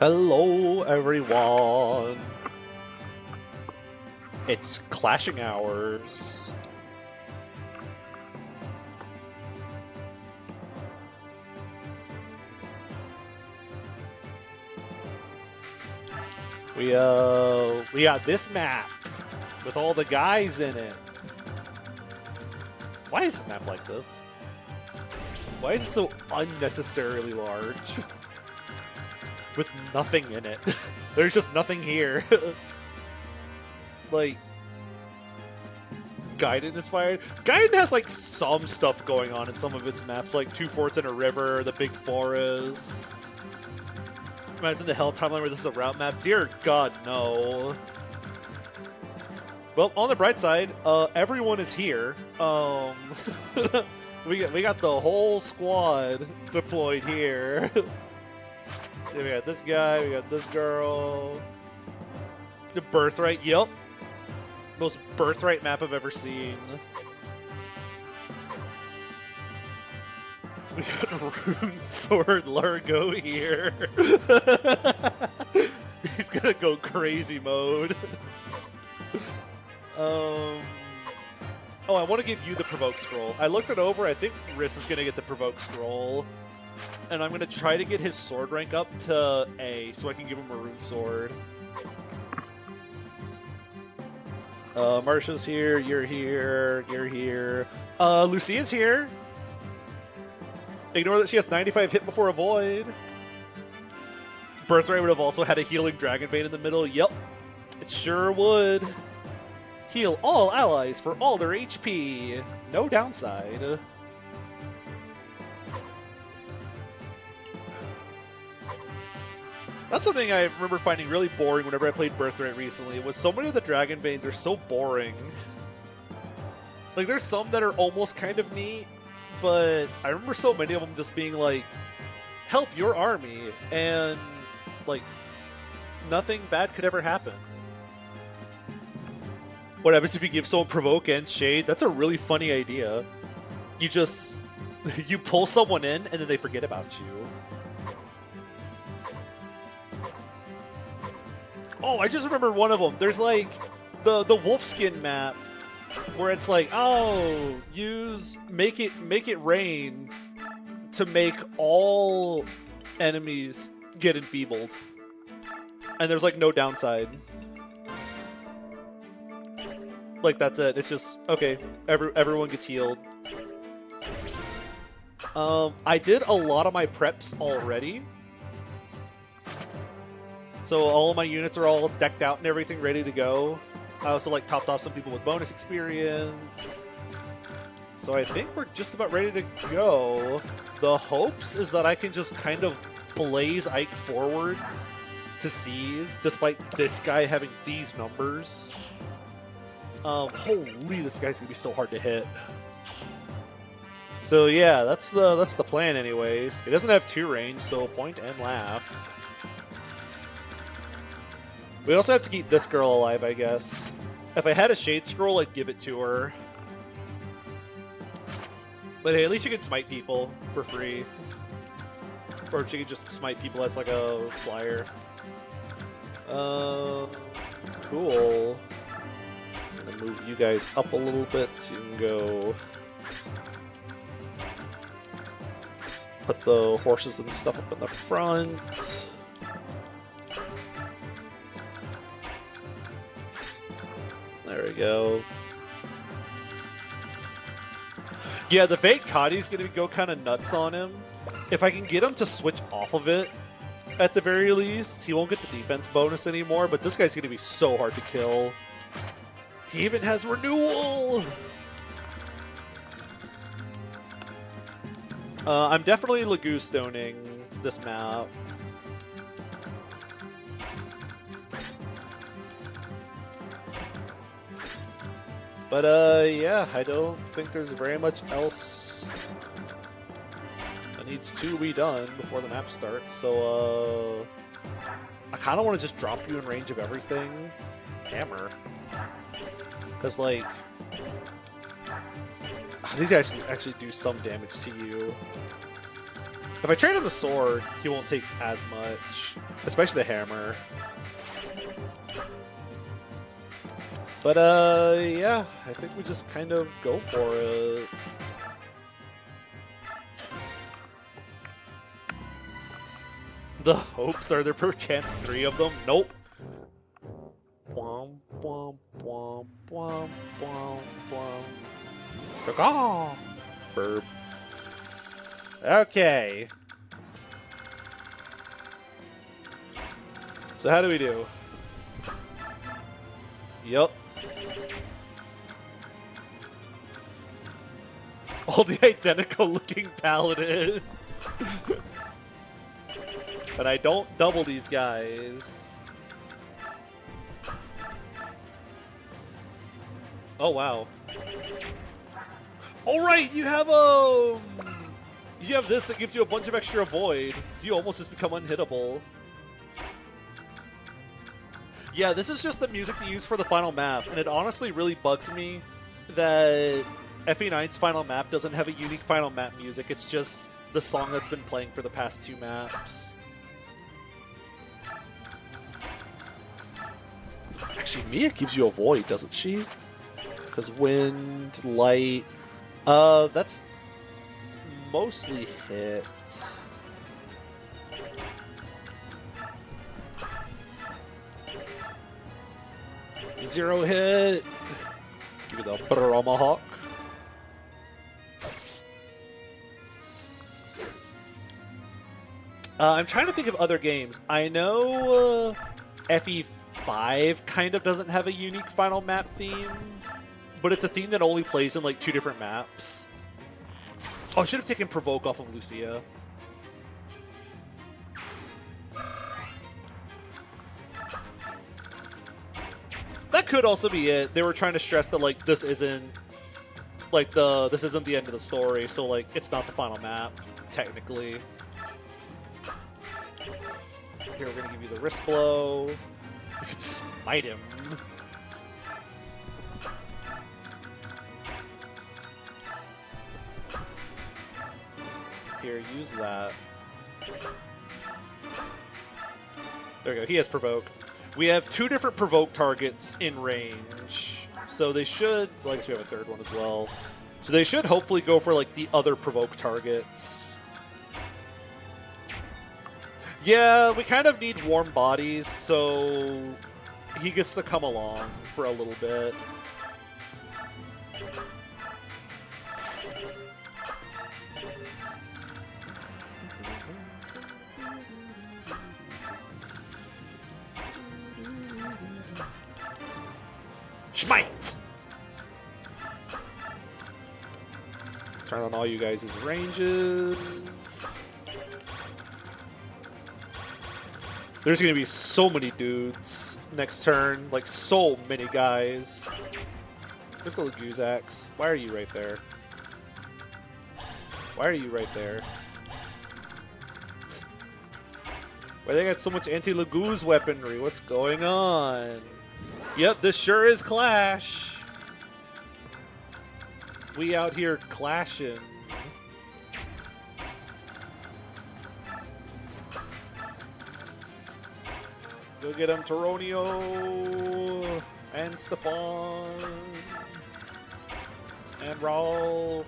Hello, everyone. It's clashing hours. We got this map with all the guys in it. Why is this map like this? Why is it so unnecessarily large? With nothing in it. There's just nothing here. Like, Gaiden is fired. Gaiden has like some stuff going on in some of its maps, like 2 forts and a river, the big forest. Imagine the hell timeline where this is a route map. Dear God, no. Well, on the bright side, everyone is here. We got the whole squad deployed here. Yeah, we got this guy, we got this girl. The Birthright, yep. Most Birthright map I've ever seen. We got Rune Sword Largo here. He's gonna go crazy mode. Oh, I want to give you the Provoke Scroll. I looked it over, I think Riss is gonna get the Provoke Scroll. And I'm going to try to get his sword rank up to A, so I can give him a rune sword. Marsha's here, you're here, you're here. Lucia's here. Ignore that she has 95 hit before a void. Birthright would have also had a healing Dragonbane in the middle. Yep, it sure would. Heal all allies for all their HP. No downside. That's something I remember finding really boring whenever I played Birthright recently, was so many of the Dragonbanes are so boring. Like, there's some that are almost kind of neat, but I remember so many of them just being like, help your army, and, like, nothing bad could ever happen. What happens if you give someone Provoke and Shade? That's a really funny idea. You just, you pull someone in, and then they forget about you. Oh, I just remember one of them. There's like the Wolfskin map where it's like, oh, make it rain to make all enemies get enfeebled. And there's like no downside. Like, that's it. It's just okay, everyone gets healed. I did a lot of my preps already. So all of my units are all decked out and everything, ready to go. I also like topped off some people with bonus experience. So I think we're just about ready to go. The hopes is that I can just kind of blaze Ike forwards to seize, despite this guy having these numbers. Holy, this guy's gonna be so hard to hit. So yeah, that's the plan anyways. He doesn't have 2 range, so point and laugh. We also have to keep this girl alive, I guess. If I had a Shade Scroll, I'd give it to her. But hey, at least you can smite people for free. Or if she could just smite people as like a flyer. Cool. I'm gonna move you guys up a little bit so you can go put the horses and stuff up in the front. There we go. Yeah, the Vate Kadi's gonna go kind of nuts on him. If I can get him to switch off of it, at the very least, he won't get the defense bonus anymore, but this guy's gonna be so hard to kill. He even has renewal! I'm definitely Laguz stoning this map. But, yeah, I don't think there's very much else that needs to be done before the map starts, so, I kind of want to just drop you in range of everything. Hammer. Because, like, these guys can actually do some damage to you. If I trade him the sword, he won't take as much, especially the hammer. But, yeah, I think we just kind of go for it. The hopes, are there perchance 3 of them? Nope. Bwomp, bwomp, bwomp, bwomp, bwomp, bwomp. Caw! Burp. Okay. So how do we do? Yup. All the identical looking paladins. But I don't double these guys. Oh wow. Alright, you have this that gives you a bunch of extra void, so you almost just become unhittable. Yeah, this is just the music they use for the final map, and it honestly really bugs me that FE9's final map doesn't have a unique final map music. It's just the song that's been playing for the past 2 maps. Actually, Mia gives you a void, doesn't she? Because wind, light, that's mostly hit. Zero hit. Give me the Bromahawk. I'm trying to think of other games. I know FE5 kind of doesn't have a unique final map theme, but it's a theme that only plays in like 2 different maps. Oh, I should have taken Provoke off of Lucia. That could also be it. They were trying to stress that like this isn't the end of the story, so like it's not the final map technically. Here we're gonna give you the wrist blow. You could smite him. Here, use that. There we go. He has Provoke. We have 2 different Provoke targets in range. So they should... Well, I guess we have a 3rd one as well. So they should hopefully go for, like, the other Provoke targets. Yeah, we kind of need warm bodies, so he gets to come along for a little bit. Smite! Turn on all you guys' ranges. There's gonna be so many dudes next turn, like so many guys. Where's the Laguz axe? Why are you right there? Why are you right there? Why they got so much anti-Laguz weaponry? What's going on? Yep, this sure is Clash. We out here clashing. Go get him, Toronio and Stefan and Rolf.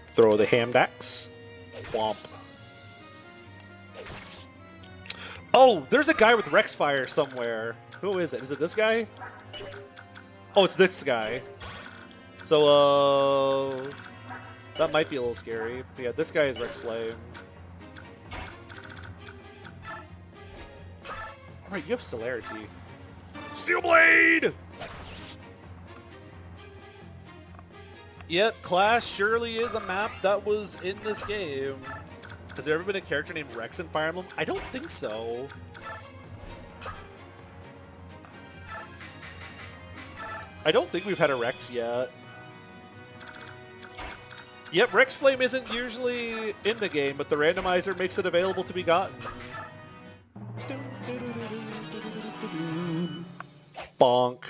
Throw the Hamdax. Womp. Oh, there's a guy with Rex Fire somewhere. Who is it? Is it this guy? Oh, it's this guy. So, that might be a little scary. But yeah, this guy is Rex Flame. Alright, you have Celerity. Steel Blade! Yep, Clash surely is a map that was in this game. Has there ever been a character named Rex in Fire Emblem? I don't think so. I don't think we've had a Rex yet. Yep, Rex Flame isn't usually in the game, but the randomizer makes it available to be gotten. Bonk.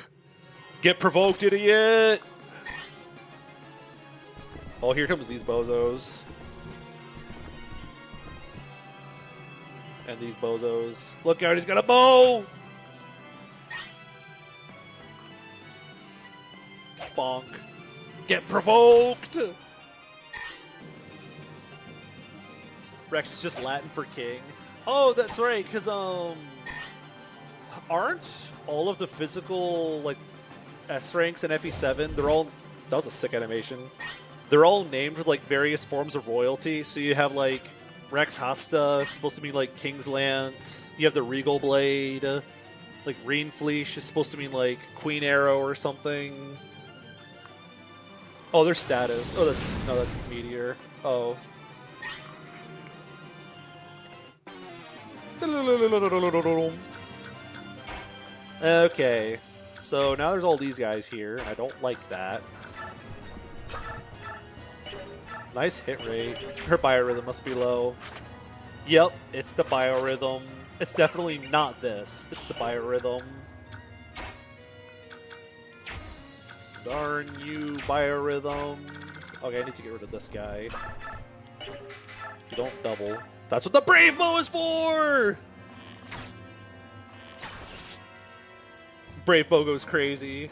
Get provoked, idiot! Oh, here comes these bozos. And these bozos. Look out, he's got a bow! Bonk. Get provoked! Rex is just Latin for king. Oh, that's right, because, aren't all of the physical, like, S ranks and FE7, they're all, that was a sick animation. They're all named with, like, various forms of royalty. So you have, like, Rex Hasta, supposed to mean, like, King's Lance. You have the Regal Blade. Like, Reenfleesh is supposed to mean, like, Queen Arrow or something. Oh, their status. Oh, that's Meteor. Oh. Okay. So now there's all these guys here. I don't like that. Nice hit rate. Her biorhythm must be low. Yep, it's the biorhythm. It's definitely not this. It's the biorhythm. Darn you, biorhythm. Okay, I need to get rid of this guy. You don't double. That's what the Brave Bow is for! Brave Bow goes crazy.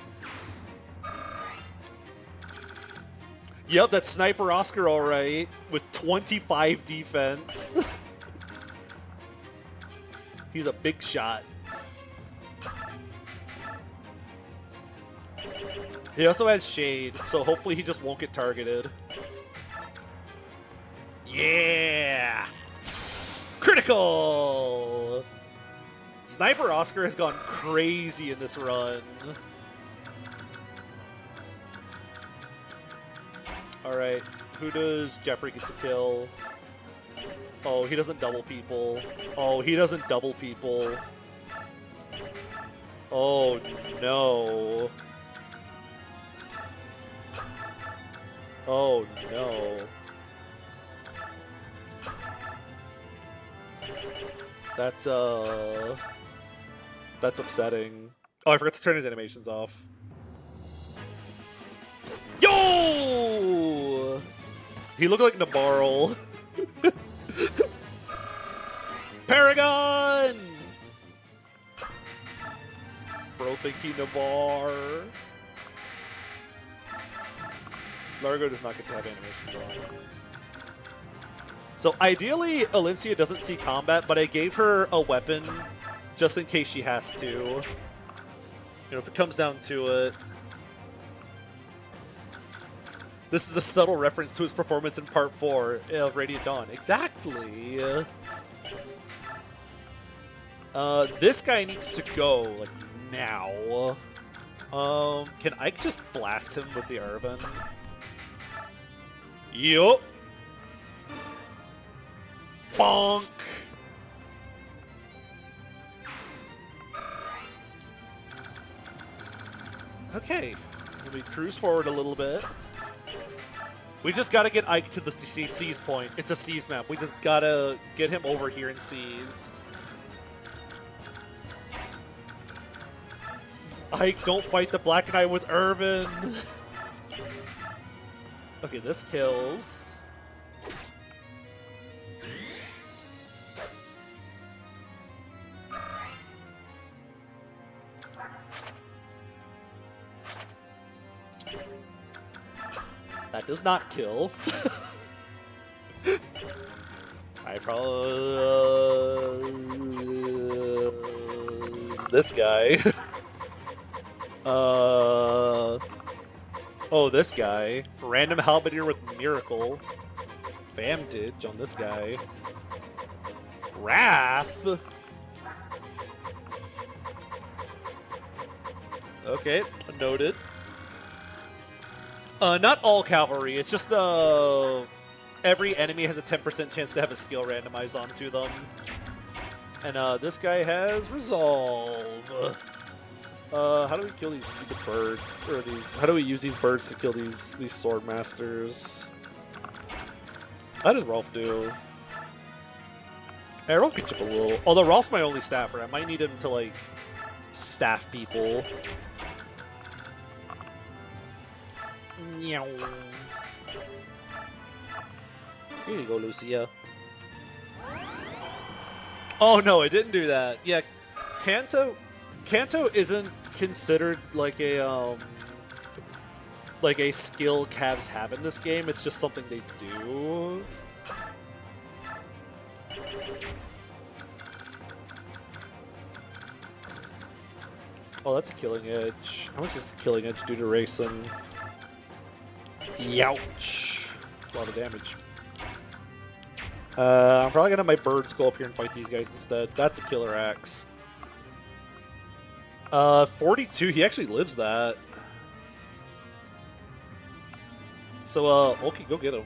Yep, that's Sniper Oscar alright, with 25 defense. He's a big shot. He also has Shade, so hopefully he just won't get targeted. Yeah! Critical! Sniper Oscar has gone crazy in this run. Alright, who does Jeffrey get to kill? Oh, he doesn't double people. Oh, he doesn't double people. Oh, no. Oh, no. That's upsetting. Oh, I forgot to turn his animations off. Yo! He looked like Nabarl. Paragon! Bro think he Navar. Largo does not get to have animations on. So ideally, Alencia doesn't see combat, but I gave her a weapon just in case she has to. You know, if it comes down to it. This is a subtle reference to his performance in Part 4 of Radiant Dawn. Exactly. This guy needs to go, like, now. Can Ike just blast him with the Arven? Yup. Bonk! Okay, we cruise forward a little bit. We just gotta get Ike to the C's point. It's a C's map. We just gotta get him over here in C's. Ike, don't fight the Black Knight with Irvin! Okay, this kills. That does not kill. I probably... this guy. Oh, this guy. Random Halberdier with Miracle. Vantage on this guy. Wrath! Okay, noted. Not all cavalry, it's just every enemy has a 10% chance to have a skill randomized onto them. And this guy has Resolve. How do we kill these stupid birds? Or these? How do we use these birds to kill these sword masters? How does Rolf do? Hey, Rolf can chip a little. Although Rolf's my only staffer, I might need him to like staff people. Here you go, Lucia. Oh no, it didn't do that. Yeah, Kanto isn't considered like a skill Cavs have in this game. It's just something they do. Oh, that's a killing edge. How much is the killing edge due to racing? Youch! A lot of damage. I'm probably gonna have my birds go up here and fight these guys instead. That's a killer axe. 42. He actually lives that. So, Oki, go get him.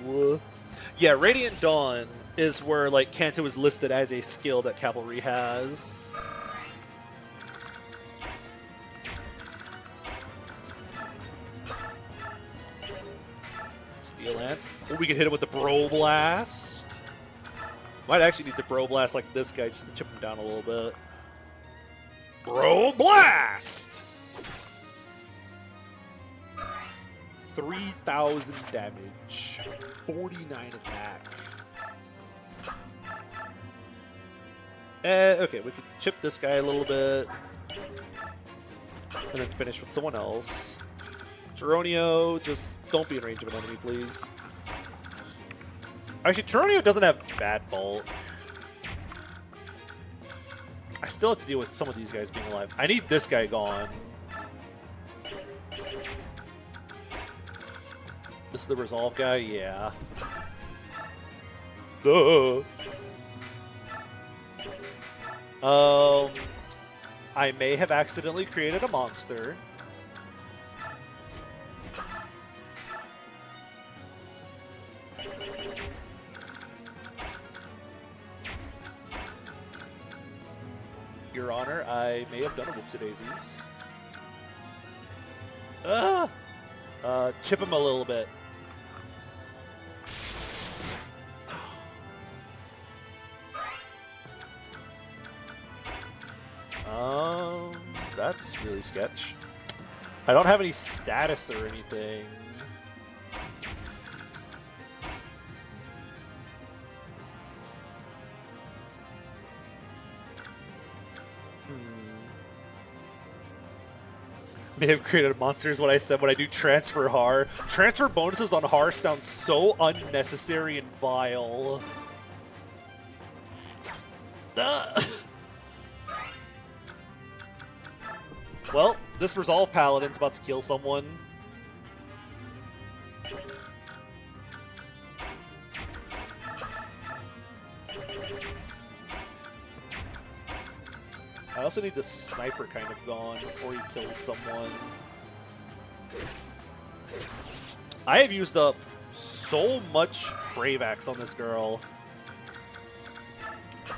Ooh. Yeah, Radiant Dawn is where, like, Kanto is listed as a skill that Cavalry has. Steel Lance. Oh, we can hit him with the Bro Blast. Might actually need the Bro Blast like this guy just to chip him down a little bit. Bro Blast! 3,000 damage. 49 attack. Okay, we could chip this guy a little bit. And then finish with someone else. Geronio, just don't be in range of an enemy, please. Actually, Geronio doesn't have bad bulk. I still have to deal with some of these guys being alive. I need this guy gone. This is the resolve guy? Yeah. Duh. I may have accidentally created a monster. Your Honor, I may have done a whoopsie-daisies. Chip him a little bit. That's really sketch. I don't have any status or anything. May have created monsters what I said when I do transfer har. Transfer bonuses on har sound so unnecessary and vile. Well, this Resolve Paladin's about to kill someone. I also need the sniper kind of gone before he kills someone. I have used up so much Brave Axe on this girl.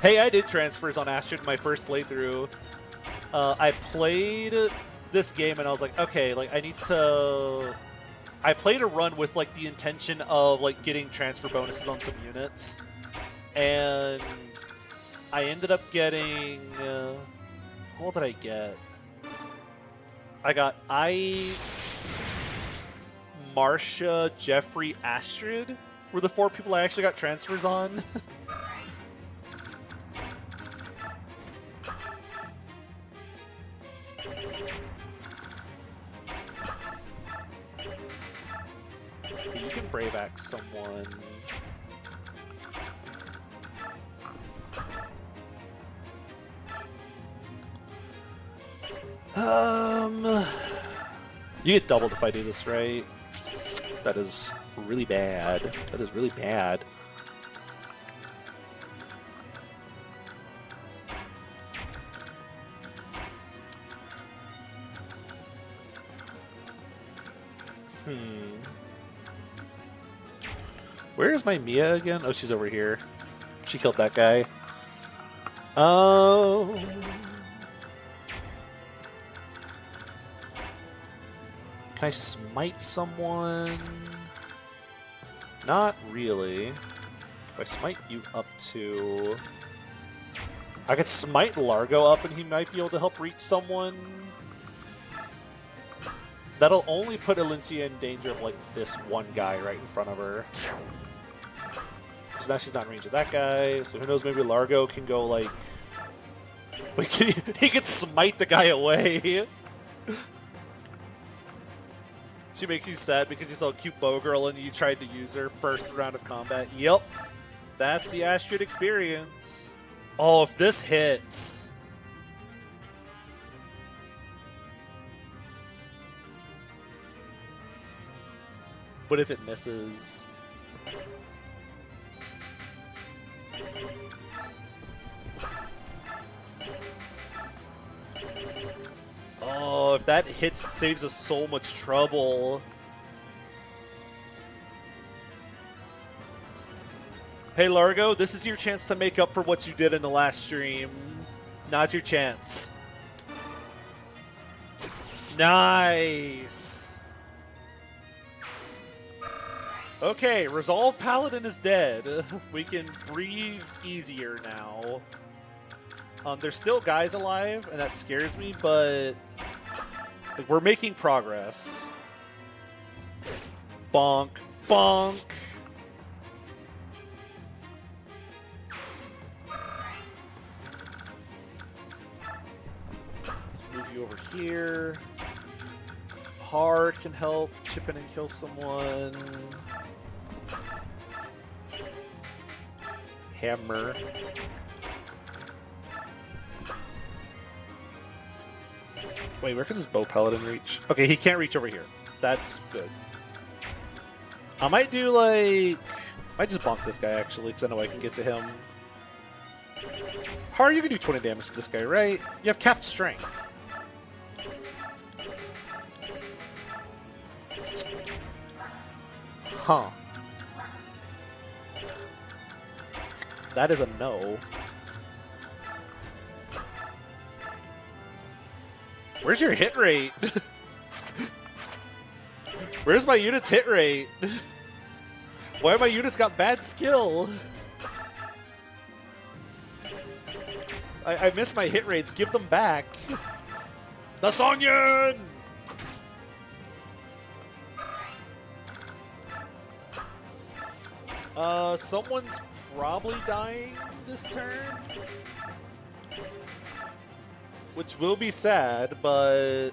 Hey, I did transfers on Astrid in my first playthrough. I played this game and I was like, okay, like I need to... I played a run with like the intention of like getting transfer bonuses on some units. And I ended up getting... what did I get? I got Marsha, Jeffrey, Astrid were the 4 people I actually got transfers on. You can Brave Axe someone. You get doubled if I do this right. That is really bad. That is really bad. Where is my Mia again? Oh, she's over here. She killed that guy. Oh. Can I smite someone? Not really. If I smite you up to... I could smite Largo up and he might be able to help reach someone. That'll only put Elincia in danger of, like, this one guy right in front of her. So now she's not in range of that guy. So who knows, maybe Largo can go, like... he could smite the guy away. She makes you sad because you saw a cute bow girl and you tried to use her first round of combat. Yep. That's the Astrid experience. Oh, if this hits... What if it misses? Oh, if that hits, it saves us so much trouble. Hey, Largo, this is your chance to make up for what you did in the last stream. Now's your chance. Nice. Okay, Resolve Paladin is dead. We can breathe easier now. There's still guys alive, and that scares me, but like, we're making progress. Bonk, bonk. Let's move you over here. Hard can help chip in and kill someone. Hammer. Wait, where can this bow paladin reach? Okay, he can't reach over here. That's good. I might do like... I might just bonk this guy actually, because I know I can get to him. Hard, you can do 20 damage to this guy, right? You have capped strength. Huh. That is a no. Where's your hit rate? Where's my unit's hit rate? Why have my units got bad skill? I miss my hit rates. Give them back. The Sonyan! Someone's probably dying this turn. Which will be sad, but...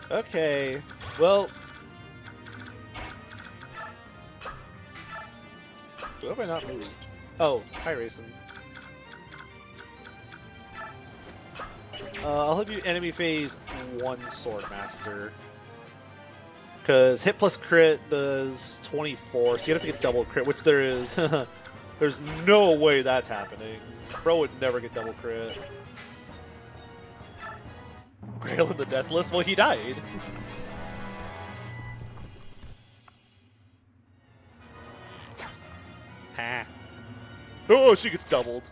Okay, well... Have I not moved? Oh, hi, Rayson. I'll have you enemy phase 1 Swordmaster. Because hit plus crit does 24, so you have to get double crit, which there is. There's no way that's happening. Bro would never get double crit. Grail in the Deathless? Well, he died. Ha. Oh, she gets doubled.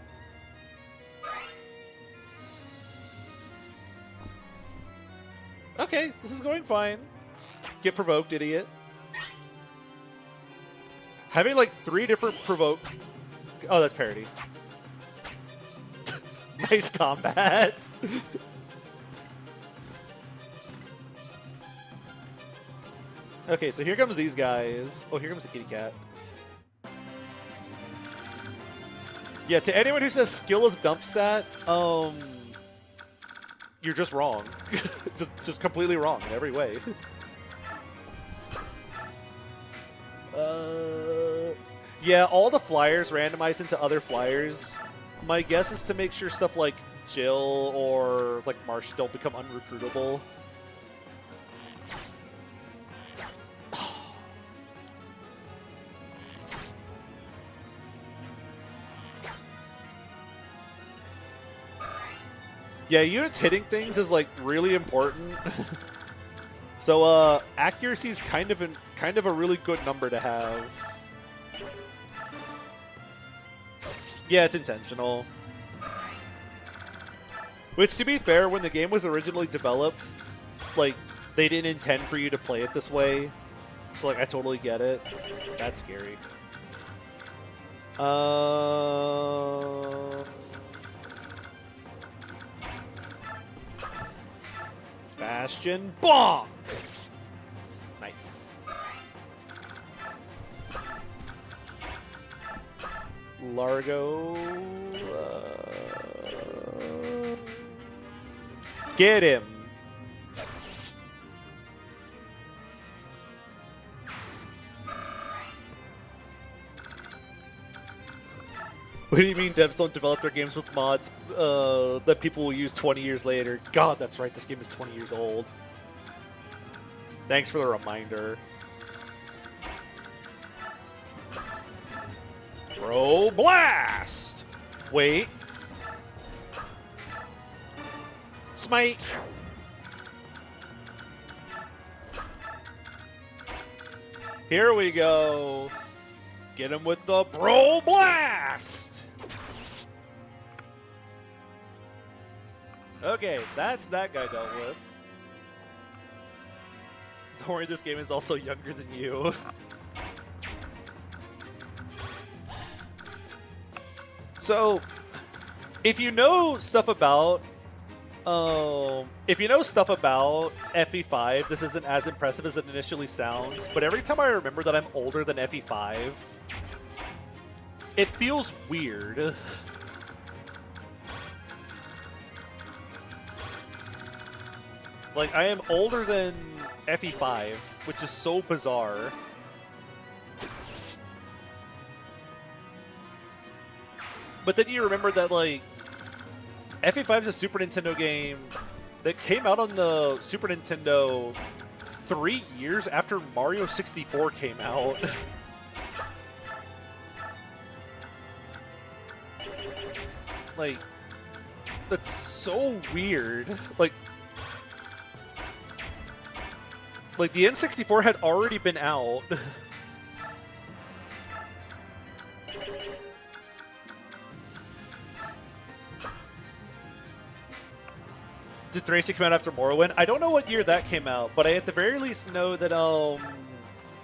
Okay, this is going fine. Get provoked, idiot. Having like 3 different provoke... Oh, that's parody. Nice combat. Okay, so here comes these guys. Oh, here comes the kitty cat. Yeah, to anyone who says skill is dump stat, you're just wrong. just completely wrong in every way. Yeah, all the flyers randomize into other flyers. My guess is to make sure stuff like Jill or like Marsh don't become unrecruitable. Yeah, units hitting things is like really important. So accuracy is kind of a really good number to have. Yeah, it's intentional. Which, to be fair, when the game was originally developed, like, they didn't intend for you to play it this way. So, like, I totally get it. That's scary. Bastion bomb! Nice. Largo. Get him. What do you mean devs don't develop their games with mods that people will use 20 years later? God, that's right. This game is 20 years old. Thanks for the reminder. Bro blast! Wait. Smite. Here we go. Get him with the bro blast! Okay, that's that guy dealt with. Don't worry, this game is also younger than you. So, if you know stuff about FE5, this isn't as impressive as it initially sounds, but every time I remember that I'm older than FE5, it feels weird. Like, I am older than FE5, which is so bizarre. But then you remember that, like, FE5 is a Super Nintendo game that came out on the Super Nintendo 3 years after Mario 64 came out. Like, that's so weird. Like, the N64 had already been out. Did 360 come out after Morrowind? I don't know what year that came out, but I at the very least know that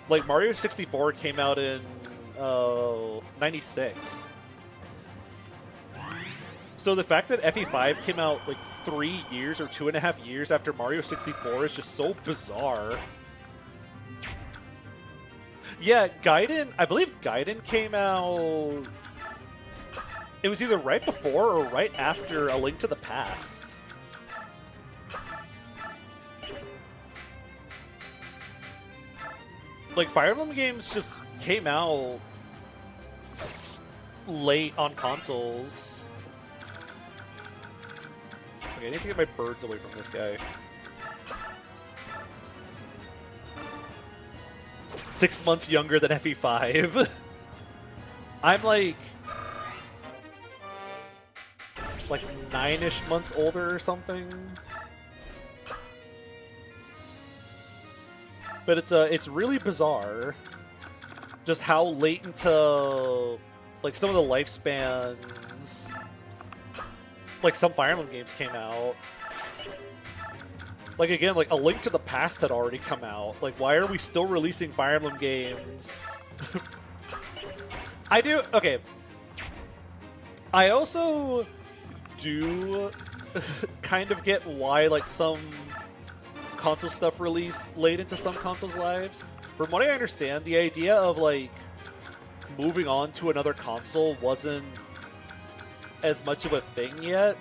like Mario 64 came out in 96. So the fact that FE5 came out like 3 years or 2.5 years after Mario 64 is just so bizarre. Yeah, Gaiden, I believe Gaiden came out... It was either right before or right after A Link to the Past. Like, Fire Emblem games just came out late on consoles. Okay, I need to get my birds away from this guy. 6 months younger than FE5. I'm like 9-ish months older or something. But it's really bizarre just how late into like some of the lifespans like some Fire Emblem games came out. Like again, like A Link to the Past had already come out. Like, why are we still releasing Fire Emblem games? Okay. I also do kind of get why like some console stuff released late into some consoles' lives. From what I understand, the idea of like moving on to another console wasn't as much of a thing yet.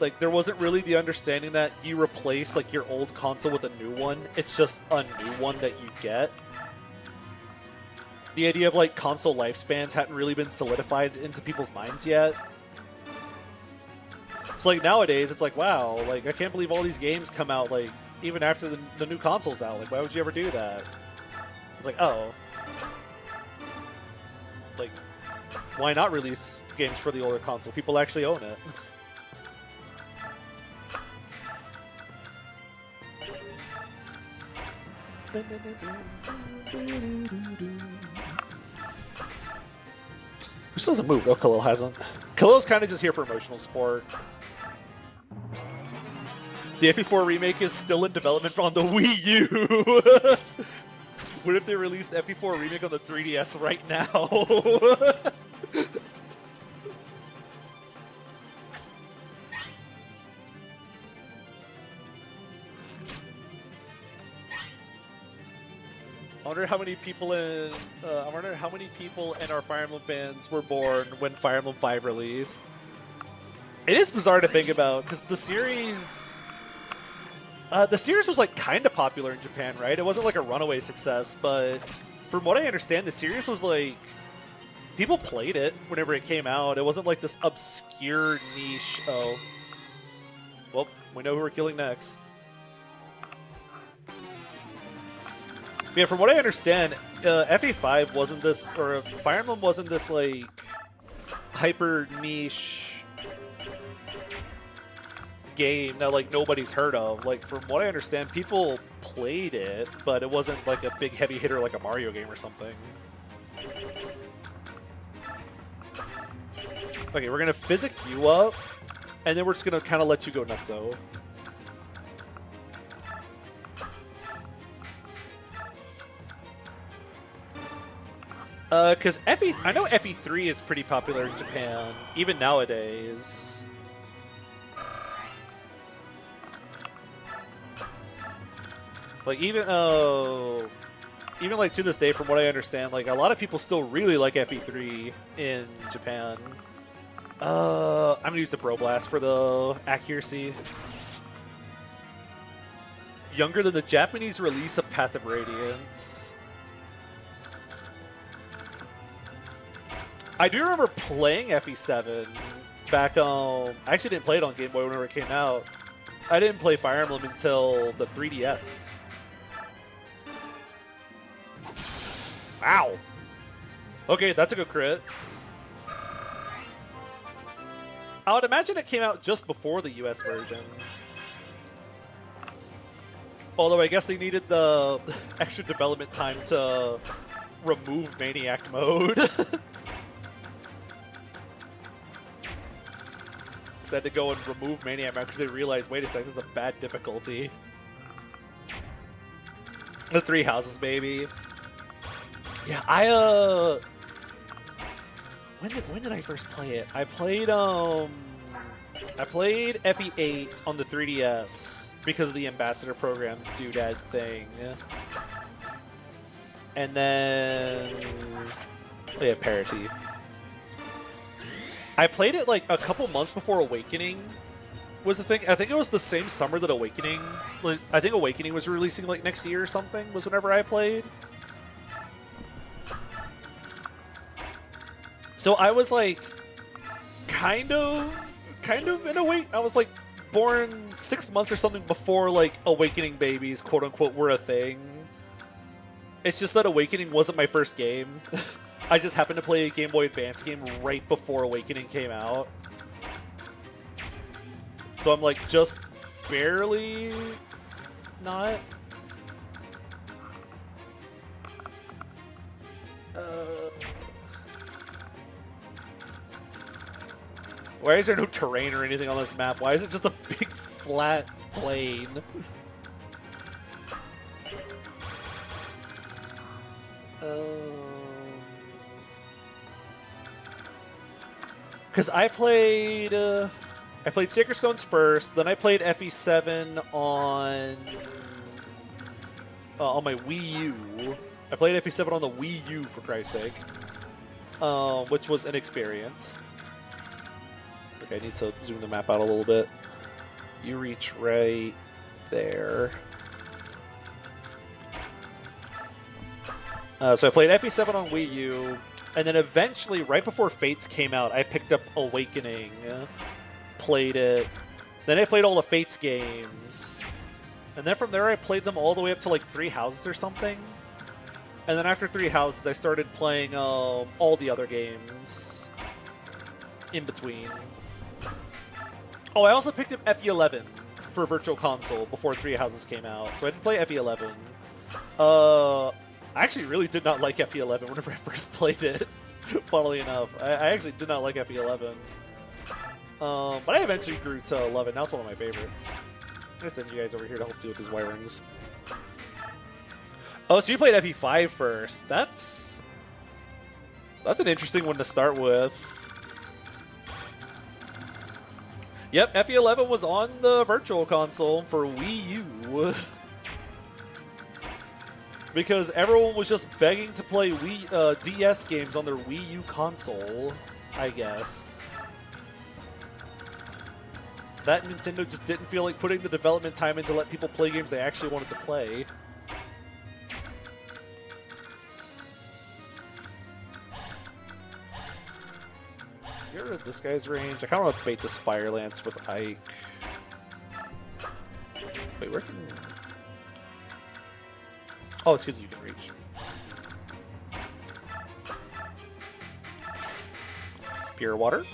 Like, there wasn't really the understanding that you replace like your old console with a new one. It's just a new one that you get. The idea of like console lifespans hadn't really been solidified into people's minds yet. So like nowadays, it's like, wow, like I can't believe all these games come out like even after the new console's out. Like, why would you ever do that? It's like, oh. Like, why not release games for the older console? People actually own it. Who still hasn't moved? Oh, Khalil hasn't. Khalil's kind of just here for emotional support. The FE4 remake is still in development on the Wii U. What if they released the FE4 remake on the 3DS right now? I wonder how many people in our Fire Emblem fans were born when Fire Emblem 5 released. It is bizarre to think about because the series was like kind of popular in Japan, right? It wasn't like a runaway success, but from what I understand, the series was like people played it whenever it came out. It wasn't like this obscure niche. Oh, well, we know who we're killing next. Yeah, from what I understand, FE5 wasn't this, or Fire Emblem wasn't this like hyper niche game that like nobody's heard of. Like from what I understand, people played it, but it wasn't like a big heavy hitter like a Mario game or something. Okay, we're gonna physic you up, and then we're just gonna kind of let you go nutso. Because I know FE3 is pretty popular in Japan, even nowadays. Like even like to this day, from what I understand, like a lot of people still really like FE3 in Japan. I'm gonna use the Bro Blast for the accuracy. Younger than the Japanese release of Path of Radiance. I do remember playing FE7 back on... I actually didn't play it on Game Boy whenever it came out. I didn't play Fire Emblem until the 3DS. Wow. Okay, that's a good crit. I would imagine it came out just before the US version. Although I guess they needed the extra development time to remove Maniac mode. I had to go and remove Maniac Mode because they realized, wait a second, this is a bad difficulty. The 3 houses, baby. Yeah, when did I first play it? I played FE8 on the 3DS because of the Ambassador Program doodad thing. And then yeah, parity. I played it like a couple months before Awakening was the thing. I think it was the same summer that Awakening... Like, I think Awakening was releasing like next year or something, was whenever I played. So I was like kind of in a way. I was like born 6 months or something before like Awakening babies, quote unquote, were a thing. It's just that Awakening wasn't my first game. I just happened to play a Game Boy Advance game right before Awakening came out. So I'm like just barely not. Why is there no terrain or anything on this map? Why is it just a big flat plain? Because I played Sacred Stones first, then I played FE7 on my Wii U. I played FE7 on the Wii U, for Christ's sake, which was an experience. Okay, I need to zoom the map out a little bit. You reach right there. So I played FE7 on Wii U. And then eventually, right before Fates came out, I picked up Awakening, played it. Then I played all the Fates games. And then from there, I played them all the way up to like 3 houses or something. And then after 3 houses, I started playing all the other games in between. Oh, I also picked up FE11 for Virtual Console before 3 houses came out. So I didn't play FE11. I actually really did not like FE11 whenever I first played it, funnily enough. I actually did not like FE11. But I eventually grew to love it. Now it's one of my favorites. I'm gonna send you guys over here to help deal with these wirings. Oh, so you played FE5 first. That's an interesting one to start with. Yep, FE11 was on the Virtual Console for Wii U. Because everyone was just begging to play DS games on their Wii U console, I guess. That Nintendo just didn't feel like putting the development time in to let people play games they actually wanted to play. Get rid of this guy's range. I kind of want to bait this Fire Lance with Ike. Wait, where can... Oh, it's because you can reach. Pure water.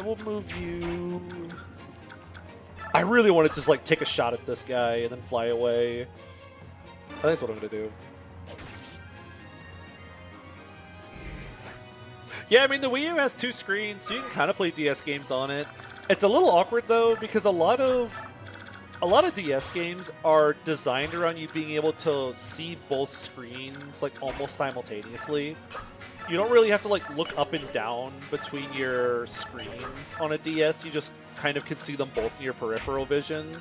We'll move you... I really want to just, like, take a shot at this guy and then fly away. I think that's what I'm going to do. Yeah, I mean, the Wii U has 2 screens, so you can kind of play DS games on it. It's a little awkward, though, because a lot of DS games are designed around you being able to see both screens, like, almost simultaneously. You don't really have to, like, look up and down between your screens on a DS. You just kind of can see them both in your peripheral vision.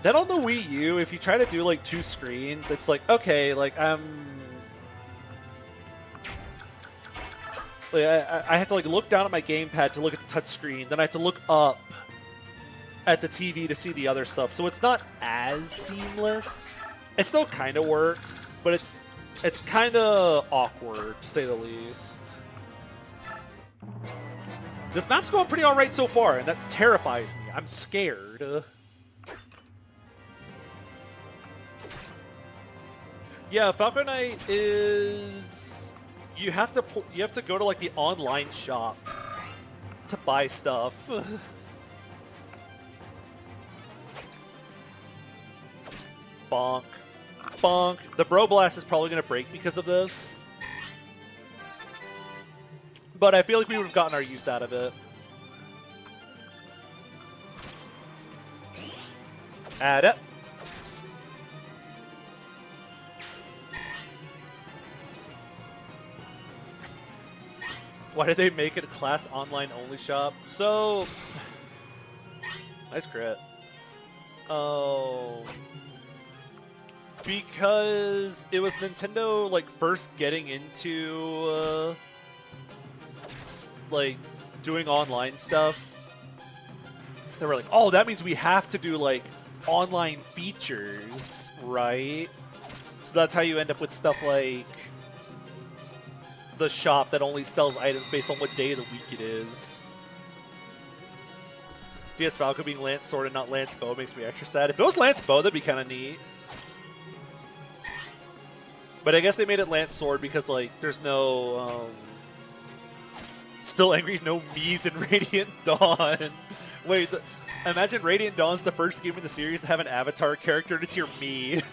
Then on the Wii U, if you try to do, like, 2 screens, it's like, okay, like, I have to, like, look down at my gamepad to look at the touchscreen. Then I have to look up at the TV to see the other stuff. So it's not as seamless. It still kind of works, but it's kind of awkward, to say the least. This map's going pretty alright so far, and that terrifies me. I'm scared. Yeah, Falcon Knight is... You have to go to, like, the online shop to buy stuff. Bonk. Bonk. The Bro Blast is probably going to break because of this. But I feel like we would have gotten our use out of it. Add it. Why did they make it a class online only shop? So... Nice crit. Oh... Because it was Nintendo, like, first getting into, like, doing online stuff. So they were like, oh, that means we have to do, like, online features, right? So that's how you end up with stuff like the shop that only sells items based on what day of the week it is. DS Falco being Lance Sword and not Lance Bow makes me extra sad. If it was Lance Bow, that'd be kind of neat. But I guess they made it Lance Sword because, like, there's no, Still Angry, no Mii's in Radiant Dawn. Wait, imagine Radiant Dawn's the first game in the series to have an avatar character and it's your Mii.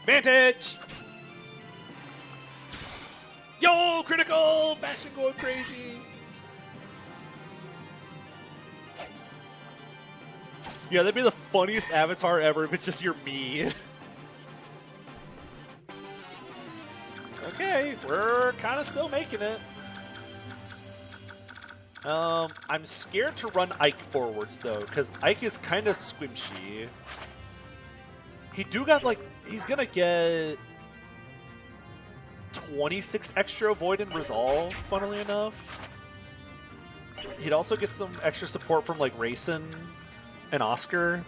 Vantage! Yo, critical! Bastion going crazy! Yeah, that'd be the funniest avatar ever if it's just your Mii. Okay, we're kind of still making it. I'm scared to run Ike forwards, though, because Ike is kind of squishy. He do got, like, he's going to get 26 extra Void and Resolve, funnily enough. He'd also get some extra support from, like, Rayson and Oscar.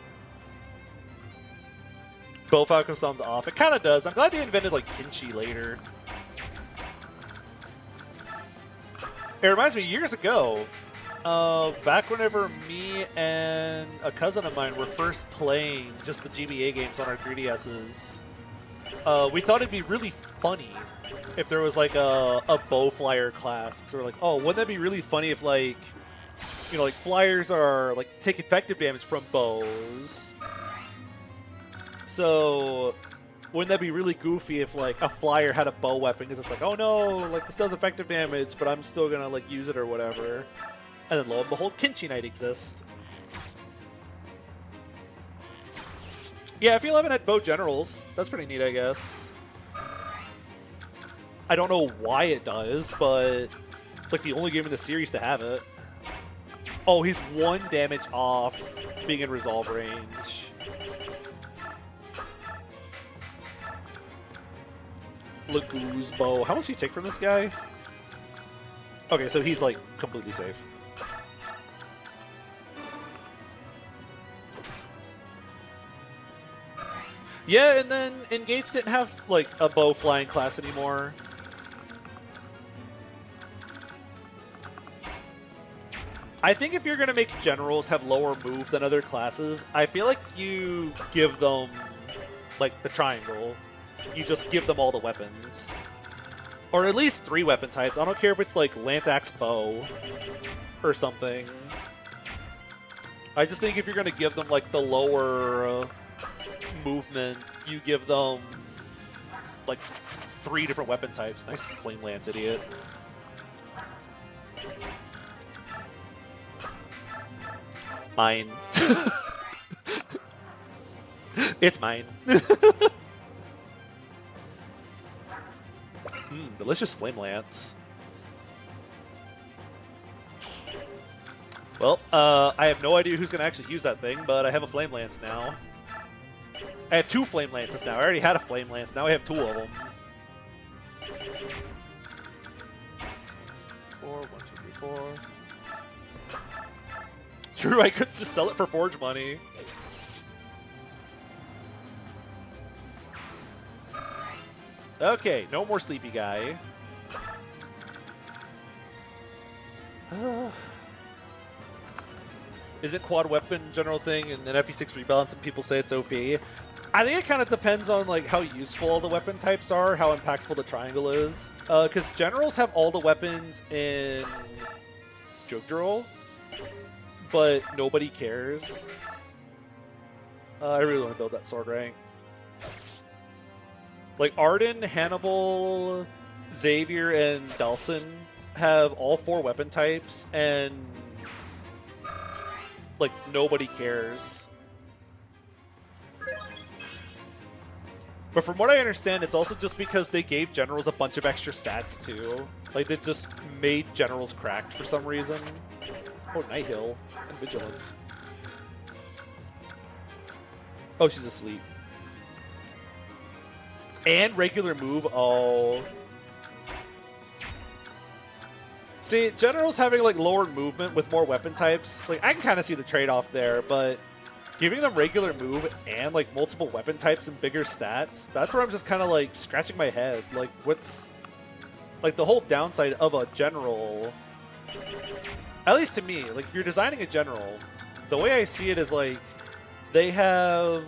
Bow Falco sounds off. It kind of does. I'm glad they invented, like, Kinshi later. It reminds me, years ago, back whenever me and a cousin of mine were first playing just the GBA games on our 3DSs, we thought it'd be really funny if there was, like, a bow flyer class. Because we're like, oh, wouldn't that be really funny if, like, you know, like, flyers are, like, take effective damage from bows. So Wouldn't that be really goofy if, like, a flyer had a bow weapon? Because it's like, oh no, like, this does effective damage, but I'm still gonna, like, use it or whatever. And then lo and behold, Kinchi Knight exists. Yeah, F11 had bow generals. That's pretty neat, I guess. I don't know why it does, but it's like the only game in the series to have it. Oh, he's 1 damage off being in resolve range. Laguz bow. How much do you take from this guy? Okay, so he's like completely safe. Yeah, and then Engage didn't have like a bow flying class anymore. I think if you're gonna make generals have lower move than other classes, I feel like you give them like the triangle. You just give them all the weapons. Or at least 3 weapon types. I don't care if it's like Lance Axe Bow or something. I just think if you're going to give them like the lower movement, you give them like 3 different weapon types. Nice Flame Lance, idiot. Mine. It's mine. Delicious Flame Lance. Well, I have no idea who's going to actually use that thing, but I have a Flame Lance now. I have 2 Flame Lances now. I already had a Flame Lance. Now I have 2 of them. 4, 1, 2, 3, 4. True, I could just sell it for forge money. Okay, no more sleepy guy. Is it quad weapon general thing and an FE6 rebalance and people say it's OP? I think it kind of depends on like how useful all the weapon types are, how impactful the triangle is. Because generals have all the weapons in Jogdrol, but nobody cares. I really want to build that sword rank. Like, Arden, Hannibal, Xavier, and Dalsin have all 4 weapon types, and, like, nobody cares. But from what I understand, it's also just because they gave generals a bunch of extra stats, too. Like, they just made generals cracked for some reason. Oh, Nighthill and Vigilance. Oh, she's asleep. And regular move, oh. See, generals having like lower movement with more weapon types, like I can kind of see the trade-off there, but giving them regular move and like multiple weapon types and bigger stats, that's where I'm just kind of like scratching my head. Like what's like the whole downside of a general, at least to me, like if you're designing a general, the way I see it is like they have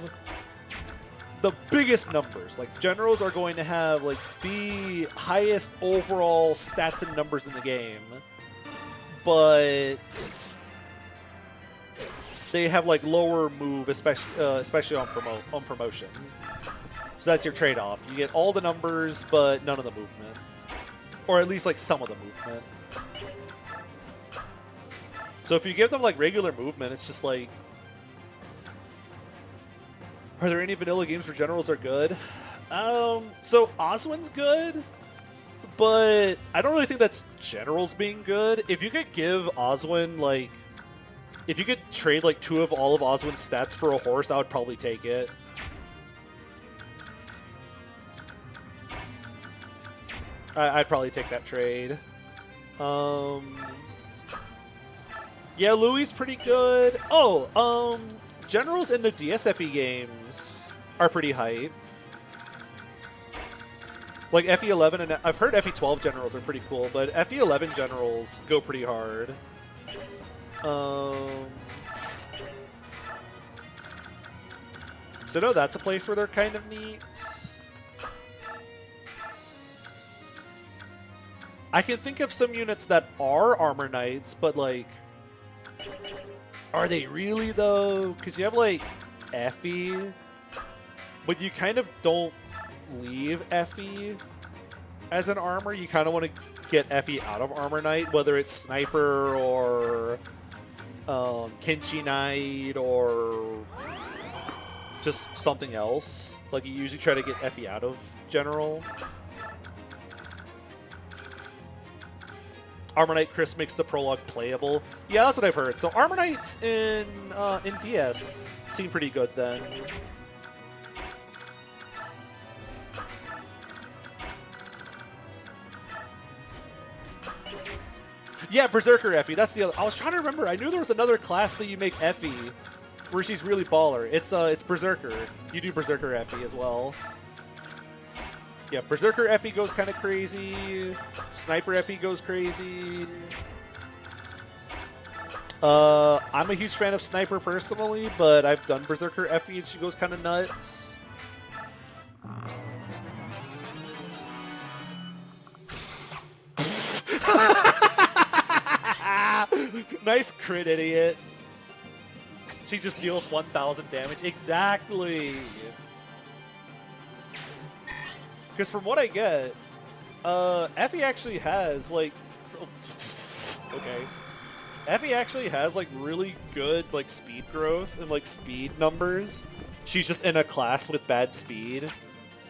the biggest numbers. Like generals are going to have like the highest overall stats and numbers in the game, but they have like lower move, especially on promotion. So that's your trade-off. You get all the numbers, but none of the movement, or at least like some of the movement. So if you give them like regular movement, it's just like, are there any vanilla games where generals are good? So Oswin's good, but I don't really think that's generals being good. If you could give Oswin, like, if you could trade like 2 of all of Oswin's stats for a horse, I would probably take it. I'd probably take that trade. Yeah, Louis pretty good. Oh, generals in the DSFE games are pretty hype. Like FE11, and I've heard FE12 generals are pretty cool, but FE11 generals go pretty hard. So no, that's a place where they're kind of neat. I can think of some units that are armor knights, but like, are they really though? Because you have like Effie, but you kind of don't leave Effie as an armor. You kind of want to get Effie out of Armor Knight, whether it's Sniper or Kinshi Knight or just something else. Like, you usually try to get Effie out of General. Armor Knight Chris makes the prologue playable. Yeah, that's what I've heard. So Armor Knights in DS seem pretty good then. Yeah, Berserker Effie. That's the other. I was trying to remember. I knew there was another class that you make Effie, where she's really baller. It's Berserker. You do Berserker Effie as well. Yeah, Berserker Effie goes kind of crazy. Sniper Effie goes crazy. I'm a huge fan of Sniper personally, but I've done Berserker Effie and she goes kind of nuts. Nice crit, idiot. She just deals 1,000 damage. Exactly. Because from what I get, Effie actually has, like... okay. Effie actually has, like, really good, like, speed growth and, like, speed numbers. She's just in a class with bad speed.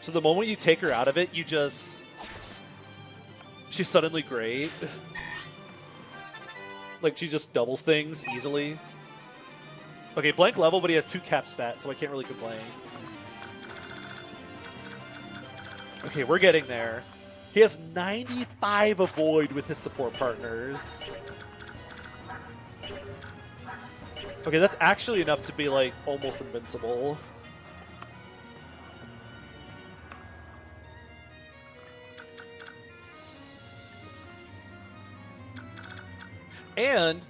So the moment you take her out of it, you just... she's suddenly great. Like, she just doubles things easily. Okay, blank level, but he has 2 cap stats, so I can't really complain. Okay, we're getting there. He has 95 avoid with his support partners. Okay, that's actually enough to be, like, almost invincible. And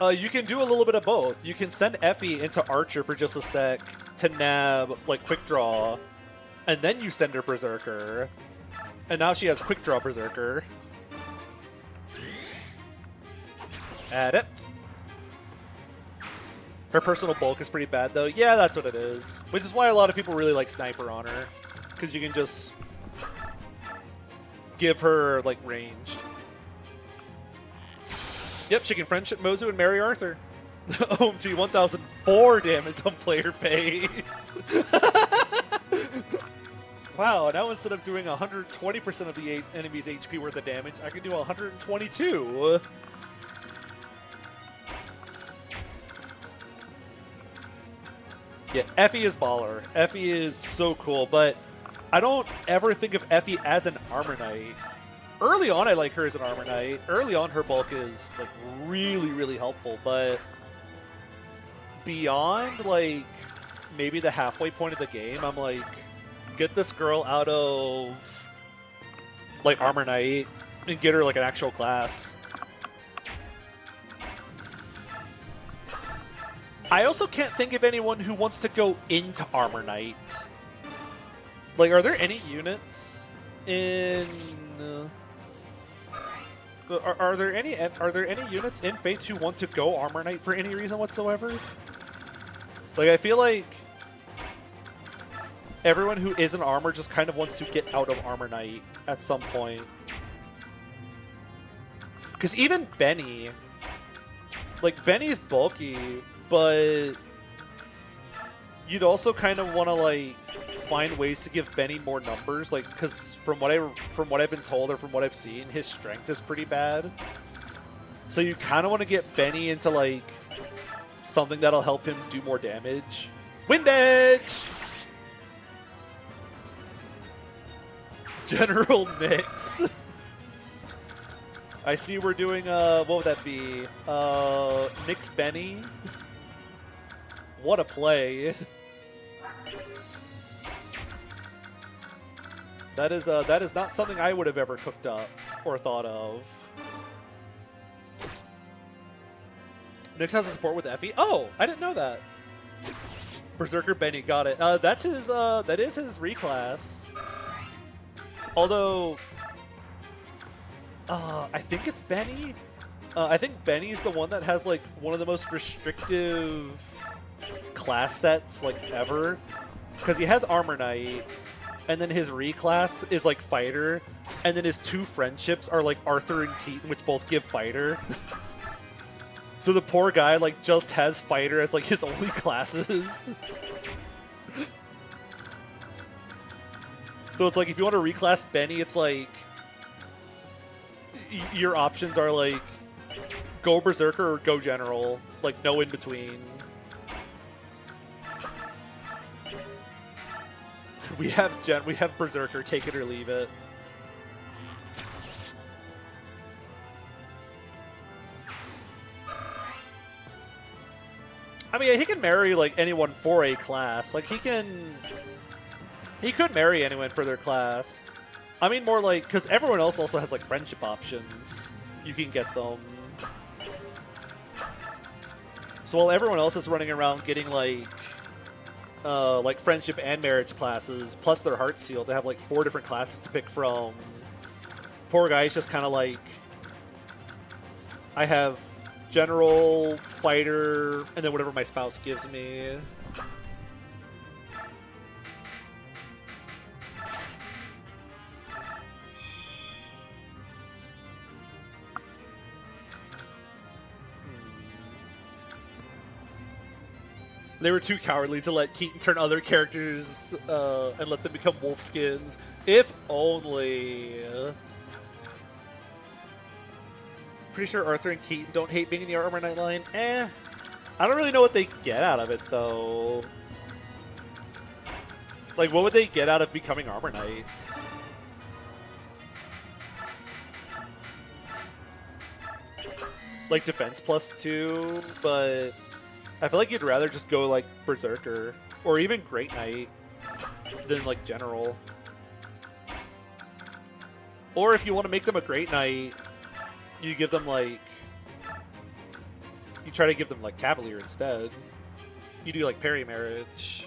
you can do a little bit of both. You can send Effie into Archer for just a sec to nab, like, Quick Draw, and then you send her Berserker. And now she has Quick Draw Berserker. Adept. Her personal bulk is pretty bad, though. Yeah, that's what it is. Which is why a lot of people really like Sniper on her. Because you can just give her, like, ranged. Yep, she can friendship Mozu and marry Arthur. OMG, 1004 damage on player phase. Wow, now instead of doing 120% of the enemy's HP worth of damage, I can do 122. Yeah, Effie is baller. Effie is so cool, but I don't ever think of Effie as an Armor Knight. Early on, I like her as an Armor Knight. Early on, her bulk is, like, really, really helpful, but beyond, like, maybe the halfway point of the game, I'm like, get this girl out of, like, Armor Knight and get her, like, an actual class. I also can't think of anyone who wants to go into Armor Knight. Like, are there any units in... Are there any units in Fates who want to go Armor Knight for any reason whatsoever? Like, I feel like everyone who is an armor just kind of wants to get out of Armor Knight at some point. Because even Benny, like, Benny's bulky, but you'd also kind of want to, like, find ways to give Benny more numbers, like, because from what I've been told or from what I've seen, his strength is pretty bad. So you kind of want to get Benny into, like, something that'll help him do more damage. Wind Edge! General Mix. I see we're doing, what would that be? Mix Benny? What a play. That is not something I would have ever cooked up or thought of. Nyx has a support with Effie. Oh, I didn't know that. Berserker Benny, got it. That is his reclass. Although, I think it's Benny. I think Benny's the one that has, like, one of the most restrictive class sets, like, ever. Because he has Armor Knight. and then his reclass is like fighter, and then his 2 friendships are like Arthur and Keaton, which both give fighter. So the poor guy like just has fighter as like his only classes. So it's like if you want to reclass Benny, it's like your options are like go Berserker or go General, like no in between. We have Berserker, take it or leave it. I mean, he can marry like anyone for a class. Like he could marry anyone for their class. I mean more like, because everyone else also has like friendship options. You can get them. So while everyone else is running around getting like friendship and marriage classes, plus their heart seal, they have like 4 different classes to pick from. Poor guy's just kind of like, I have general, fighter, and then whatever my spouse gives me. They were too cowardly to let Keaton turn other characters and let them become wolfskins. If only. Pretty sure Arthur and Keaton don't hate being in the Armor Knight line. I don't really know what they get out of it, though. Like, what would they get out of becoming Armor Knights? Like, defense +2, but I feel like you'd rather just go, like, Berserker. Or even Great Knight than, like, General. Or if you want to make them a Great Knight, you give them, like... You try to give them, like, Cavalier instead. You do, like, parry marriage.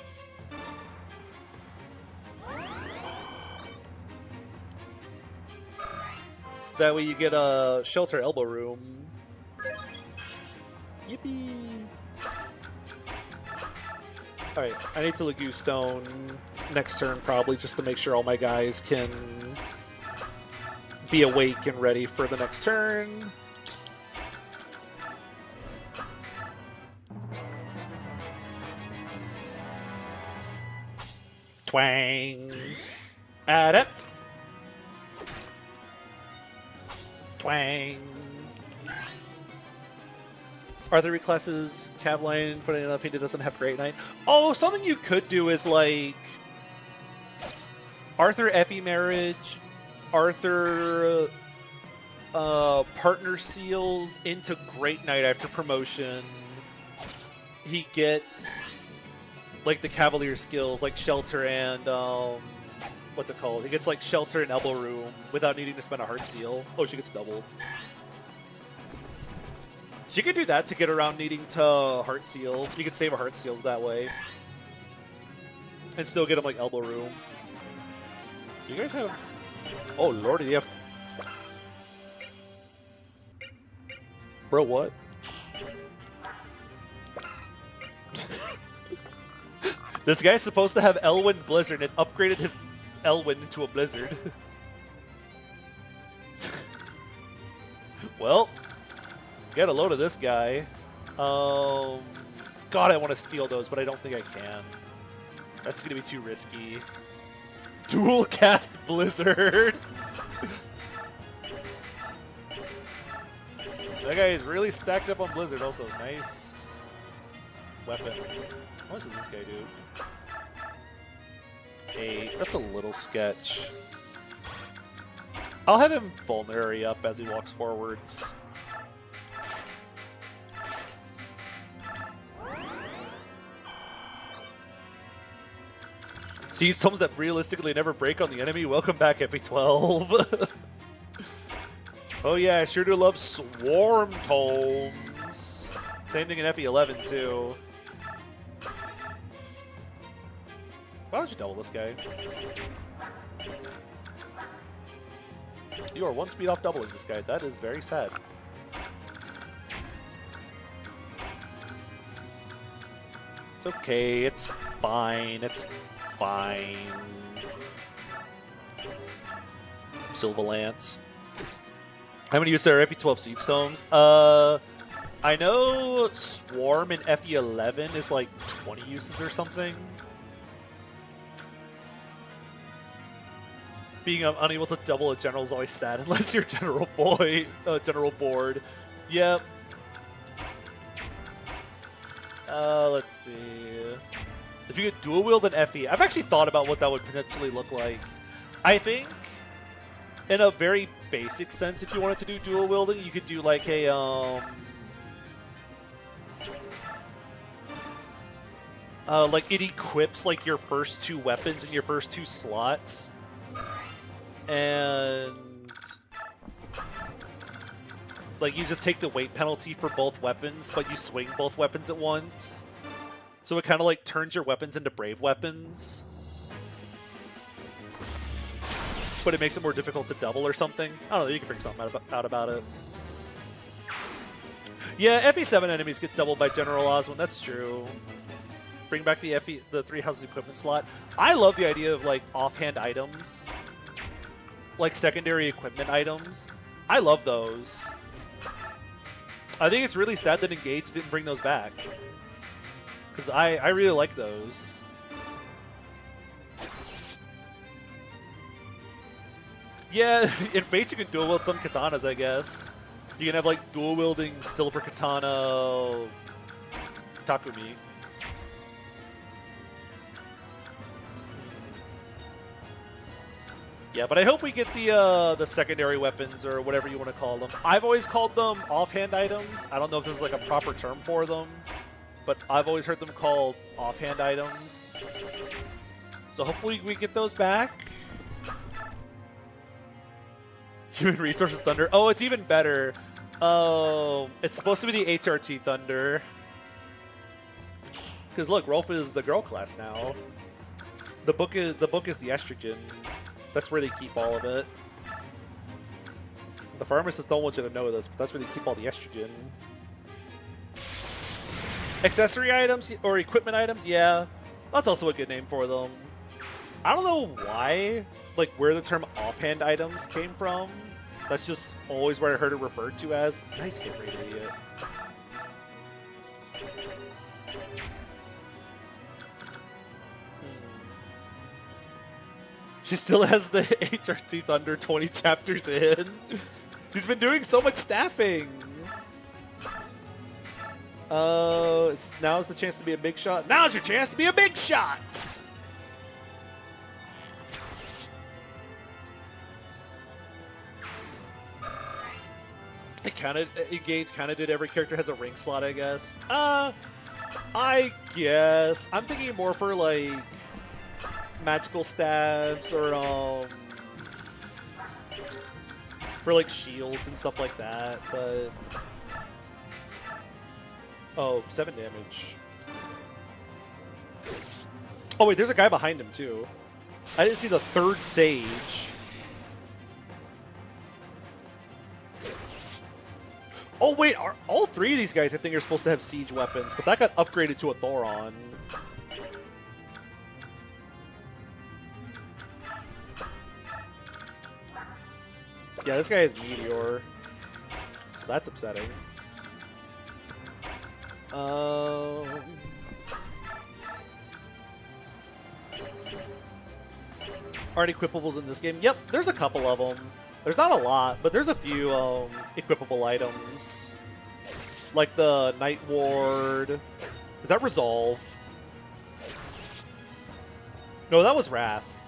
That way you get a shelter elbow room. Yippee! Alright, I need to Laguz Stone next turn probably just to make sure all my guys can be awake and ready for the next turn. Twang! Adept! Twang! Arthur reclasses Cavline, funny enough, he doesn't have Great Knight. Oh, something you could do is like Arthur Effie marriage, Arthur partner seals into Great Knight after promotion. He gets like the Cavalier skills, like Shelter and what's it called? He gets like Shelter and Elbow Room without needing to spend a Heart Seal. Oh, she gets doubled. So you could do that to get around needing to Heart Seal. You could save a Heart Seal that way. And still get him, like, Elbow Room. You guys have... Oh, lordy, you have... Bro, what? This guy's supposed to have Elwind Blizzard and upgraded his Elwind into a Blizzard. Well... Get a load of this guy. God, I want to steal those, but I don't think I can. That's going to be too risky. Dual cast Blizzard. That guy is really stacked up on Blizzard also. Nice weapon. How much does this guy do? 8. That's a little sketch. I'll have him vulnerary up as he walks forwards. Siege tomes that realistically never break on the enemy. Welcome back, Pt12. Oh yeah, I sure do love Swarm tomes. Same thing in FE11 too. Why don't you double this guy? You are 1 speed off doubling this guy. That is very sad. It's okay. It's fine. It's fine. Silva Lance. How many uses are Fe12 Siege Stones? I know Swarm in Fe11 is like 20 uses or something. Being unable to double a general is always sad unless you're general board. Yep. Let's see. If you could dual wield an Fe, I've actually thought about what that would potentially look like. I think, in a very basic sense, if you wanted to do dual wielding, you could do like a like it equips like your first 2 weapons in your first 2 slots, and like you just take the weight penalty for both weapons, but you swing both weapons at once. So it kind of like turns your weapons into brave weapons, but it makes it more difficult to double or something. I don't know. You can figure something out about it. Yeah, Fe7 enemies get doubled by General Osmond. That's true. Bring back the 3 houses equipment slot. I love the idea of like offhand items, like secondary equipment items. I love those. I think it's really sad that Engage didn't bring those back, because I really like those. Yeah, in Fates you can dual wield some katanas, I guess. You can have like dual wielding silver katana Takumi. Yeah, but I hope we get the secondary weapons, or whatever you want to call them. I've always called them offhand items. I don't know if there's like a proper term for them, but I've always heard them called offhand items. So hopefully we get those back. Human Resources Thunder. Oh, it's even better. Oh, it's supposed to be the HRT Thunder. Because look, Rolf is the girl class now. The book is the estrogen. That's where they keep all of it. The pharmacists don't want you to know this, but that's where they keep all the estrogen. Accessory items or equipment items, yeah. That's also a good name for them. I don't know why, like where the term offhand items came from. That's just always what I heard it referred to as. Nice hit rate, idiot. She still has the HRT Thunder 20 chapters in. She's been doing so much staffing. Now's the chance to be a big shot. Now's your chance to be a big shot. Engage kind of did every character has a ring slot, I guess. I guess. I'm thinking more for like magical stabs, or for like shields and stuff like that, but oh, 7 damage. Oh wait, there's a guy behind him too. I didn't see the 3rd Sage. Oh wait, all 3 of these guys I think are supposed to have siege weapons, but that got upgraded to a Thoron. Yeah, this guy has Meteor, so that's upsetting. Aren't equipables in this game? Yep, there's a couple of them. There's not a lot, but there's a few equipable items. Like the Night Ward. Is that Resolve? No, that was Wrath.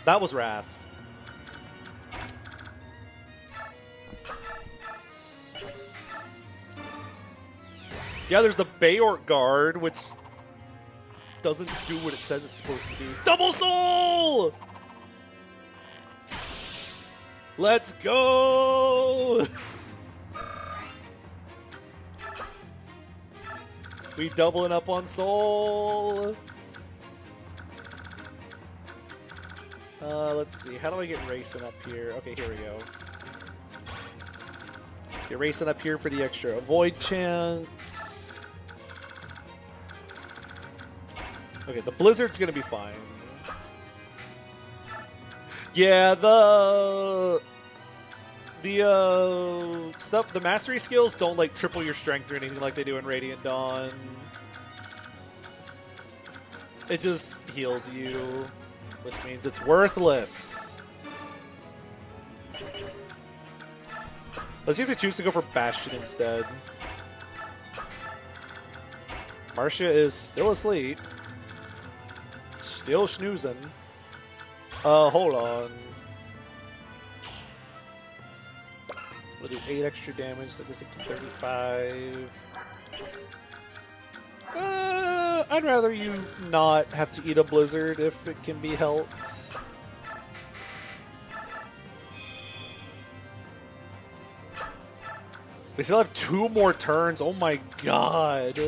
That was Wrath. Yeah, there's the Beorc Guard, which doesn't do what it says it's supposed to do. Double Soul! Let's go! We doubling up on Soul. Let's see. How do I get racing up here? Okay, here we go. Get racing up here for the extra avoid chance. Okay, the Blizzard's gonna be fine. Yeah, the stuff, the mastery skills don't like triple your strength or anything like they do in Radiant Dawn. It just heals you, which means it's worthless. Let's see if they choose to go for Bastion instead. Marcia is still asleep. Still snoozing. Hold on. We'll do 8 extra damage, that goes up to 35. I'd rather you not have to eat a blizzard if it can be helped. We still have 2 more turns. Oh my god.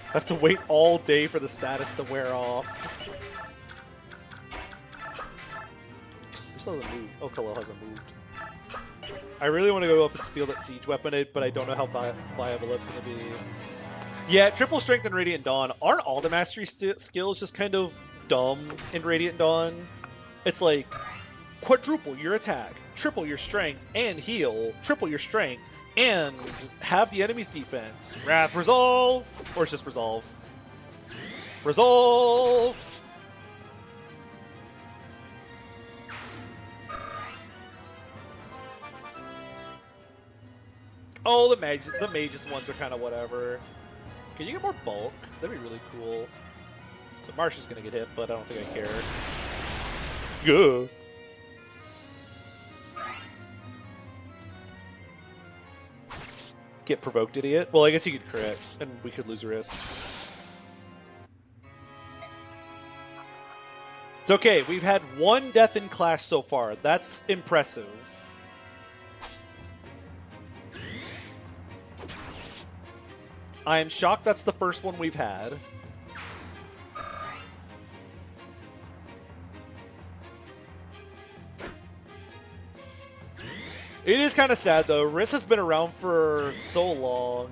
I have to wait all day for the status to wear off. Who still hasn't moved? Oh, Khalil hasn't moved. I really want to go up and steal that siege weapon, but I don't know how viable that's going to be. Yeah, triple strength in Radiant Dawn. Aren't all the mastery skills just kind of dumb in Radiant Dawn? It's like quadruple your attack, triple your strength, and heal, triple your strength, and have the enemy's defense. Wrath resolve, or it's just resolve. Resolve! Oh, the mages ones are kind of whatever. Can you get more bulk? That'd be really cool. So Marsha's gonna get hit, but I don't think I care. Good. Get provoked, idiot. Well, I guess he could crit, and we could lose risk. It's okay. We've had 1 death in Clash so far. That's impressive. I am shocked that's the first one we've had. It is kind of sad, though. Riss has been around for so long.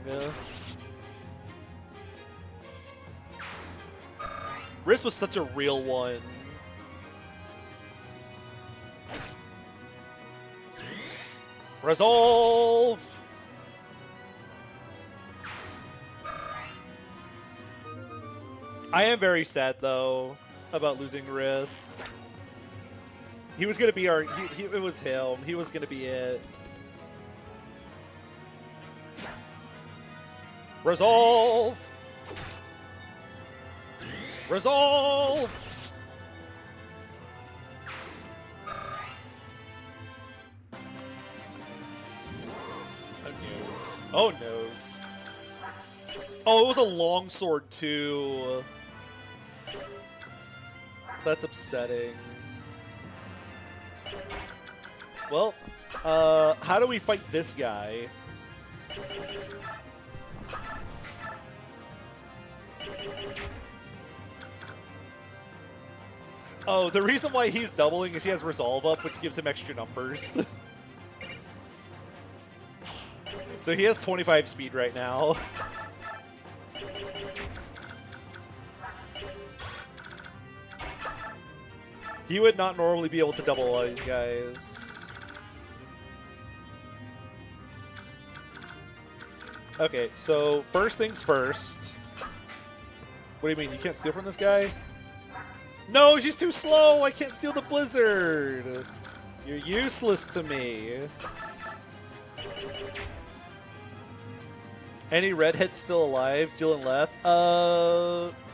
Riss was such a real one. Resolve! I am very sad, though, about losing Riss. He was going to be our... it was him. He was going to be it. Resolve! Resolve! Oh, noes. Oh, it was a longsword, too. That's upsetting. Well, how do we fight this guy? Oh, the reason why he's doubling is he has Resolve up, which gives him extra numbers. So he has 25 speed right now. He would not normally be able to double all these guys. Okay, so first things first. What do you mean? You can't steal from this guy? No, she's too slow! I can't steal the blizzard! You're useless to me. Any redheads still alive? Jill and Leth?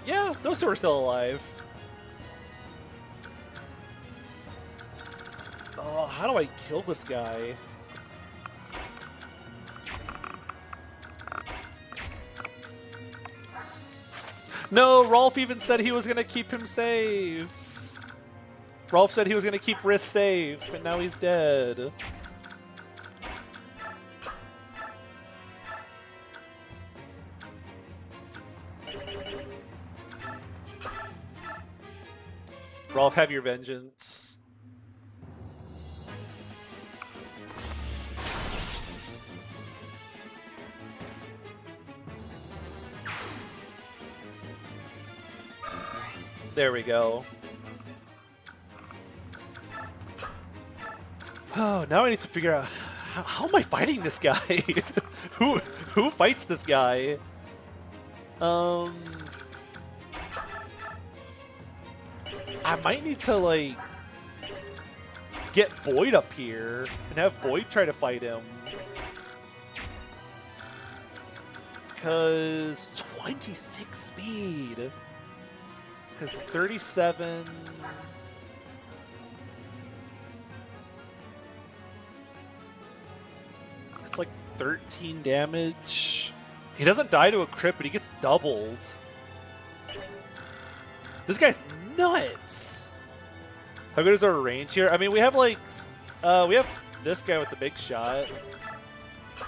Yeah, those 2 are still alive. Oh, how do I kill this guy? No, Rolf even said he was going to keep him safe. Rolf said he was going to keep Riss safe, and now he's dead. Rolf, have your vengeance. There we go. Oh, now I need to figure out how am I fighting this guy? who fights this guy? I might need to like get Boyd up here and have Boyd try to fight him. Cause 26 speed. Cause 37. It's like 13 damage. He doesn't die to a crit, but he gets doubled. This guy's nuts. How good is our range here? I mean, we have like, we have this guy with the big shot.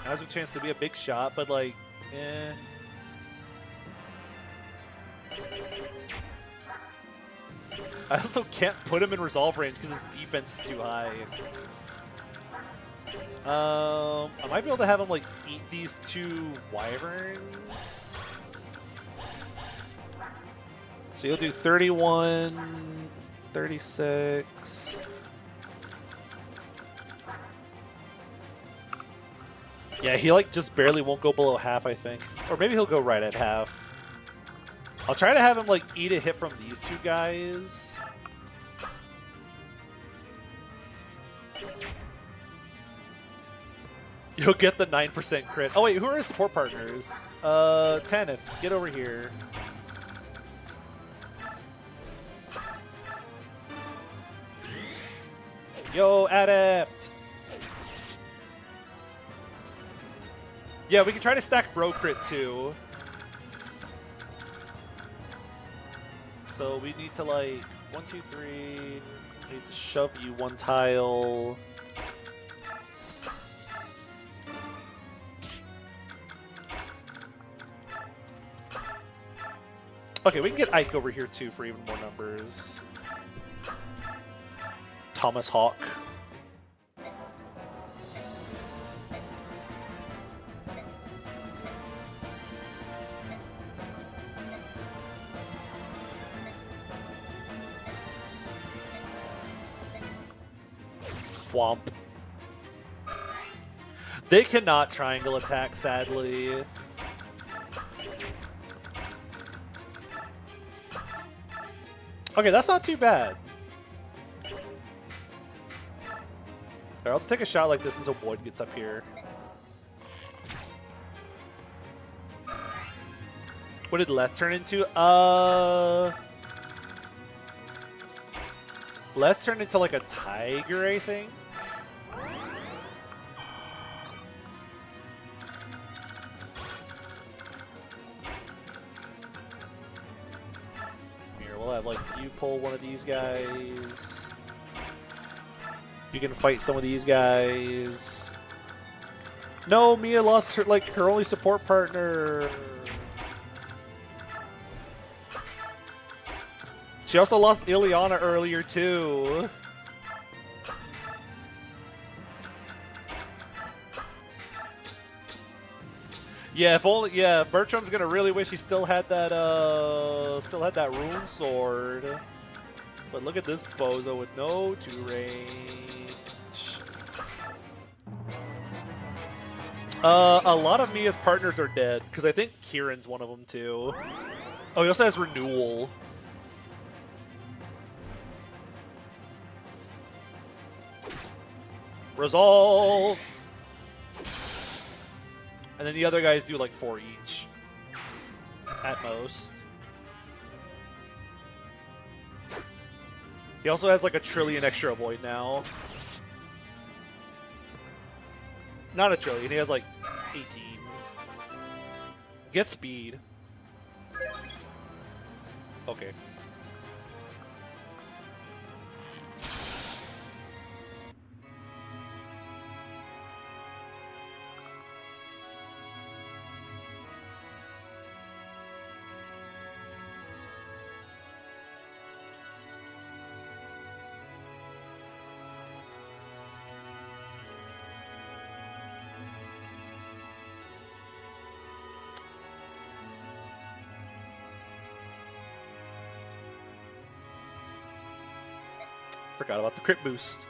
Has a chance to be a big shot, but like, eh. I also can't put him in resolve range because his defense is too high. I might be able to have him like eat these two wyverns. So you'll do 31, 36. Yeah, he like just barely won't go below half, I think. Or maybe he'll go right at half. I'll try to have him like eat a hit from these two guys. You'll get the 9% crit. Oh wait, who are his support partners? Tanith, get over here. Yo, Adept! Yeah, we can try to stack Bro Crit too. So we need to like, 1, 2, 3, we need to shove you one tile. Okay, we can get Ike over here too for even more numbers. Thomas Hawk. Thwomp. They cannot triangle attack, sadly. Okay, that's not too bad. Alright, I'll just take a shot like this until Boyd gets up here. What did Leth turn into? Leth turned into like a tiger, I think. We'll have like you pull one of these guys. You can fight some of these guys. No, Mia lost her like her only support partner. She also lost Ileana earlier too. Yeah, if only Bertram's gonna really wish he still had that rune sword. But look at this bozo with no 2 range. A lot of Mia's partners are dead, because I think Kieran's one of them too. Oh, he also has renewal. Resolve! And then the other guys do like 4 each. At most. He also has like a trillion extra avoid now. Not a trillion, he has like 18. Get speed. Okay. Forgot about the crit boost.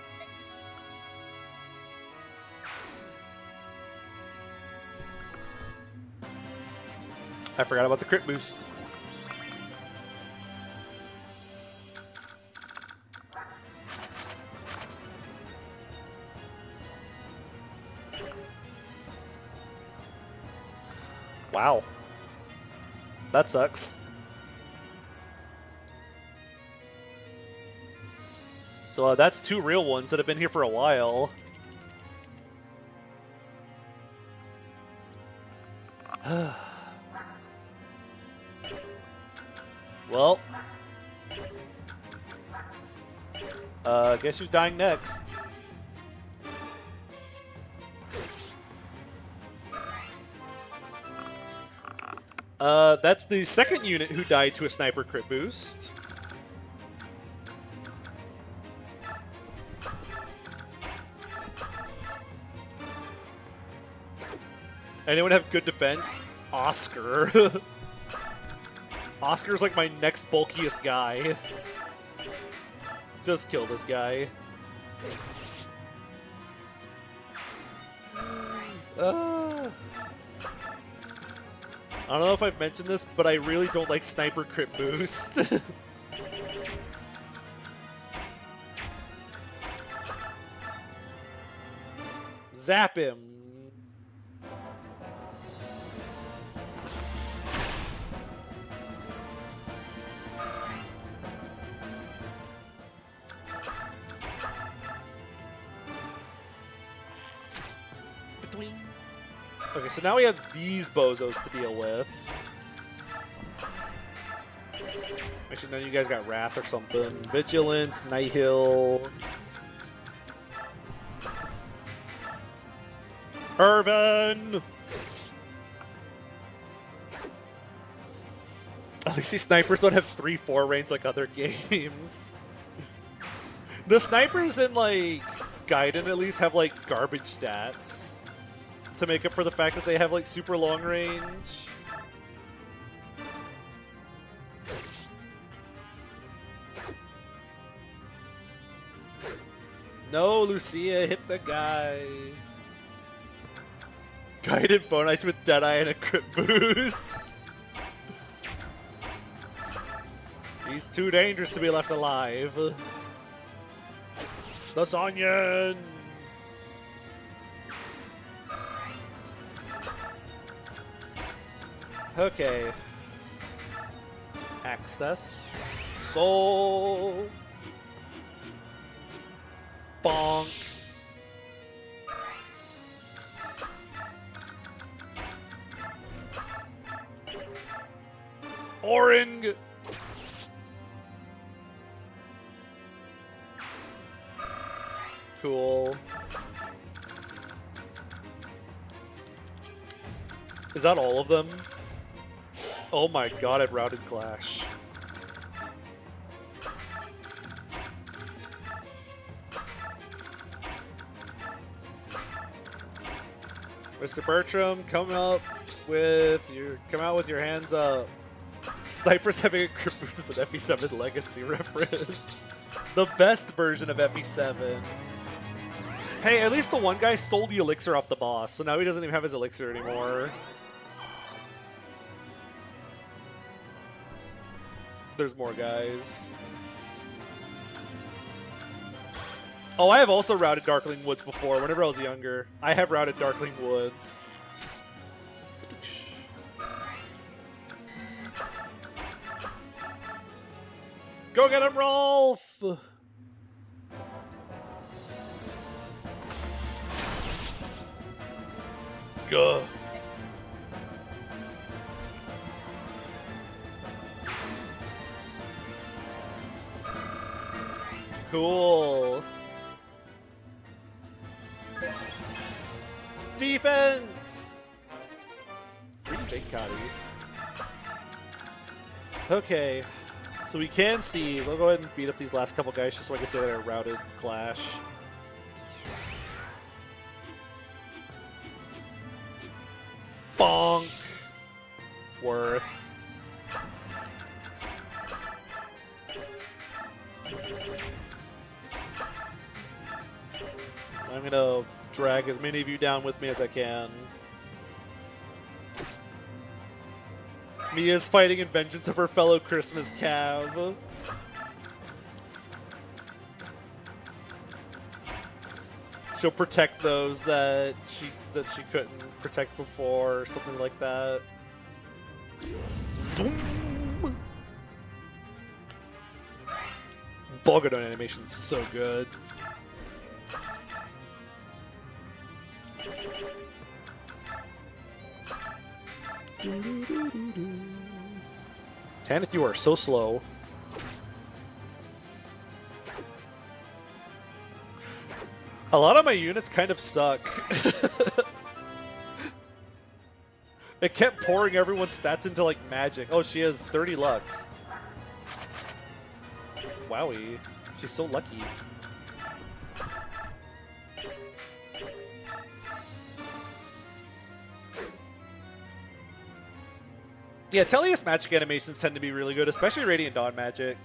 I forgot about the crit boost. Wow. That sucks. So that's 2 real ones that have been here for a while. Well. Guess who's dying next? That's the second unit who died to a sniper crit boost. Anyone have good defense? Oscar. Oscar's like my next bulkiest guy. Just kill this guy. I don't know if I've mentioned this, but I really don't like sniper crit boost. Zap him. Okay, so now we have these bozos to deal with. Actually, none of you guys got Wrath or something. Vigilance, Nihil. Irvin! At least these snipers don't have 3-4 range like other games. The snipers in, like, Gaiden at least have, like, garbage stats to make up for the fact that they have, like, super long range. No, Lucia, hit the guy. Guided Bonites with Deadeye and a crit boost. He's too dangerous to be left alive. The Sonyan! Okay. Access. Soul. Bonk. Oring. Cool. Is that all of them? Oh my god, I've routed Clash. Mr. Bertram, come out with your hands up. Snipers having a crit boost is an FE7 Legacy reference. The best version of FE7. Hey, at least the one guy stole the elixir off the boss, so now he doesn't even have his elixir anymore. There's more guys. Oh, I have also routed Darkling Woods before, whenever I was younger. I have routed Darkling Woods. Go get him, Rolf! Gah. Cool. Defense! Free Big Cotty. Okay. So we can see, so I'll go ahead and beat up these last couple guys just so I can say that I routed Clash. Bonk! Worth. I'm gonna drag as many of you down with me as I can. Mia's fighting in vengeance of her fellow Christmas Cav. She'll protect those that she couldn't protect before, or something like that. Zoom! Bulgadon animation's so good. Tanith, you are so slow. A lot of my units kind of suck. It kept pouring everyone's stats into like magic. Oh, she has 30 luck. Wowie. She's so lucky. Yeah, Tellius magic animations tend to be really good, especially Radiant Dawn magic.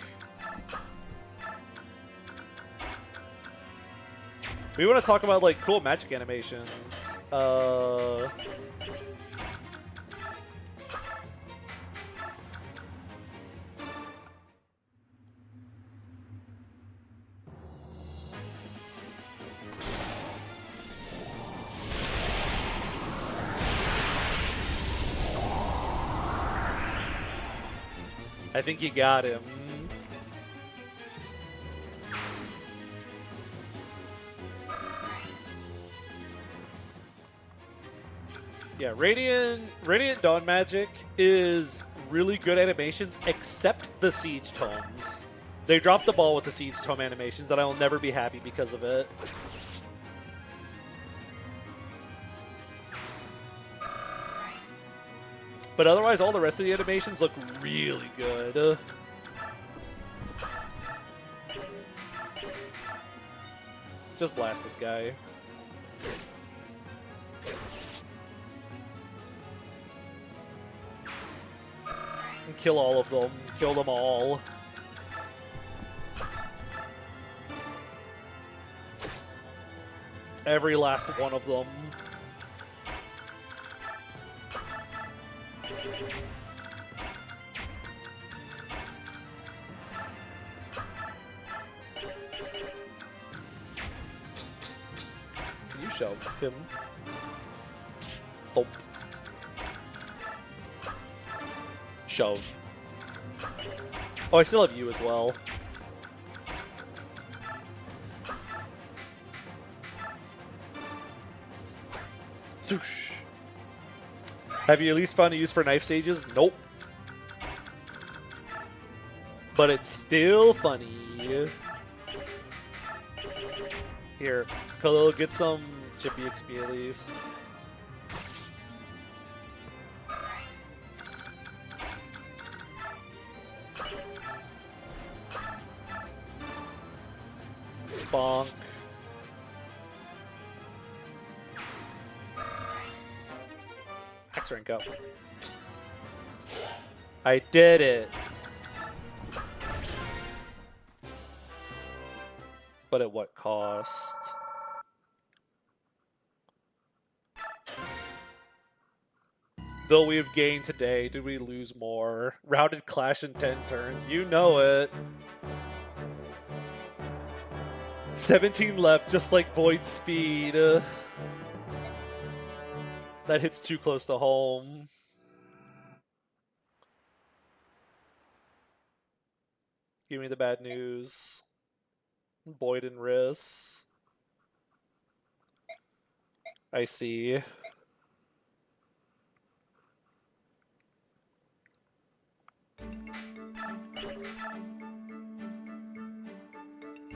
We want to talk about like cool magic animations. I think you got him. Yeah, Radiant Dawn magic is really good animations, except the Siege Tomes. They dropped the ball with the Siege Tome animations, and I will never be happy because of it. But otherwise, all the rest of the animations look really good. Just blast this guy. And kill all of them. Kill them all. Every last one of them. You shove him. Thump. Shove. Oh, I still have you as well. Swoosh. Have you at least found a use for knife sages? Nope. But it's still funny. Here, Khalil, get some Chippy XP at least. Bonk. Max rank up. I did it. But at what cost? Though we have gained today, did we lose more? Routed clash in 10 turns. You know it. 17 left, just like Void Speed. That hits too close to home. Give me the bad news. Boyd and Riss. I see.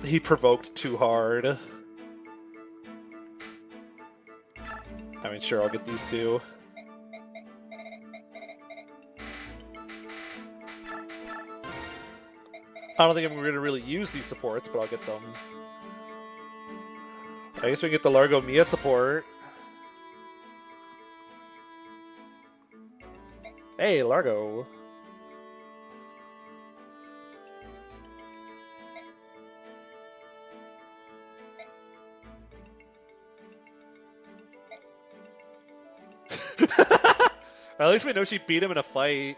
He provoked too hard. I mean, sure, I'll get these two. I don't think I'm going to really use these supports, but I'll get them. I guess we get the Largo Mia support. Hey, Largo. At least we know she beat him in a fight.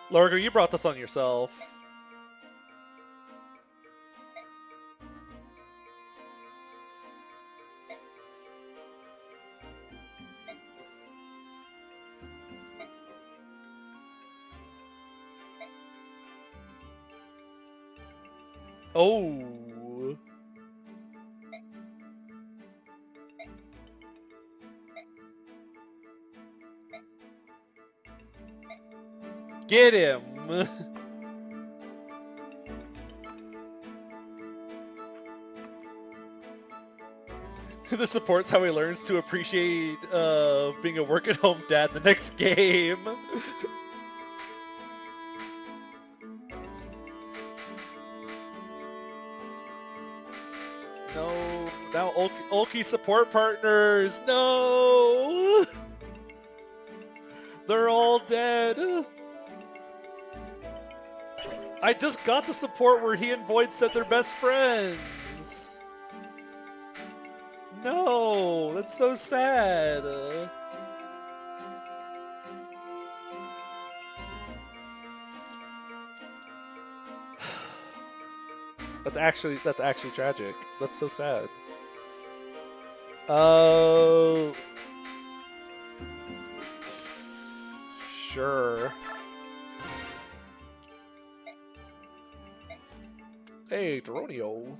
Largo, you brought this on yourself. Oh. Get him. This supports how he learns to appreciate being a work-at-home dad in the next game. No, now Ulki support partners. No, they're all dead. I just got the support where he and Void said they're best friends. No, that's so sad. That's actually tragic. That's so sad. Sure. Hey, Doronio.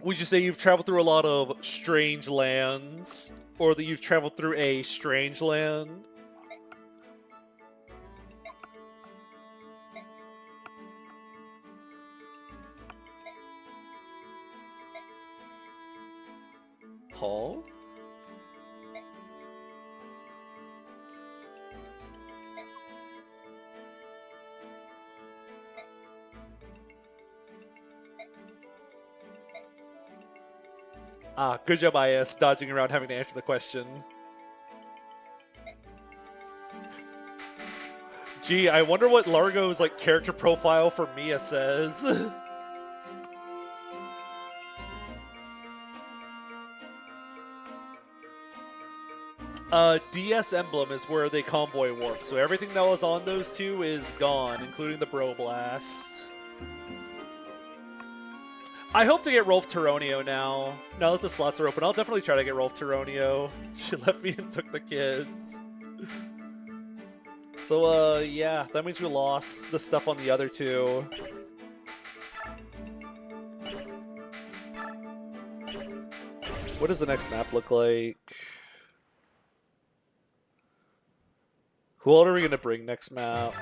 Would you say you've traveled through a lot of strange lands? Or that you've traveled through a strange land? Paul? Ah, good job, IS, dodging around having to answer the question. Gee, I wonder what Largo's like character profile for Mia says. DS emblem is where they convoy warp, so everything that was on those two is gone, including the Bro Blast. I hope to get Rolf Turonio now. Now that the slots are open, I'll definitely try to get Rolf Turonio. She left me and took the kids. So, yeah, that means we lost the stuff on the other two. What does the next map look like? Who all are we going to bring next map?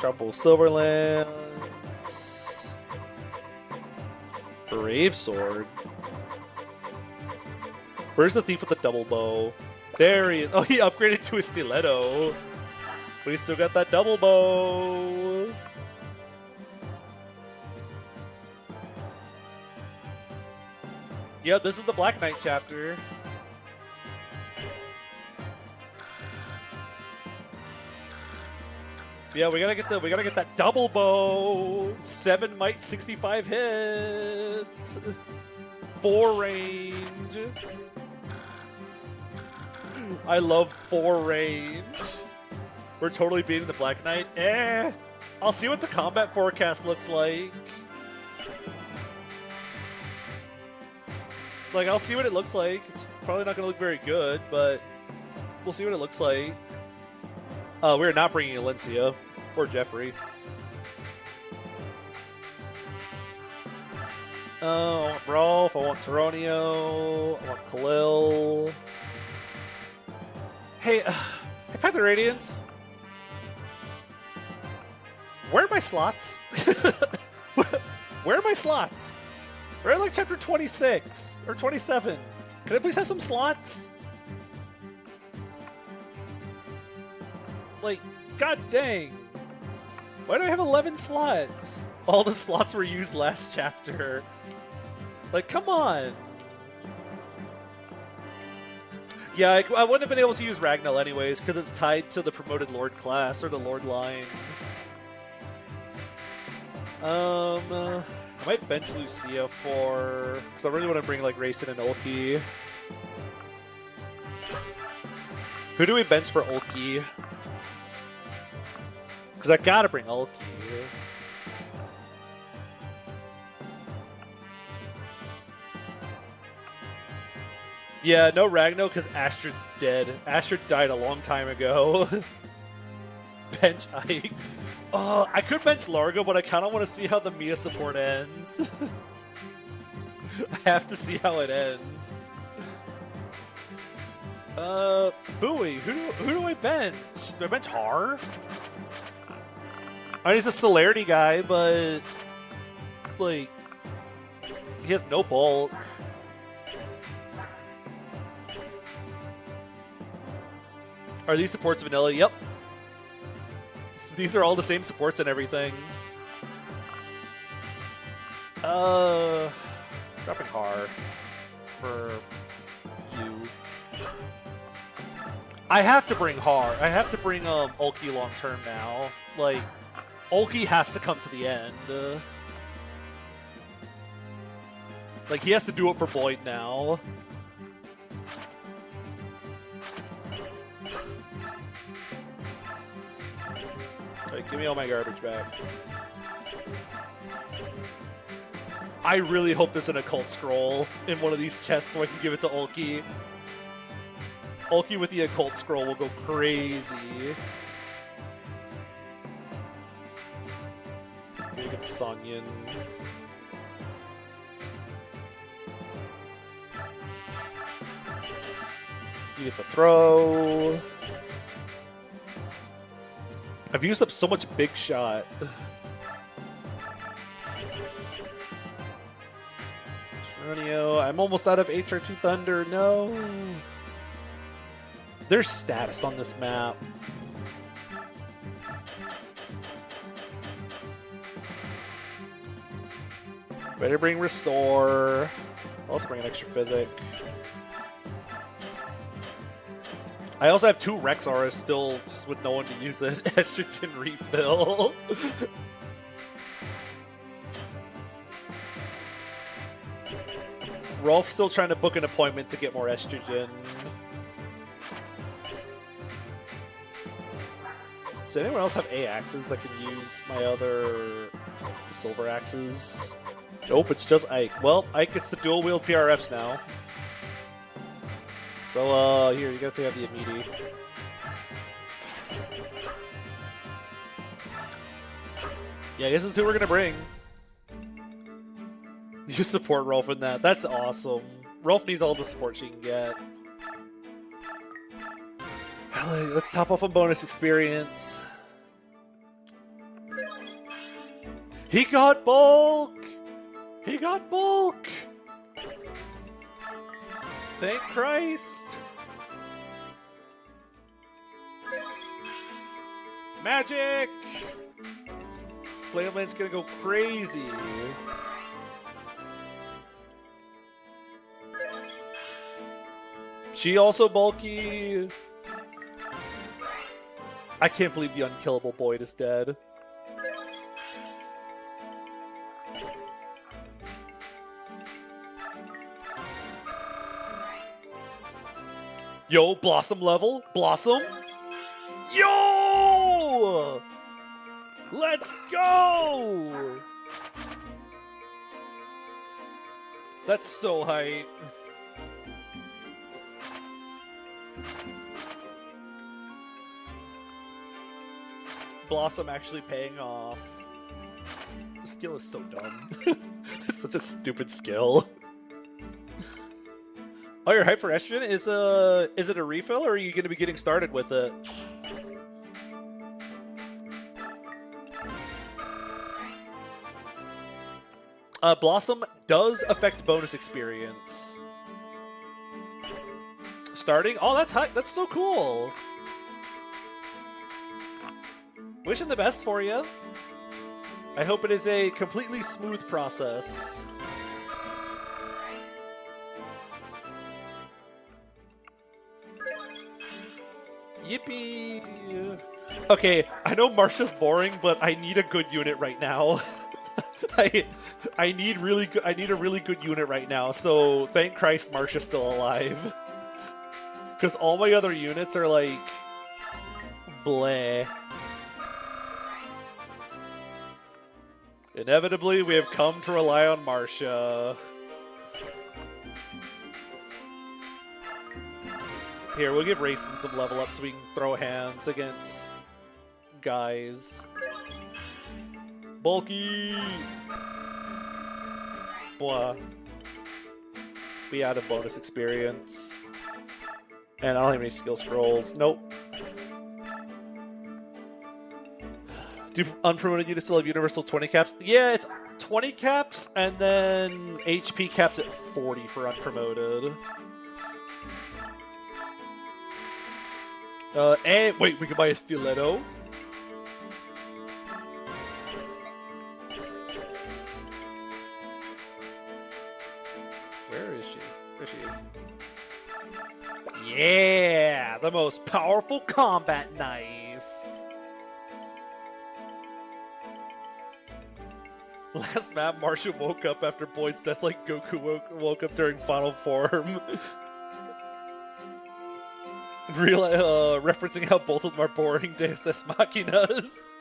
Trouble Silverlands. Brave Sword. Where's the thief with the double bow? There he is. Oh, he upgraded to a stiletto. But he's still got that double bow. Yeah, this is the Black Knight chapter. Yeah, we gotta get that double bow. 7 might, 65 hits. 4 range. I love 4 range. We're totally beating the Black Knight. I'll see what the combat forecast looks like. Like, I'll see what it looks like. It's probably not gonna look very good, but we'll see what it looks like. We're not bringing Alencia or Jeffrey. I want Rolf, I want Turonio, I want Khalil. Hey, Path of Radiance. Where are my slots? Where are my slots? We're at like chapter 26 or 27. Can I please have some slots? Like, god dang. Why do I have 11 slots? All the slots were used last chapter. Like, come on. Yeah, I wouldn't have been able to use Ragnall anyways, because it's tied to the promoted Lord class, or the Lord line. I might bench Lucia for... because I really want to bring, like, Rayson and Ulki. Who do we bench for Ulki? Because I gotta bring Ulki. Yeah, no Ragno because Astrid's dead. Astrid died a long time ago. Bench Ike. Oh, I could bench Largo, but I kind of want to see how the Mia support ends. I have to see how it ends. Fooey. Who do I bench? Do I bench Har? I mean, he's a celerity guy, but like he has no bolt. Are these supports vanilla? Yep. These are all the same supports and everything. Dropping Har for you. I have to bring Har. I have to bring Ulki long term now. Like, Ulki has to come to the end. Like, he has to do it for Boyd now. Right, give me all my garbage back. I really hope there's an occult scroll in one of these chests so I can give it to Ulki. Ulki with the occult scroll will go crazy. Let me get the Sonyan. You get the throw. I've used up so much big shot. Shronio, I'm almost out of HR2 Thunder. No. There's status on this map. Better bring Restore. I'll also bring an extra Physic. I also have 2 Rex Auras still, just with no one to use it. Estrogen refill. Rolf's still trying to book an appointment to get more estrogen. Does anyone else have A axes that can use my other silver axes? Nope, it's just Ike. Well, Ike gets the dual wield PRFs now. So, here, you got to have the immediate. Yeah, this is who we're gonna bring. You support Rolf in that. That's awesome. Rolf needs all the support she can get. Let's top off on bonus experience. He got bulk! He got bulk! Thank Christ! Magic! Flameland's gonna go crazy. She also bulky. I can't believe the unkillable Boyd is dead. Yo, Blossom level. Blossom. Yo! Let's go! That's so hype. Blossom actually paying off. The skill is so dumb. It's such a stupid skill. Oh, you're hyped for estrogen? Is it a refill, or are you going to be getting started with it? Blossom does affect bonus experience. Starting? Oh, that's high. That's so cool. Wishing the best for you. I hope it is a completely smooth process. Yippee! Okay, I know Marcia's boring, but I need a good unit right now. I need a really good unit right now. So thank Christ Marcia's still alive. Because all my other units are like bleh. Inevitably, we have come to rely on Marcia. Here, we'll give Racing some level up so we can throw hands against guys. Bulky! Blah. We added bonus experience. And I don't have any skill scrolls. Nope. Do unpromoted units still have universal 20 caps? Yeah, it's 20 caps, and then HP caps at 40 for unpromoted. And wait, we can buy a stiletto? Where is she? There she is. Yeah! The most powerful combat knife! Last map, Marcia woke up after Boyd's death like Goku woke up during final form. Referencing how both of them are boring Deus Ex Machinas.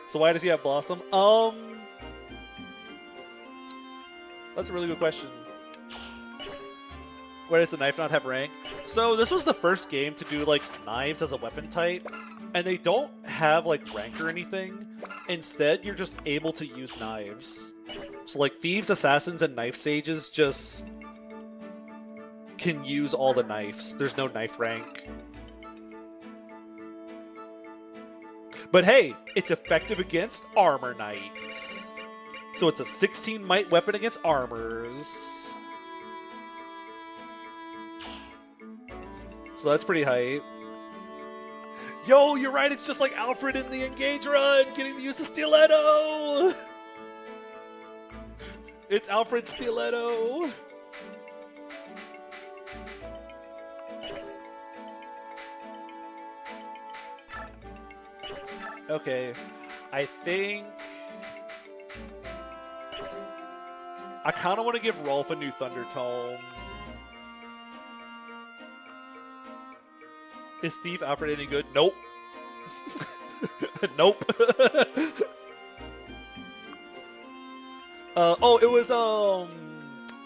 So why does he have Blossom? That's a really good question. Why does the knife not have rank? So this was the first game to do like knives as a weapon type, and they don't have like rank or anything. Instead, you're just able to use knives. So like thieves, assassins, and knife sages just can use all the knives. There's no knife rank. But hey, it's effective against armor knights. So it's a 16 might weapon against armors. So that's pretty hype. Yo, you're right, it's just like Alfred in the Engage run, getting to use the stiletto! It's Alfred's stiletto! Okay, I think... I kind of want to give Rolf a new Thunder Tome. Is Thief Alfred any good? Nope. Nope. Oh, it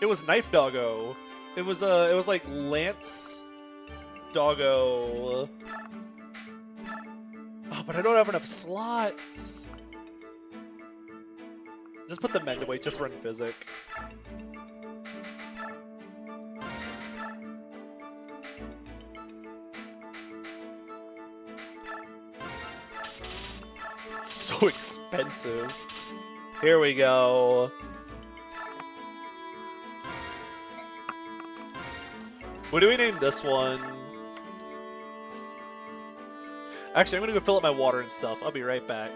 was Knife Doggo. It was like Lance Doggo. Oh, but I don't have enough slots. Just put the men away, just run Physic. It's so expensive. Here we go. What do we name this one? Actually, I'm gonna go fill up my water and stuff. I'll be right back.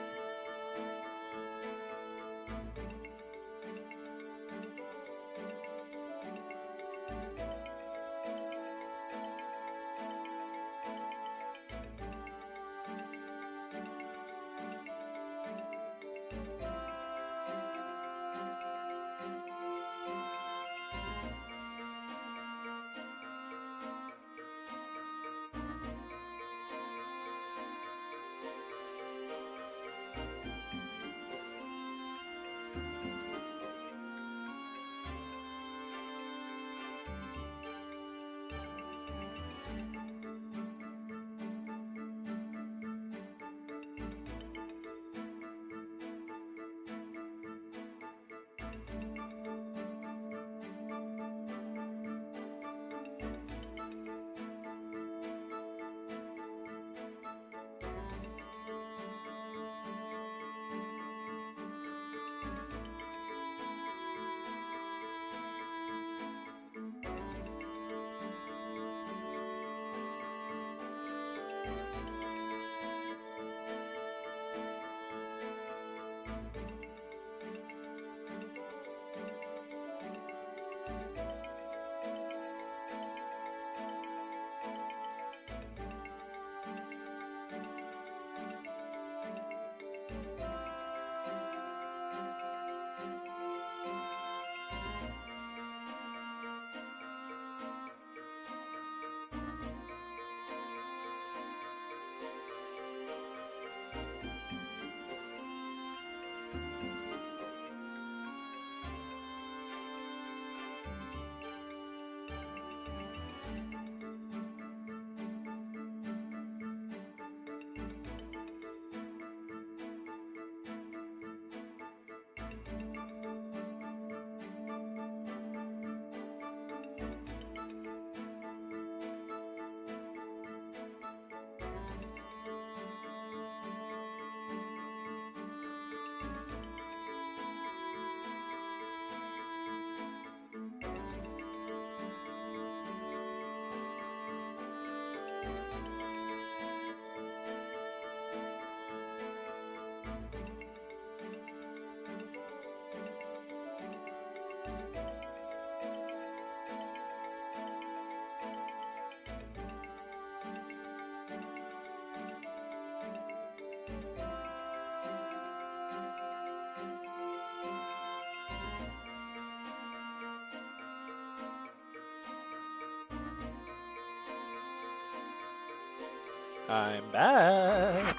I'm back.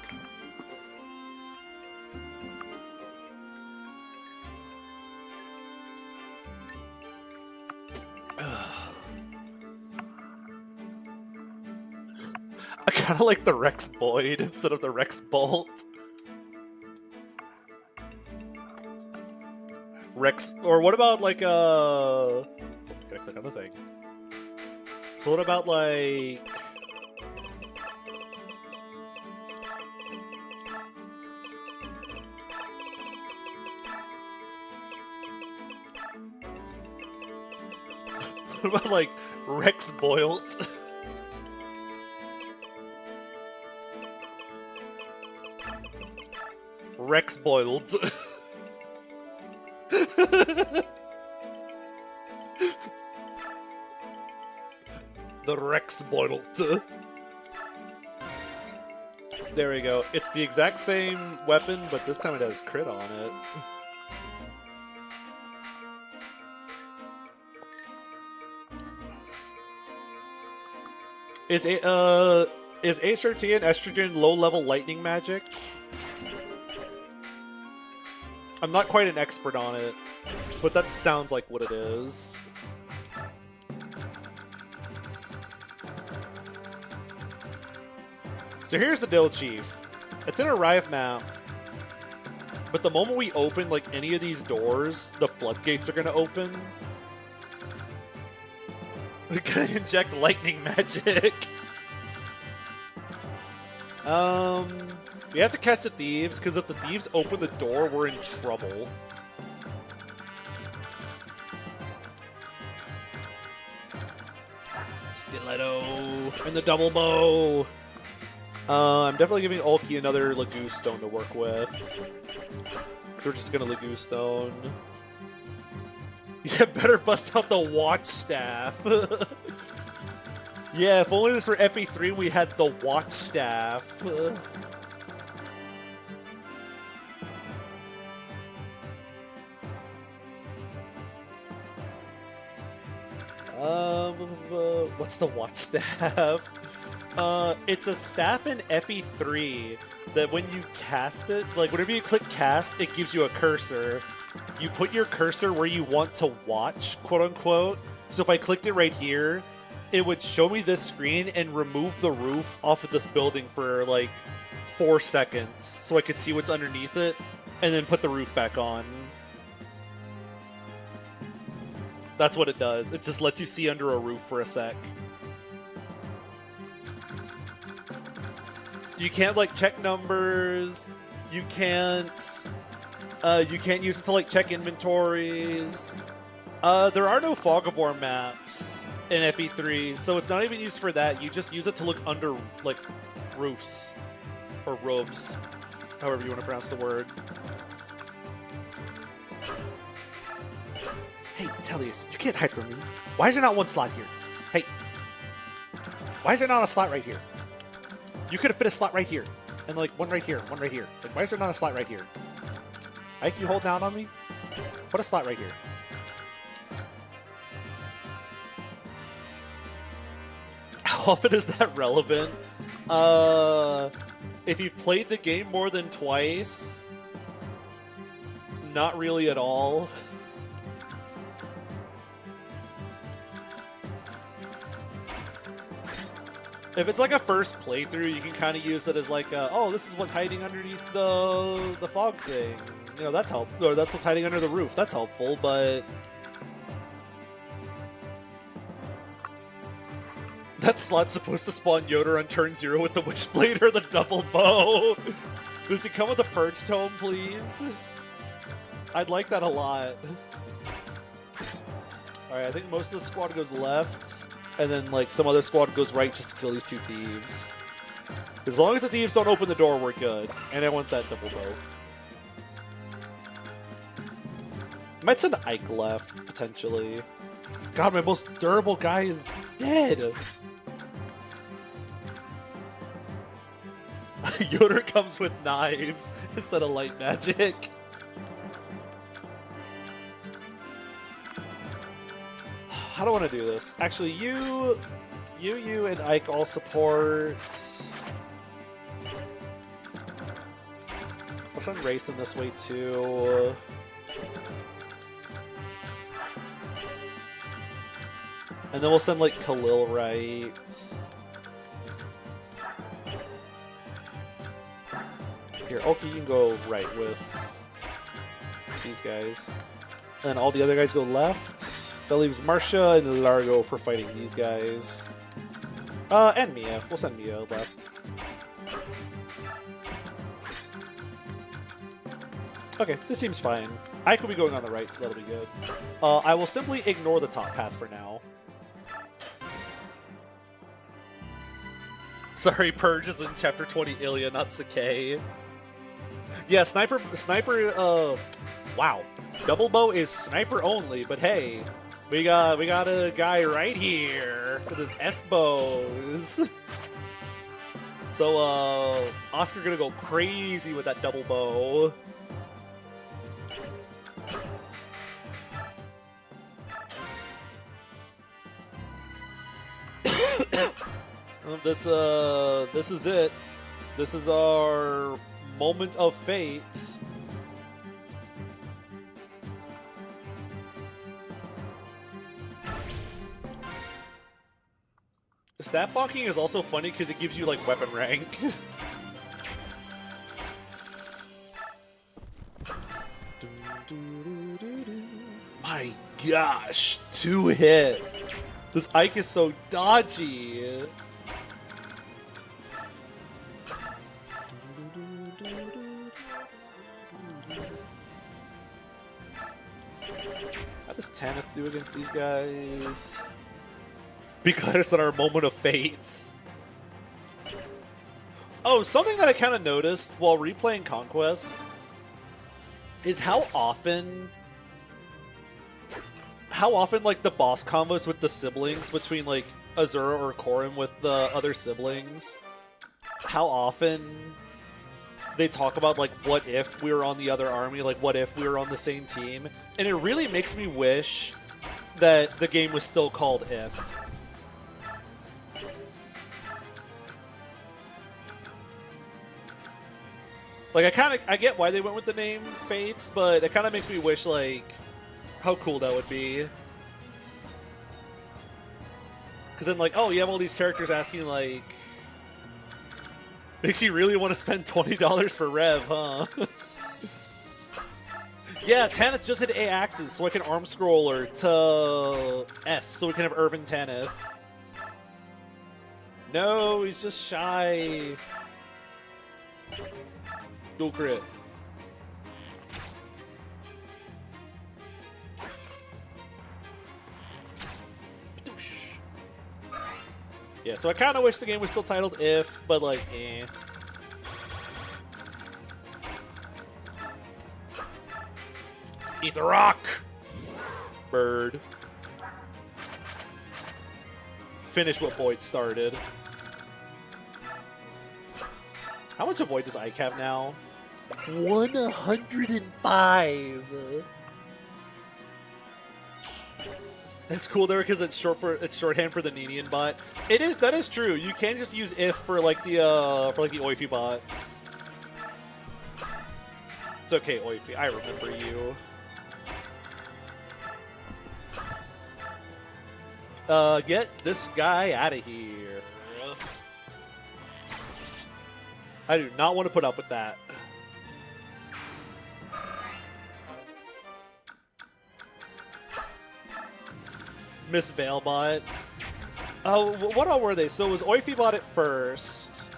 I kind of like the Rex Boyd instead of the Rex Bolt. Rex, or what about like gotta click on the thing. So what about like what about like Rex Boilt? Rex Boiled. The Rex Boiled. There we go. It's the exact same weapon, but this time it has crit on it. Is HRT and estrogen low-level lightning magic? I'm not quite an expert on it, but that sounds like what it is. So here's the deal, Chief. It's in a Rive map, but the moment we open like any of these doors, the floodgates are gonna open. We're gonna inject lightning magic. We have to catch the thieves, because if the thieves open the door, we're in trouble. Stiletto and the double bow. I'm definitely giving Ulki another Laguz stone to work with. Because we're just gonna Laguz stone. Yeah, better bust out the watch staff. Yeah, if only this were FE3 we had the watch staff. What's the watch staff? It's a staff in FE3 that when you cast it, like whenever you click cast, it gives you a cursor. You put your cursor where you want to watch, quote unquote. So if I clicked it right here, it would show me this screen and remove the roof off of this building for like 4 seconds so I could see what's underneath it and then put the roof back on. That's what it does. It just lets you see under a roof for a sec. You can't like check numbers. You can't use it to like check inventories. There are no Fog of War maps in FE3, so it's not even used for that. You just use it to look under like roofs or roofs, however you want to pronounce the word. Hey, Tellius, you can't hide from me. Why is there not one slot here? Hey, why is there not a slot right here? You could have fit a slot right here, and like one right here, one right here. Like, why is there not a slot right here? Ike, you hold down on me? Put a slot right here. How often is that relevant? If you've played the game more than twice, not really at all. If it's like a first playthrough, you can kind of use it as like, oh, this is what's hiding underneath the fog thing. You know, that's helpful. Or that's what's hiding under the roof. That's helpful, but that slot's supposed to spawn Yoder on turn 0 with the Witchblade or the double bow. Does he come with a Purge Tome, please? I'd like that a lot. Alright, I think most of the squad goes left, and then like some other squad goes right just to kill these two thieves. As long as the thieves don't open the door, we're good. And I want that double bow. Might send Ike left, potentially. God, my most durable guy is dead! Yoder comes with knives instead of light magic. How do I want to do this? Actually, you and Ike all support. We'll send Racing this way too. And then we'll send like Khalil right. Here, Oki, you can go right with these guys. And all the other guys go left. That leaves Marcia and Largo for fighting these guys. And Mia. We'll send Mia left. Okay, this seems fine. I could be going on the right, so that'll be good. I will simply ignore the top path for now. Sorry, Purge is in Chapter 20 Ilya, not Sakei. Yeah, Sniper, wow. Double bow is sniper only, but hey, we got a guy right here with his S-bows. So, Oscar gonna go crazy with that double bow. This is it. This is our moment of fate. Stat bonking is also funny because it gives you like weapon rank. My gosh, 2-hit. This Ike is so dodgy. How does Tanith do against these guys? Because on our moment of fates. Oh, something that I kind of noticed while replaying Conquest is how often like the boss combos with the siblings between like Azura or Corrin with the other siblings, how often they talk about like what if we were on the other army, like what if we were on the same team, and it really makes me wish that the game was still called If. Like I get why they went with the name Fates, but it kind of makes me wish like how cool that would be. Because then like, oh, you have all these characters asking like, makes you really want to spend $20 for Rev, huh? Yeah, Tanith just hit A axes, so I can arm scroller to S, so we can have Irvin Tanith. No, he's just shy. Dual crit. Yeah, so I kind of wish the game was still titled If, but like, eh. Eat the rock! Bird. Finish what Boyd started. How much avoid does Ike have now? 105! It's cool there because it's shorthand for the Ninian bot. That is true. You can just use if for like the Oifi bots. It's okay, Oifi. I remember you. Get this guy out of here. I do not want to put up with that. Miss Veilbot. Oh, what all were they? So it was Oifibot at first.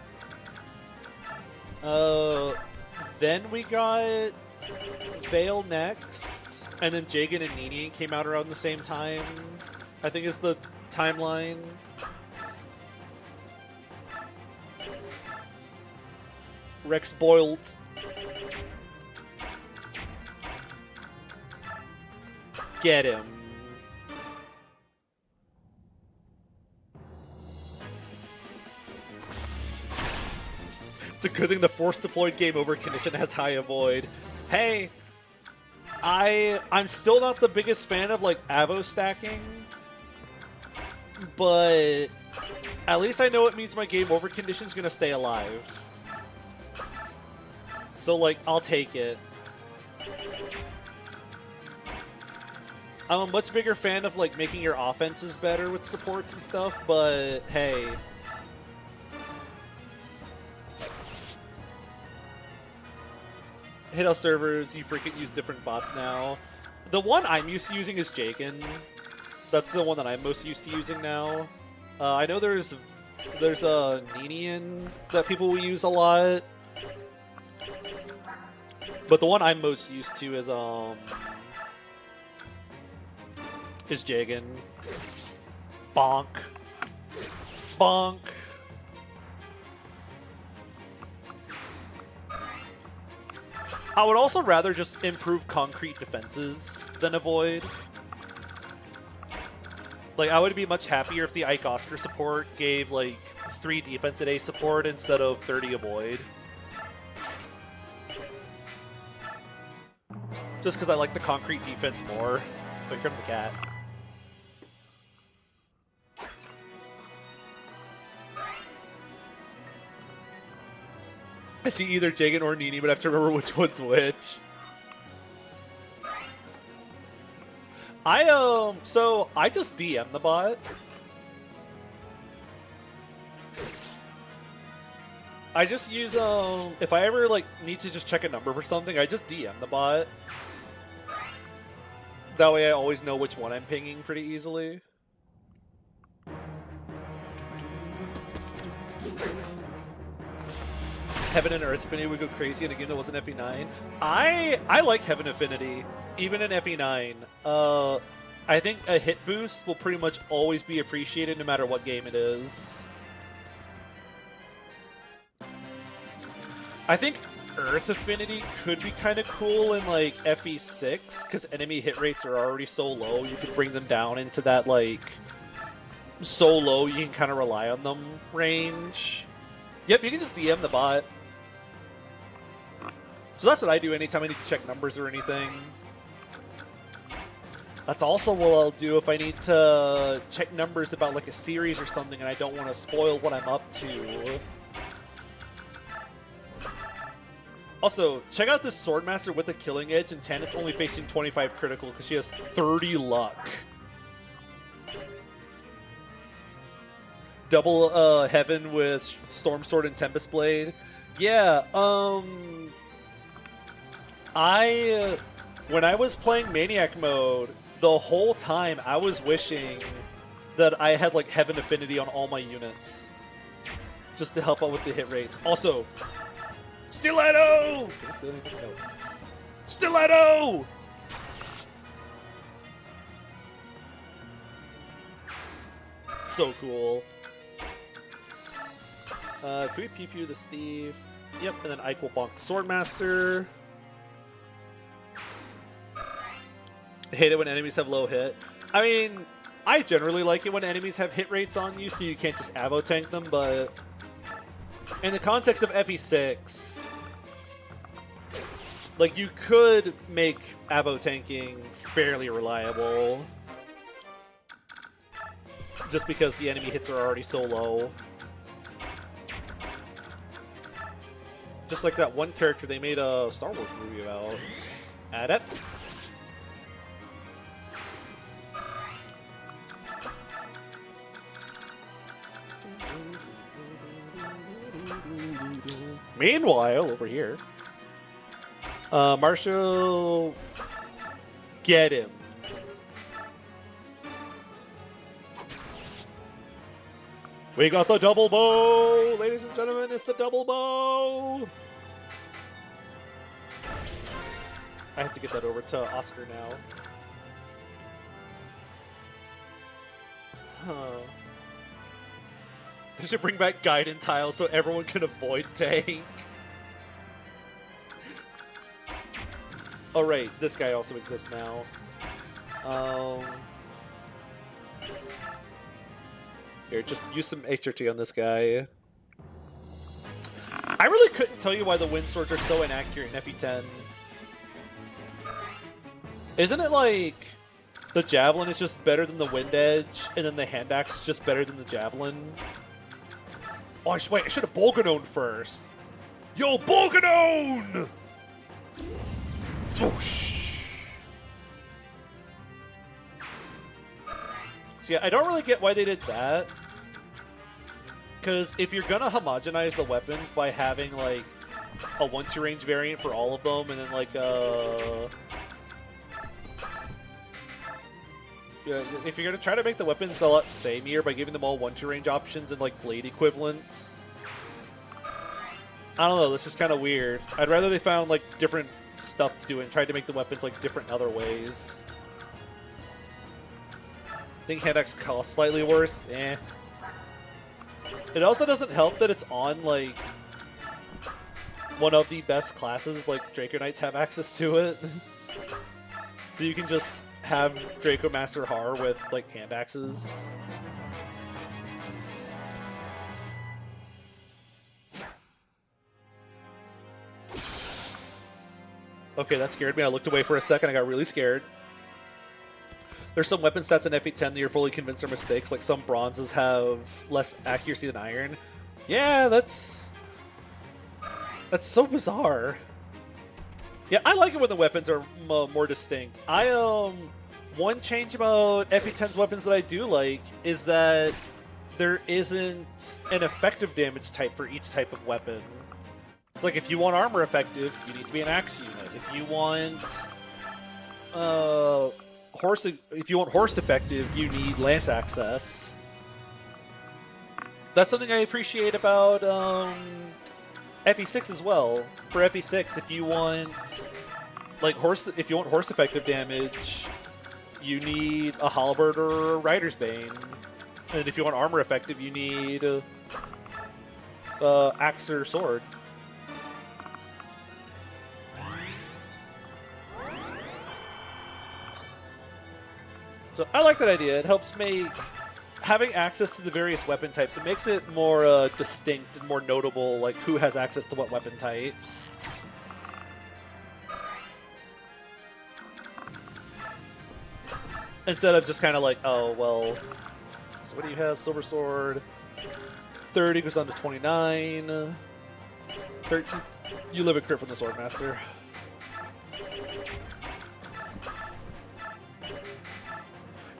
Then we got Veil next. And then Jagan and Nini came out around the same time. I think is the timeline. Rex Boilt. Get him. It's a good thing the force deployed game over condition has high avoid. Hey, I'm still not the biggest fan of like Avo stacking, but at least I know it means my game over condition is gonna stay alive. So, like, I'll take it. I'm a much bigger fan of, like, making your offenses better with supports and stuff, but hey. Hit all servers, you freaking use different bots now. The one I'm used to using is Jaken. That's the one that I'm most used to using now. I know there's a Ninian that people will use a lot. But the one I'm most used to is Jagen. Bonk. Bonk. I would also rather just improve concrete defenses than avoid. Like, I would be much happier if the Ike Oscar support gave, like, 3 defense at A support instead of 30 avoid. Just because I like the concrete defense more. But here comes the cat. I see either Jagen or Nini, but I have to remember which one's which. So I just DM the bot. I just use, if I ever, like, need to just check a number for something, I just DM the bot. That way I always know which one I'm pinging pretty easily. Heaven and Earth Affinity would go crazy in a game that wasn't FE9. I like Heaven Affinity, even in FE9. I think a hit boost will pretty much always be appreciated no matter what game it is. I think Earth Affinity could be kind of cool in, like, FE6, because enemy hit rates are already so low, you can bring them down into that, like, so low you can kind of rely on them range. Yep, you can just DM the bot. So that's what I do anytime I need to check numbers or anything. That's also what I'll do if I need to check numbers about, like, a series or something and I don't want to spoil what I'm up to. Also, check out this Swordmaster with a Killing Edge, and Tanith's only facing 25 critical because she has 30 luck. Double Heaven with Storm Sword and Tempest Blade. Yeah, when I was playing Maniac mode, the whole time I was wishing that I had, like, Heaven Affinity on all my units. Just to help out with the hit rates. Also, Stiletto! Did I steal anything? No. Stiletto! So cool. Can we pew this thief? Yep, and then Ike will bonk the Swordmaster. I hate it when enemies have low hit. I mean, I generally like it when enemies have hit rates on you, so you can't just avo tank them, but in the context of FE6, like, you could make avo tanking fairly reliable. Just because the enemy hits are already so low. Just like that one character they made a Star Wars movie about. Adept. Meanwhile, over here, Marshall, get him. We got the double bow! Ladies and gentlemen, it's the double bow! I have to get that over to Oscar now. Huh. They should bring back Gaiden tiles so everyone can avoid tank. Oh right, this guy also exists now. Here, just use some HRT on this guy. I really couldn't tell you why the wind swords are so inaccurate in FE10. Isn't it like the javelin is just better than the wind edge, and then the hand axe is just better than the javelin? Oh, wait, I should have Bolganone first. Yo, Bolganone! Swoosh. So yeah, I don't really get why they did that. Because if you're gonna homogenize the weapons by having like a 1-2 range variant for all of them, and then like yeah, if you're gonna try to make the weapons a lot sameier by giving them all 1-2 range options and like blade equivalents, I don't know. That's just kind of weird. I'd rather they found like different stuff to do and tried to make the weapons like different in other ways. I think hand axe costs slightly worse. Eh. It also doesn't help that it's on, like, one of the best classes, like, Draco Knights have access to it. So you can just have Draco Master Har with, like, hand axes. Okay, that scared me. I looked away for a second. I got really scared. There's some weapon stats in F810 that you're fully convinced are mistakes, like some bronzes have less accuracy than iron. Yeah, that's so bizarre. Yeah, I like it when the weapons are more distinct. One change about F810's weapons that I do like is that there isn't an effective damage type for each type of weapon. It's like if you want armor effective, you need to be an axe unit. If you want horse effective, you need lance access. That's something I appreciate about FE6 as well. For FE6, if you want horse effective damage, you need a halberd or a rider's bane. And if you want armor effective, you need axe or sword. So I like that idea. It helps make having access to the various weapon types. It makes it more distinct and more notable, like who has access to what weapon types. Instead of just kind of like, oh well. So what do you have? Silver sword. 30 goes down to 29. 13. You live a crit from the Swordmaster.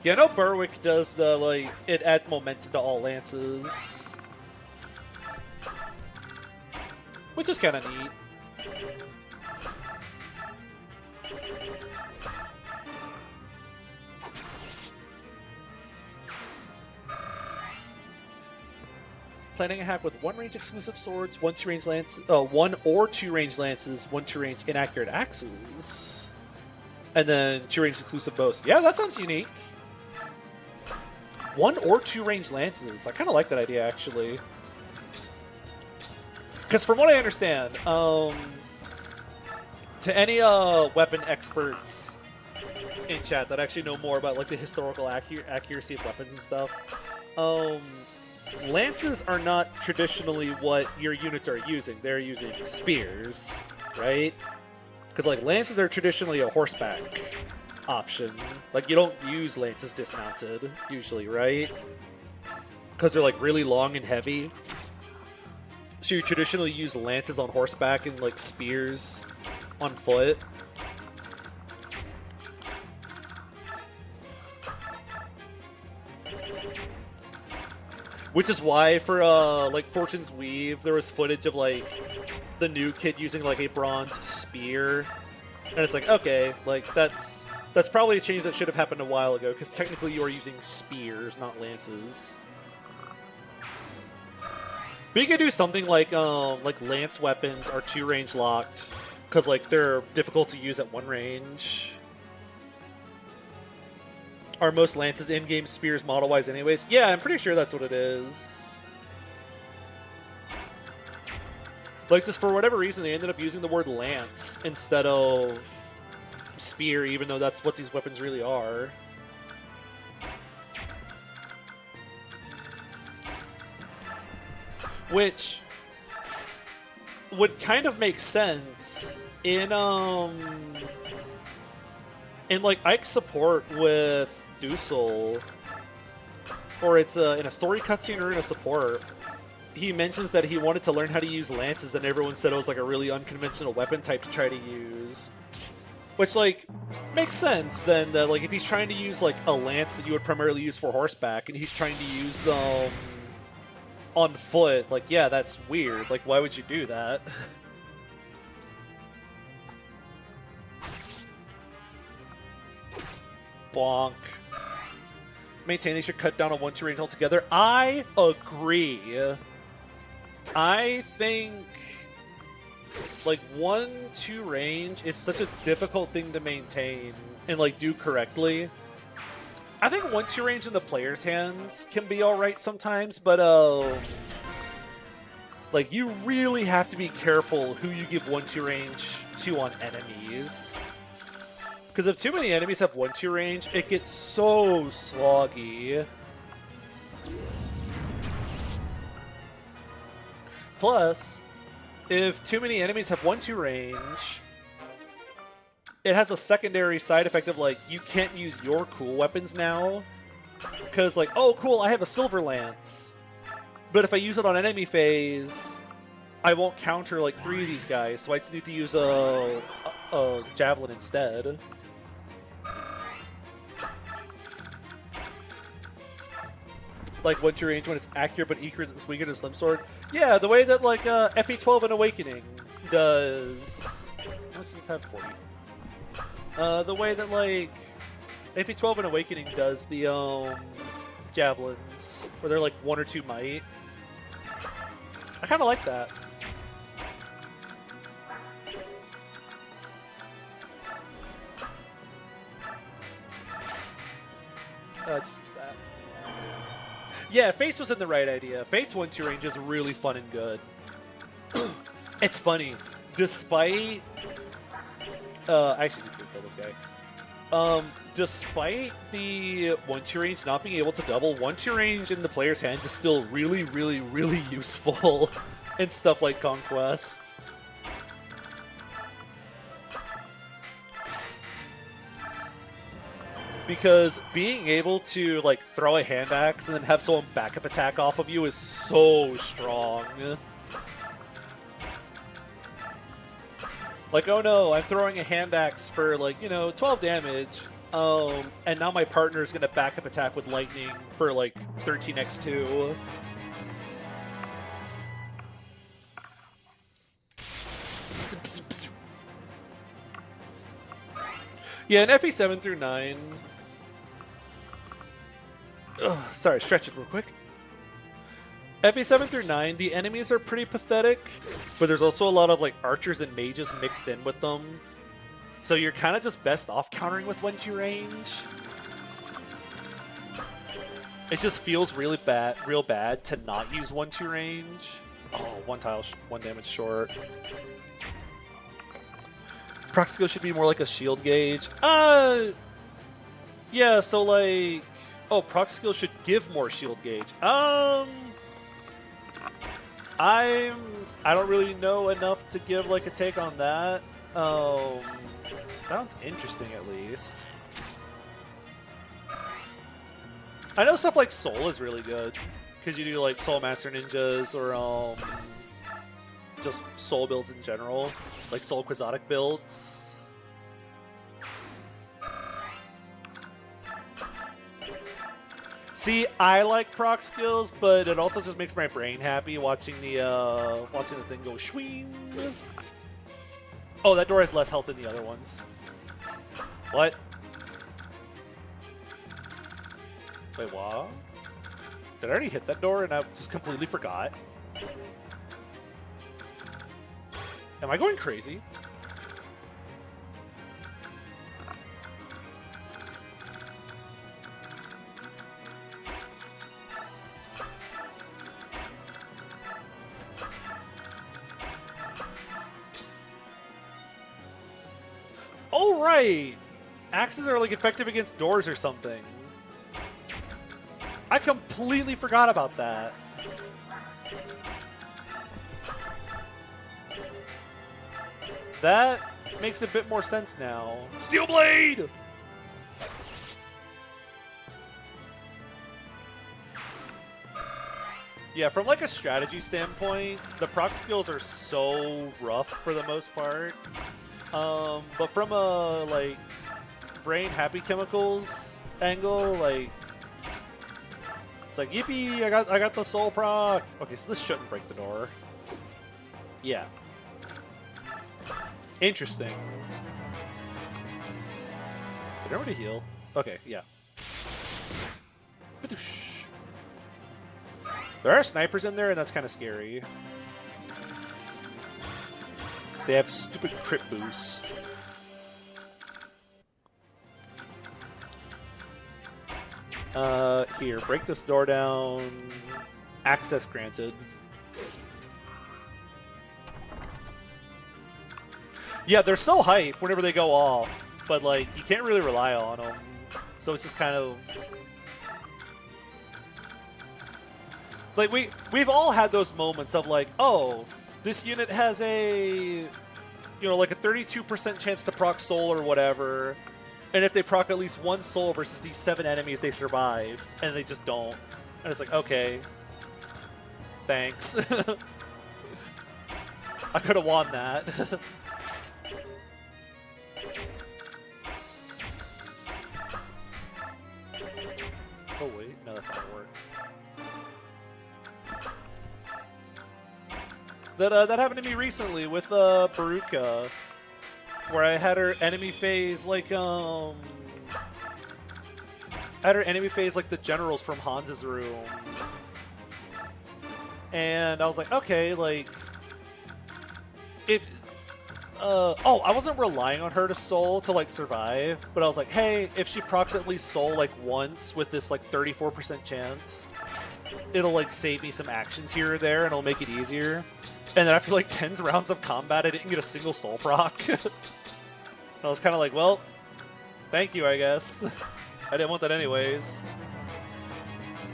Yeah, I know Berwick does the, it adds momentum to all lances. Which is kind of neat. Planning a hack with 1 range exclusive swords, 1 2-range lance, 1 or 2 range lances, 1 2-range inaccurate axes, and then 2 range exclusive bows. Yeah, that sounds unique. 1 or 2 range lances. I kind of like that idea, actually. Because from what I understand, to any weapon experts in chat that actually know more about the historical accuracy of weapons and stuff, lances are not traditionally what your units are using. They're using spears, right? Because lances are traditionally a horseback option. You don't use lances dismounted usually, right? Because they're really long and heavy. So you traditionally use lances on horseback and spears on foot. Which is why for Fortune's Weave there was footage of the new kid using a bronze spear, and it's okay, that's probably a change that should have happened a while ago, because technically you are using spears, not lances. But you could do something like lance weapons are 2 range locked, because they're difficult to use at 1 range. Are most lances in-game spears model-wise anyways? Yeah, I'm pretty sure that's what it is. Just for whatever reason, they ended up using the word lance instead of spear, even though that's what these weapons really are. Which would kind of make sense in Ike's support with Dusel, or it's in a story cutscene or in a support. He mentions that he wanted to learn how to use lances, and everyone said it was a really unconventional weapon type to try to use. Which, like, makes sense then that, like, if he's trying to use, like, a lance that you would primarily use for horseback and he's trying to use them on foot, like, yeah, that's weird. Like, why would you do that? Bonk. Maintain they should cut down on 1-2 range altogether. I agree. I think like 1-2 range is such a difficult thing to maintain and like do correctly. I think 1-2 range in the player's hands can be alright sometimes, but like you really have to be careful who you give 1-2 range to on enemies. Because if too many enemies have 1-2 range, it gets so sloggy. Plus, if too many enemies have 1-2 range, it has a secondary side effect of, like, you can't use your cool weapons now. Because, like, oh, cool, I have a silver lance. But if I use it on enemy phase, I won't counter, like, 3 of these guys, so I just need to use a javelin instead. Like 1-2 range when it's accurate but weaker than a slim sword. Yeah, the way that like Fe12 and Awakening does. What does this have for you? The way that like Fe12 and Awakening does the javelins, where they're like 1 or 2 might. I kind of like that. Just use that. Yeah, Fates was in the right idea. Fates 1-2 range is really fun and good. It's funny. Despite... I actually need to kill this guy. Despite the 1-2 range not being able to double, 1-2 range in the player's hands is still really, really, really useful in stuff like Conquest. Because being able to like throw a hand axe and then have someone backup attack off of you is so strong. Like, oh no, I'm throwing a hand axe for like, 12 damage. And now my partner is gonna backup attack with lightning for like 13x2. Yeah, in FE 7 through 9. Sorry, stretch it real quick. FE 7 through 9, the enemies are pretty pathetic, but there's also a lot of like archers and mages mixed in with them. So you're kind of just best off countering with 1-2 range. It just feels really bad, real bad to not use 1-2 range. Oh, 1 tile, 1 damage short. Proc skill should be more like a shield gauge. Yeah, so like... Oh, proc skill should give more shield gauge. I don't really know enough to give like a take on that. Sounds interesting at least. I know stuff like Soul is really good. Because you do like Soul Master Ninjas or just Soul builds in general. Like Soul Quixotic builds. See, I like proc skills, but it also just makes my brain happy watching the thing go swing. Oh, that door has less health than the other ones. What? Wait, what? Did I already hit that door and I just completely forgot? Am I going crazy? Oh, right! Axes are like effective against doors or something. I completely forgot about that. That makes a bit more sense now. Steel Blade! Yeah, from like a strategy standpoint, the proc skills are so rough for the most part. But from a like brain happy chemicals angle, like it's like yippee! I got the soul proc. Okay, so this shouldn't break the door. Yeah. Interesting. Did I already heal? Okay, yeah. There are snipers in there, and that's kind of scary. Because they have stupid crit boost. Here, break this door down. Access granted. Yeah, they're so hype whenever they go off, but like you can't really rely on them. So it's just kind of like we've all had those moments of like, oh, this unit has a like a 32% chance to proc soul or whatever. And if they proc at least one soul versus these 7 enemies, they survive. And they just don't. And it's like, okay. Thanks. I could have won that. Oh, wait. No, that's not going to work. That happened to me recently with Baruka. Where I had her enemy phase like the generals from Hans's room. And I was like, okay, like if I wasn't relying on her to soul to like survive, but I was like, hey, if she procs at least soul like once with this like 34% chance, it'll like save me some actions here or there and it'll make it easier. And then after like 10 rounds of combat, I didn't get a single soul proc. I was kind of like, well, thank you, I guess. I didn't want that anyways.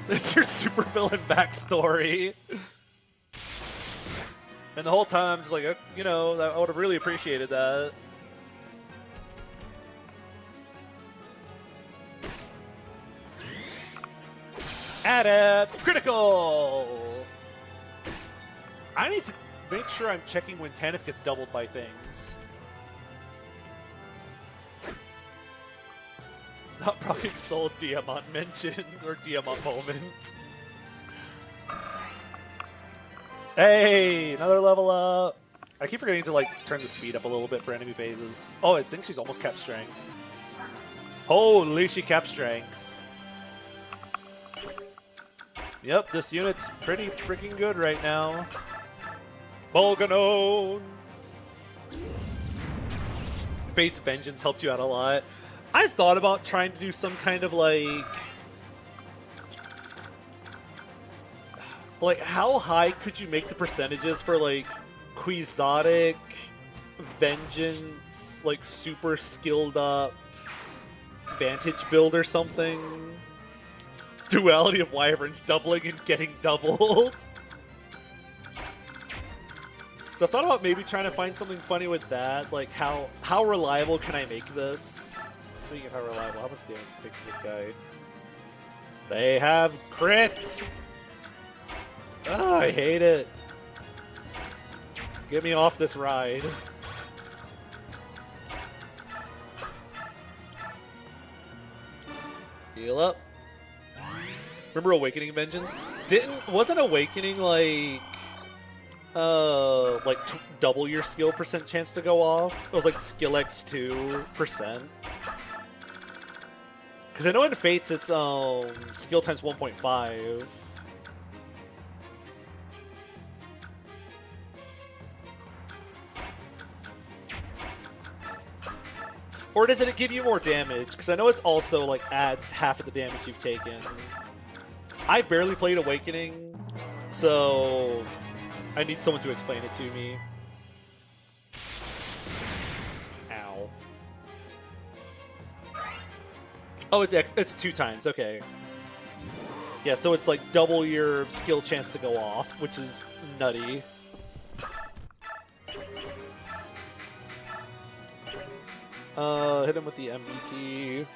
It's your supervillain backstory. And the whole time, I'm just like, I would have really appreciated that. Adept critical! I need to make sure I'm checking when Tanith gets doubled by things. Not proccing soul Diamant mentioned, or Diamant moment. Hey, another level up. I keep forgetting to like turn the speed up a little bit for enemy phases. Oh, I think she's almost capped strength. Holy, she capped strength. Yep, this unit's pretty freaking good right now. Bolganon! Fate's Vengeance helped you out a lot. I've thought about trying to do some kind of like how high could you make the percentages for like Quixotic, Vengeance, like super skilled up Vantage build or something? Duality of Wyverns, doubling and getting doubled. So I've thought about maybe trying to find something funny with that. Like how reliable can I make this? Speaking of how reliable, how much damage is taking this guy? They have crit! Oh, I hate it. Get me off this ride. Heal up. Remember Awakening Vengeance? Wasn't Awakening like double your skill percent chance to go off? It was like skill x 2%. Because I know in Fates it's skill times 1.5. Or does it give you more damage? Because I know it's also like adds half of the damage you've taken. I barely played Awakening, so I need someone to explain it to me. Ow. Oh, it's 2 times. Okay. Yeah, so it's like double your skill chance to go off, which is nutty. Hit him with the MBT.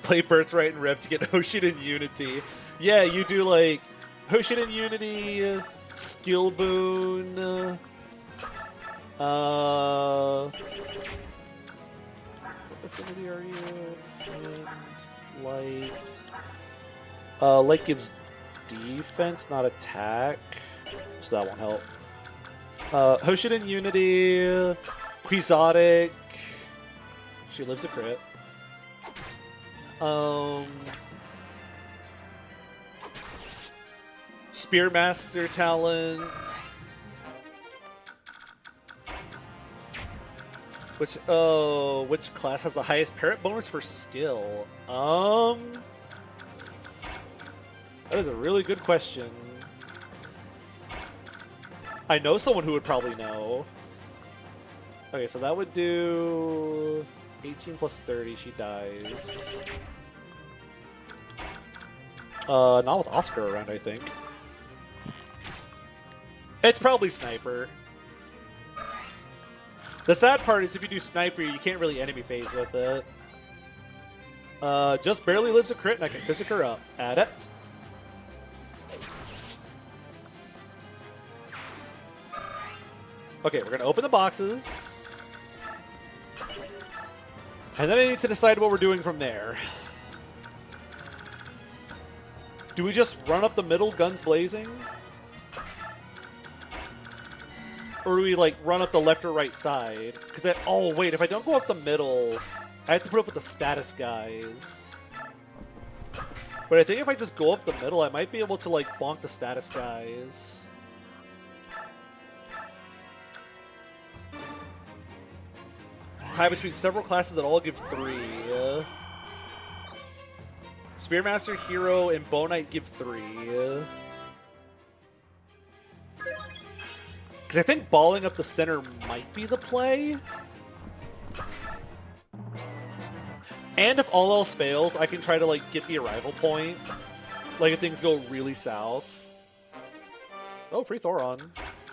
Play Birthright and Rev to get Hoshin Unity. Yeah, you do like Hoshin Unity, Skill Boon, What affinity are you? And light. Light gives defense, not attack. So that won't help. Hoshidan Unity. Quixotic. She lives a crit. Spearmaster talent. Which class has the highest parrot bonus for skill? That is a really good question. I know someone who would probably know. Okay, so that would do 18 plus 30, she dies. Not with Oscar around, I think. It's probably Sniper. The sad part is if you do Sniper, you can't really enemy phase with it. Just barely lives a crit and I can physic her up. Add it. Okay, we're gonna open the boxes. And then I need to decide what we're doing from there. Do we just run up the middle, guns blazing? Or do we, like, run up the left or right side? Because oh, wait, if I don't go up the middle, I have to put up with the status guys. But I think if I just go up the middle, I might be able to, like, bonk the status guys. Tie between several classes that all give 3. Spearmaster, Hero, and Bow Knight give 3. Because I think balling up the center might be the play. And if all else fails, I can try to, like, get the arrival point. Like, if things go really south. Oh, free Thoron.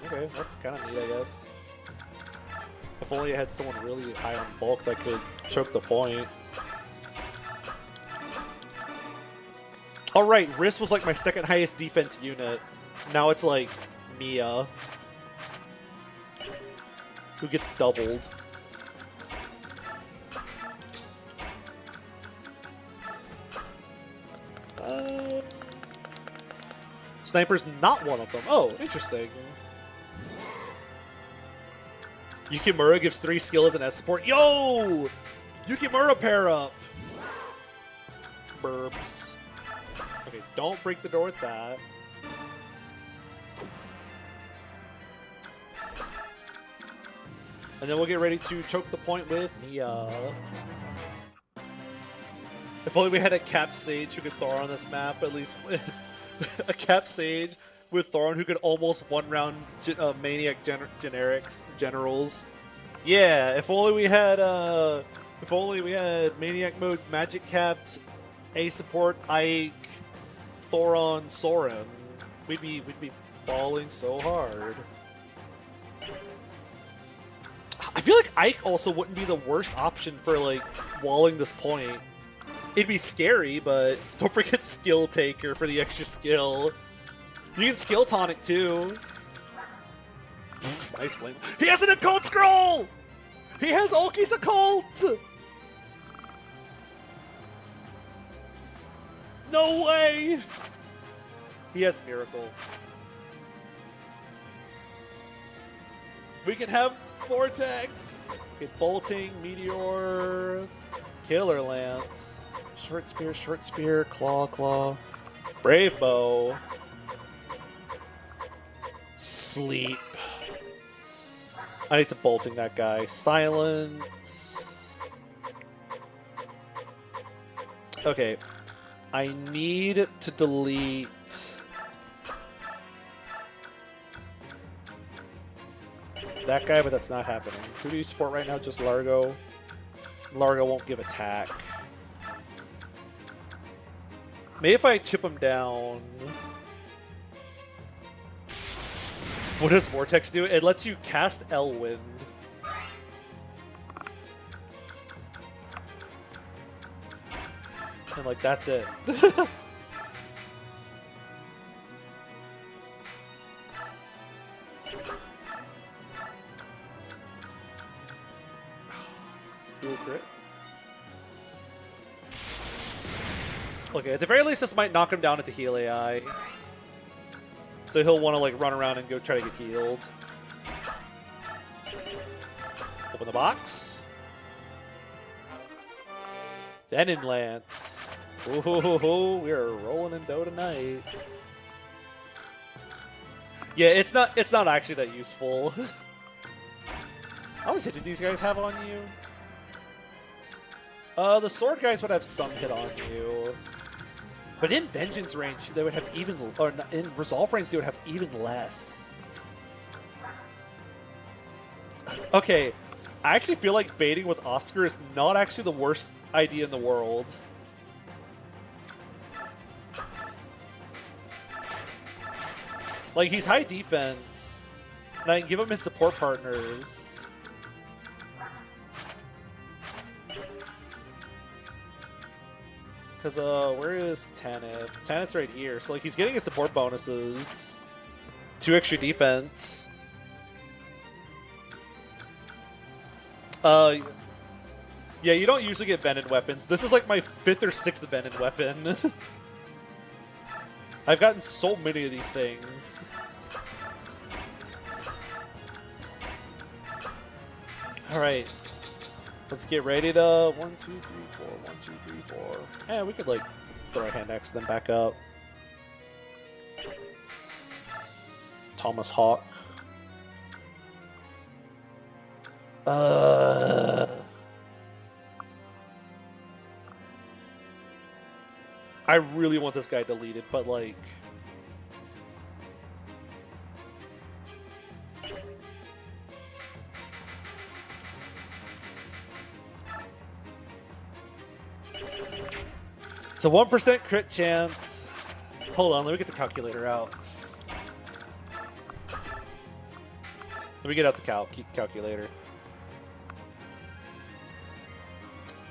Okay, that's kind of neat, I guess. If only I had someone really high on bulk that could choke the point. Alright, Riss was like my second highest defense unit. Now it's like Mia, who gets doubled. Sniper's not one of them. Oh, interesting. Yukimura gives 3 skill as an S support. Yo! Yukimura pair up! Burbs. Okay, don't break the door with that. And then we'll get ready to choke the point with Mia. If only we had a Cap Sage who could Thor on this map, at least with a Cap Sage with Thoron who could almost one-round Maniac generals. Yeah, if only we had Maniac mode Magic Capped, A support, Ike, Thoron, Soren. We'd be balling so hard. I feel like Ike also wouldn't be the worst option for like walling this point. It'd be scary, but don't forget Skill Taker for the extra skill. You can skill tonic too. Nice flame. He has an occult scroll! He has Ulki's occult! No way! He has miracle. We can have Vortex! Okay, bolting, meteor, killer lance, short spear, claw, brave bow. Sleep. I need to bolting that guy. Silence. Okay. I need to delete. That guy, but that's not happening. Who do you support right now? Just Largo. Largo won't give attack. Maybe if I chip him down. What does Vortex do? It lets you cast Elwind. And like, that's it. Do a crit. Okay, at the very least, this might knock him down into heal AI. So he'll want to like run around and go try to get healed. Open the box. Venom Lance. Ooh, we are rolling in dough tonight. Yeah, it's not actually that useful. How much hit do these guys have on you? The sword guys would have some hit on you. But in Vengeance range, they would have even, or in Resolve range, they would have even less. Okay, I actually feel like baiting with Oscar is not actually the worst idea in the world. Like, he's high defense, and I can give him his support partners. Because, where is Tanith? Tanith's right here. So, like, he's getting his support bonuses. 2 extra defense. Yeah, you don't usually get Venom weapons. This is like my 5th or 6th Venom weapon. I've gotten so many of these things. Alright. Let's get ready to 1, 2, 3, 4, 1, 2, 3, 4. Yeah, we could like throw our hand next and then back up. Thomas Hawk. I really want this guy deleted, but like... It's a 1% crit chance. Hold on, let me get the calculator out. Let me get out the calculator.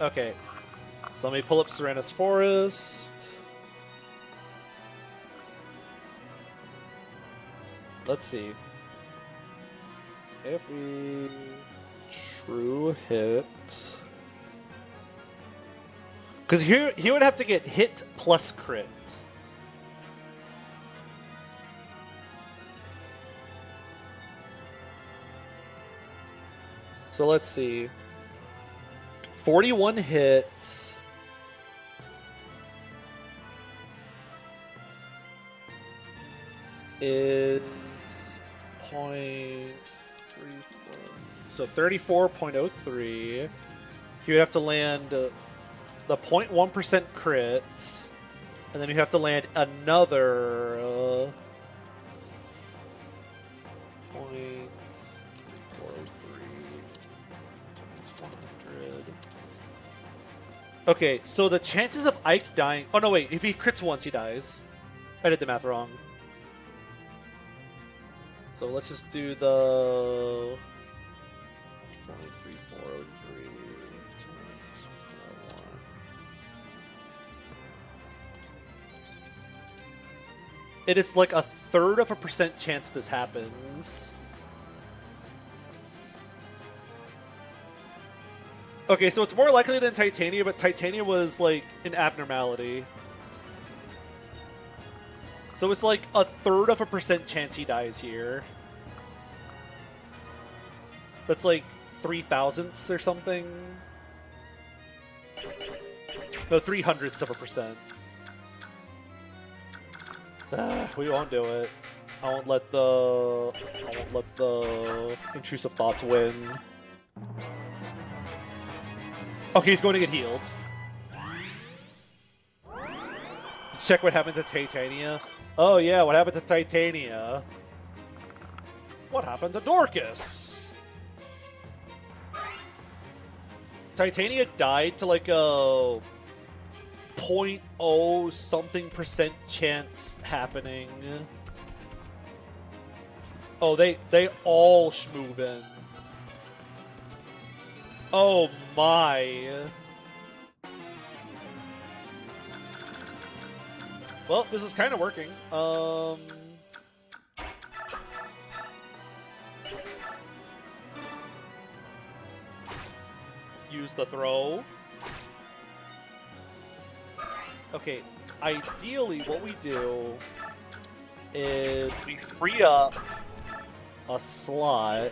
Okay. So let me pull up Serena's Forest. Let's see. If we true hit... Because here he would have to get hit plus crit. So let's see. 41 hit. Is 0.34. So 34.03. He would have to land the 0.1% crit, and then you have to land another 0.403 times 100. Okay, so the chances of Ike dying... Oh, no, wait. If he crits once, he dies. I did the math wrong. So let's just do the 0.3403 times 1. It is like a 1/3% chance this happens. Okay, so it's more likely than Titania, but Titania was like an abnormality. So it's like a 1/3% chance he dies here. That's like 0.03 or something. No, 0.03%. We won't do it. I won't let the intrusive thoughts win. Okay, he's going to get healed. Check what happened to Titania. Oh yeah, what happened to Titania? What happened to Dorcas? Titania died to like a 0.0 something% chance happening. Oh, they all schmoove in. Oh my. Well, this is kind of working. use the throw. Okay, ideally what we do is we free up a slot.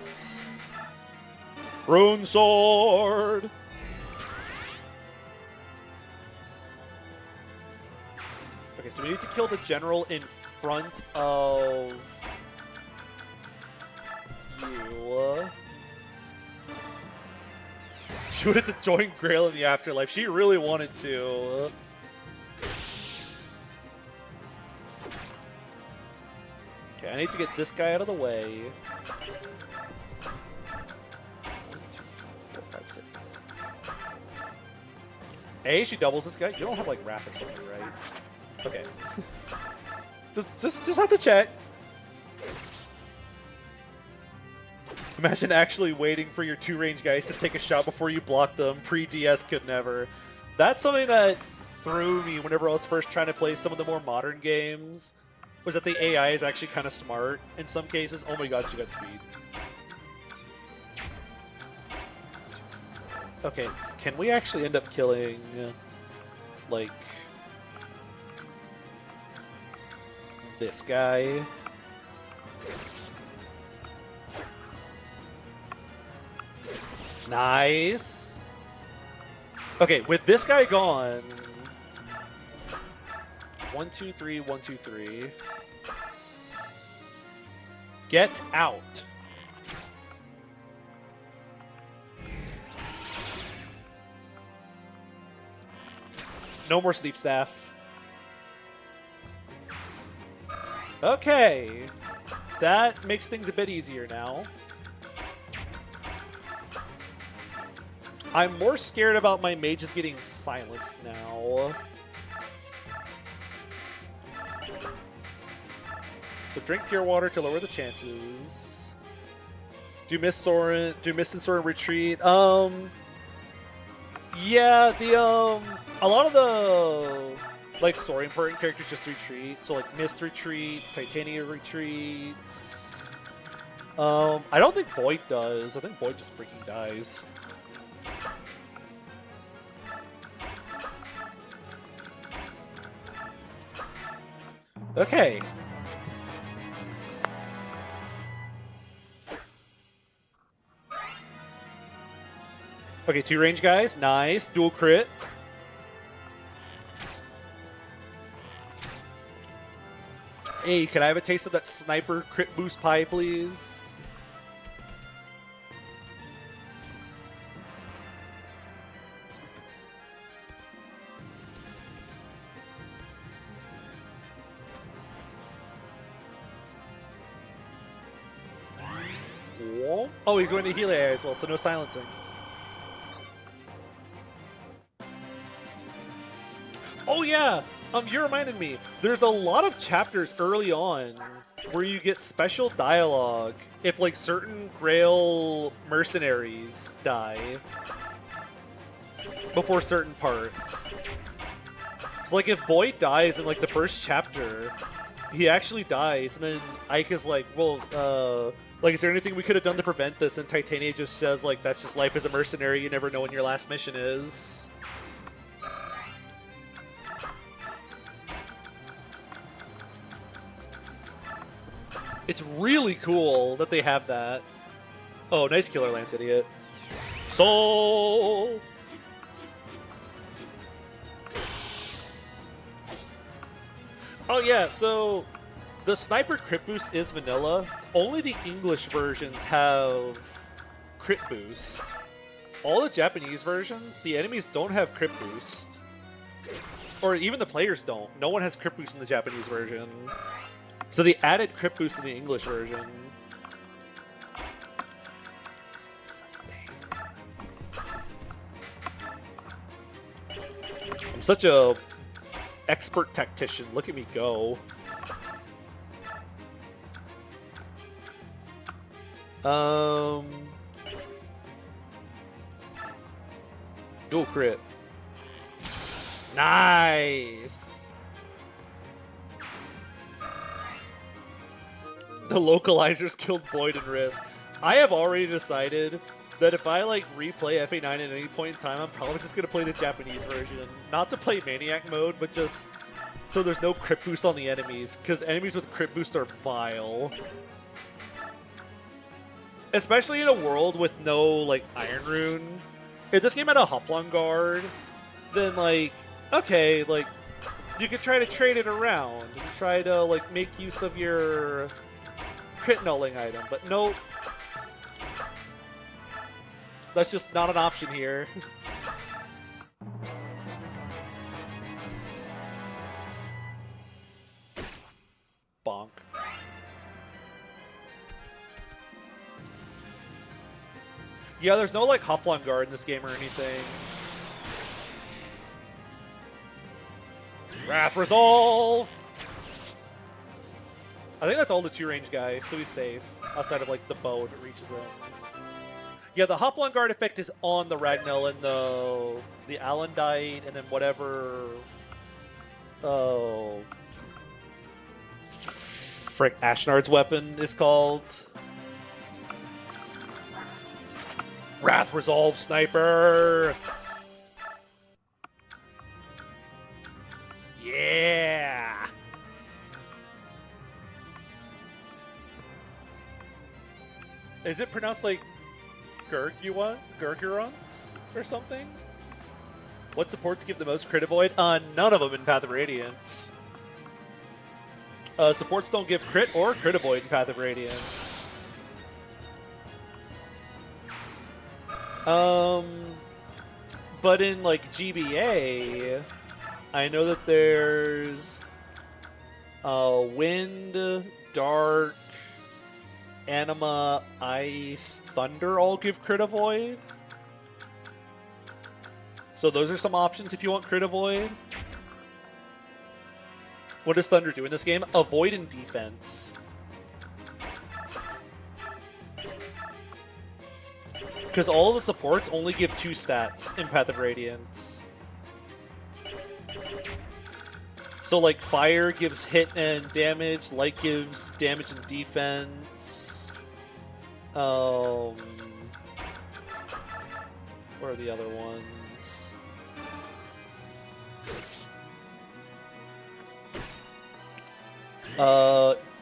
Rune Sword! Okay, so we need to kill the general in front of you. She wanted to join Grail in the afterlife. She really wanted to. Okay, I need to get this guy out of the way. 1, 2, 4, 5, 6. A, she doubles this guy. You don't have like Wrath or something, right? Okay. just have to check. Imagine actually waiting for your 2-range guys to take a shot before you block them. Pre-DS could never. That's something that threw me whenever I was first trying to play some of the more modern games, was that the AI is actually kind of smart in some cases. Oh my god, she got speed. Okay, can we actually end up killing, like, this guy? Nice. Okay, with this guy gone. 1, 2, 3, 1, 2, 3. Get out. No more sleep staff. Okay. That makes things a bit easier now. I'm more scared about my mages getting silenced now. So drink pure water to lower the chances. Do Mist and Soren retreat? Yeah, a lot of the like story important characters just retreat. So like Mist retreats, Titania retreats. I don't think Boyd does. I think Boyd just freaking dies. Okay. Okay, 2-range guys. Nice. Dual crit. Hey, can I have a taste of that sniper crit boost pie, please? Oh, he's going to heal AI as well, so no silencing. Oh yeah, you reminded me. There's a lot of chapters early on where you get special dialogue if like certain Grail mercenaries die before certain parts. So like if Boyd dies in like the first chapter, he actually dies, and then Ike is like, well, like, is there anything we could have done to prevent this? And Titania just says, like, that's just life as a mercenary. You never know when your last mission is. It's really cool that they have that. Oh, nice Killer Lance, idiot. Soul! Oh, yeah, so the Sniper Crit Boost is vanilla. Only the English versions have Crit Boost. All the Japanese versions, the enemies don't have Crit Boost. Or even the players don't. No one has Crit Boost in the Japanese version. So they added Crit Boost in the English version. I'm such a expert tactician. Look at me go. Dual crit. Nice. The localizers killed Boyd and Risk. I have already decided that if I like replay FA9 at any point in time, I'm probably just gonna play the Japanese version. Not to play Maniac mode, but just so there's no crit boost on the enemies, because enemies with crit boost are vile. Especially in a world with no like Iron Rune. If this game had a Hoplon guard, then like, okay, like you could try to trade it around and try to like make use of your crit nulling item, but nope. That's just not an option here. Bonk. Yeah, there's no like Hoplon guard in this game or anything. Wrath Resolve! I think that's all the 2-range guys, so he's safe. Outside of like the bow if it reaches him. Yeah, the Hoplon guard effect is on the Ragnell and the Alendite, and then whatever. Oh, frick! Ashnard's weapon is called Wrath Resolve Sniper. Yeah. Is it pronounced like Gurgurant or something? What supports give the most crit avoid? None of them in Path of Radiance. Supports don't give crit or crit avoid in Path of Radiance. But in like GBA, I know that there's Wind, Dark, Anima, Ice, Thunder all give crit avoid. So those are some options if you want crit avoid. What does Thunder do in this game? Avoid and defense. Because all of the supports only give 2 stats in Path of Radiance. So like Fire gives hit and damage, Light gives damage and defense. Where are the other ones?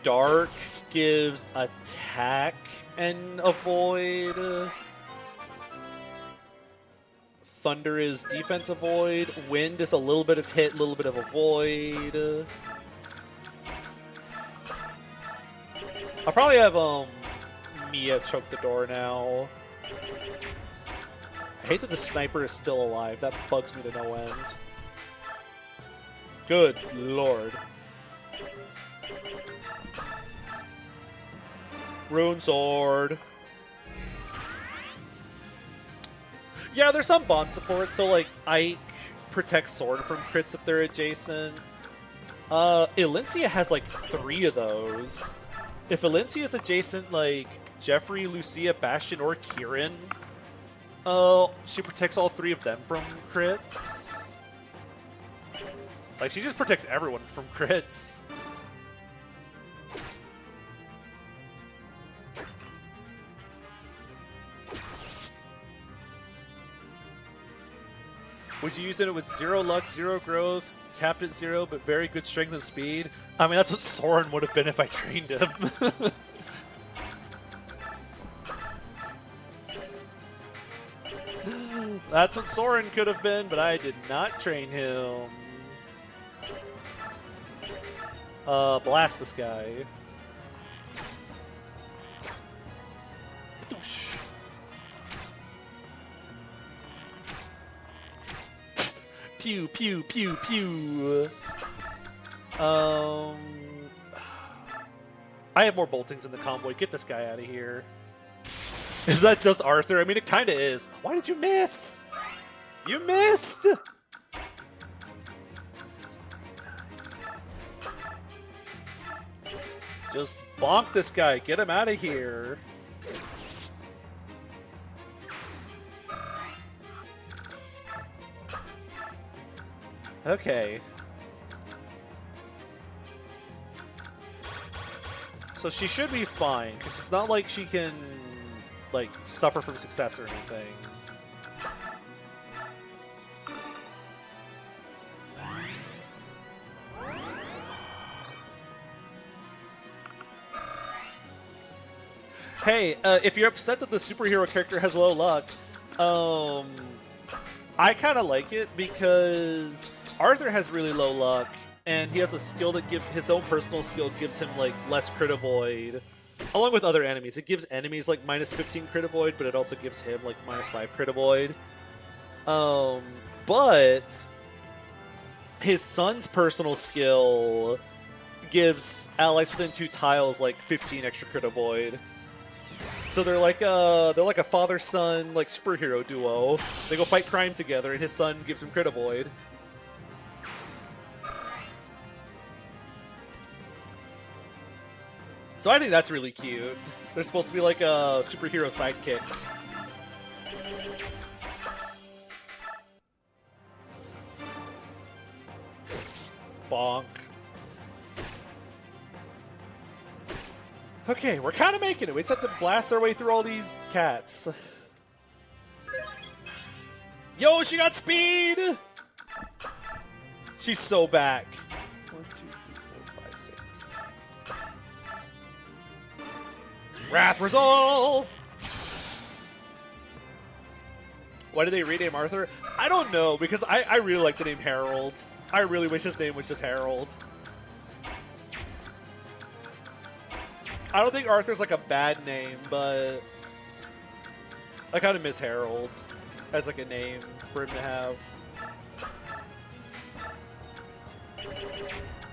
Dark gives attack and avoid. Thunder is defense avoid. Wind is a little bit of hit, a little bit of avoid. I'll probably have Mia choke the door now. I hate that the sniper is still alive. That bugs me to no end. Good lord. Rune Sword. Yeah, there's some bond support, so like Ike protects Sword from crits if they're adjacent. Elincia has like 3 of those. If Elincia is adjacent, like Jeffrey, Lucia, Bastion, or Kieran, she protects all 3 of them from crits. Like, she just protects everyone from crits. Would you use it with 0 luck, 0 growth, capped at 0, but very good strength and speed? I mean, that's what Soren would have been if I trained him. That's what Soren could have been, but I did not train him. Blast this guy. Pew, pew, pew, pew. I have more boltings in the convoy. Get this guy out of here. Is that just Arthur? I mean, it kind of is. Why did you miss? You missed! Just bonk this guy. Get him out of here. Okay. So she should be fine, because it's not like she can like suffer from success or anything. Hey, if you're upset that the superhero character has low luck, I kind of like it because Arthur has really low luck, and he has a skill that gives his own personal skill gives him like less crit avoid, along with other enemies. It gives enemies like -15 crit avoid, but it also gives him like -5 crit avoid. But his son's personal skill gives allies within 2 tiles like 15 extra crit avoid. So they're like a father-son like superhero duo. They go fight crime together, and his son gives him crit avoid. So I think that's really cute. They're supposed to be like a superhero sidekick. Bonk. Okay, we're kind of making it. We just have to blast our way through all these cats. Yo, she got speed! She's so back. 1, 2, 3, 4, 5, 6. Wrath Resolve! Why did they rename Arthur? I don't know, because I really like the name Harold. I really wish his name was just Harold. I don't think Arthur's like a bad name, but I kind of miss Harold as like a name for him to have.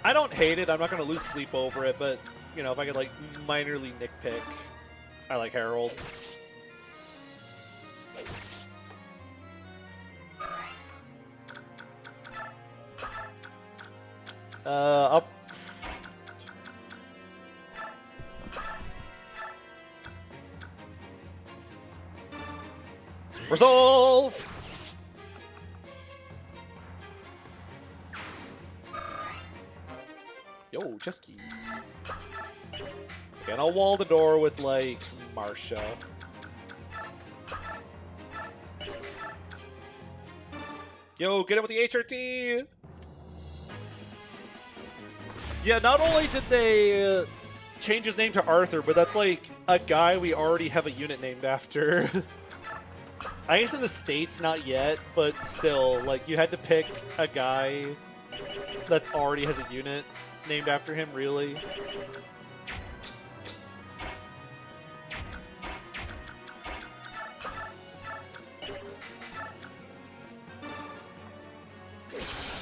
I don't hate it. I'm not going to lose sleep over it, but you know, if I could like minorly nitpick, I like Harold. Up. Resolve! Yo, Chesky. Okay, and I'll wall the door with, like, Marsha. Yo, get him with the HRT! Yeah, not only did they change his name to Arthur, but that's, like, a guy we already have a unit named after. I guess in the States, not yet, but still, like, you had to pick a guy that already has a unit named after him, really.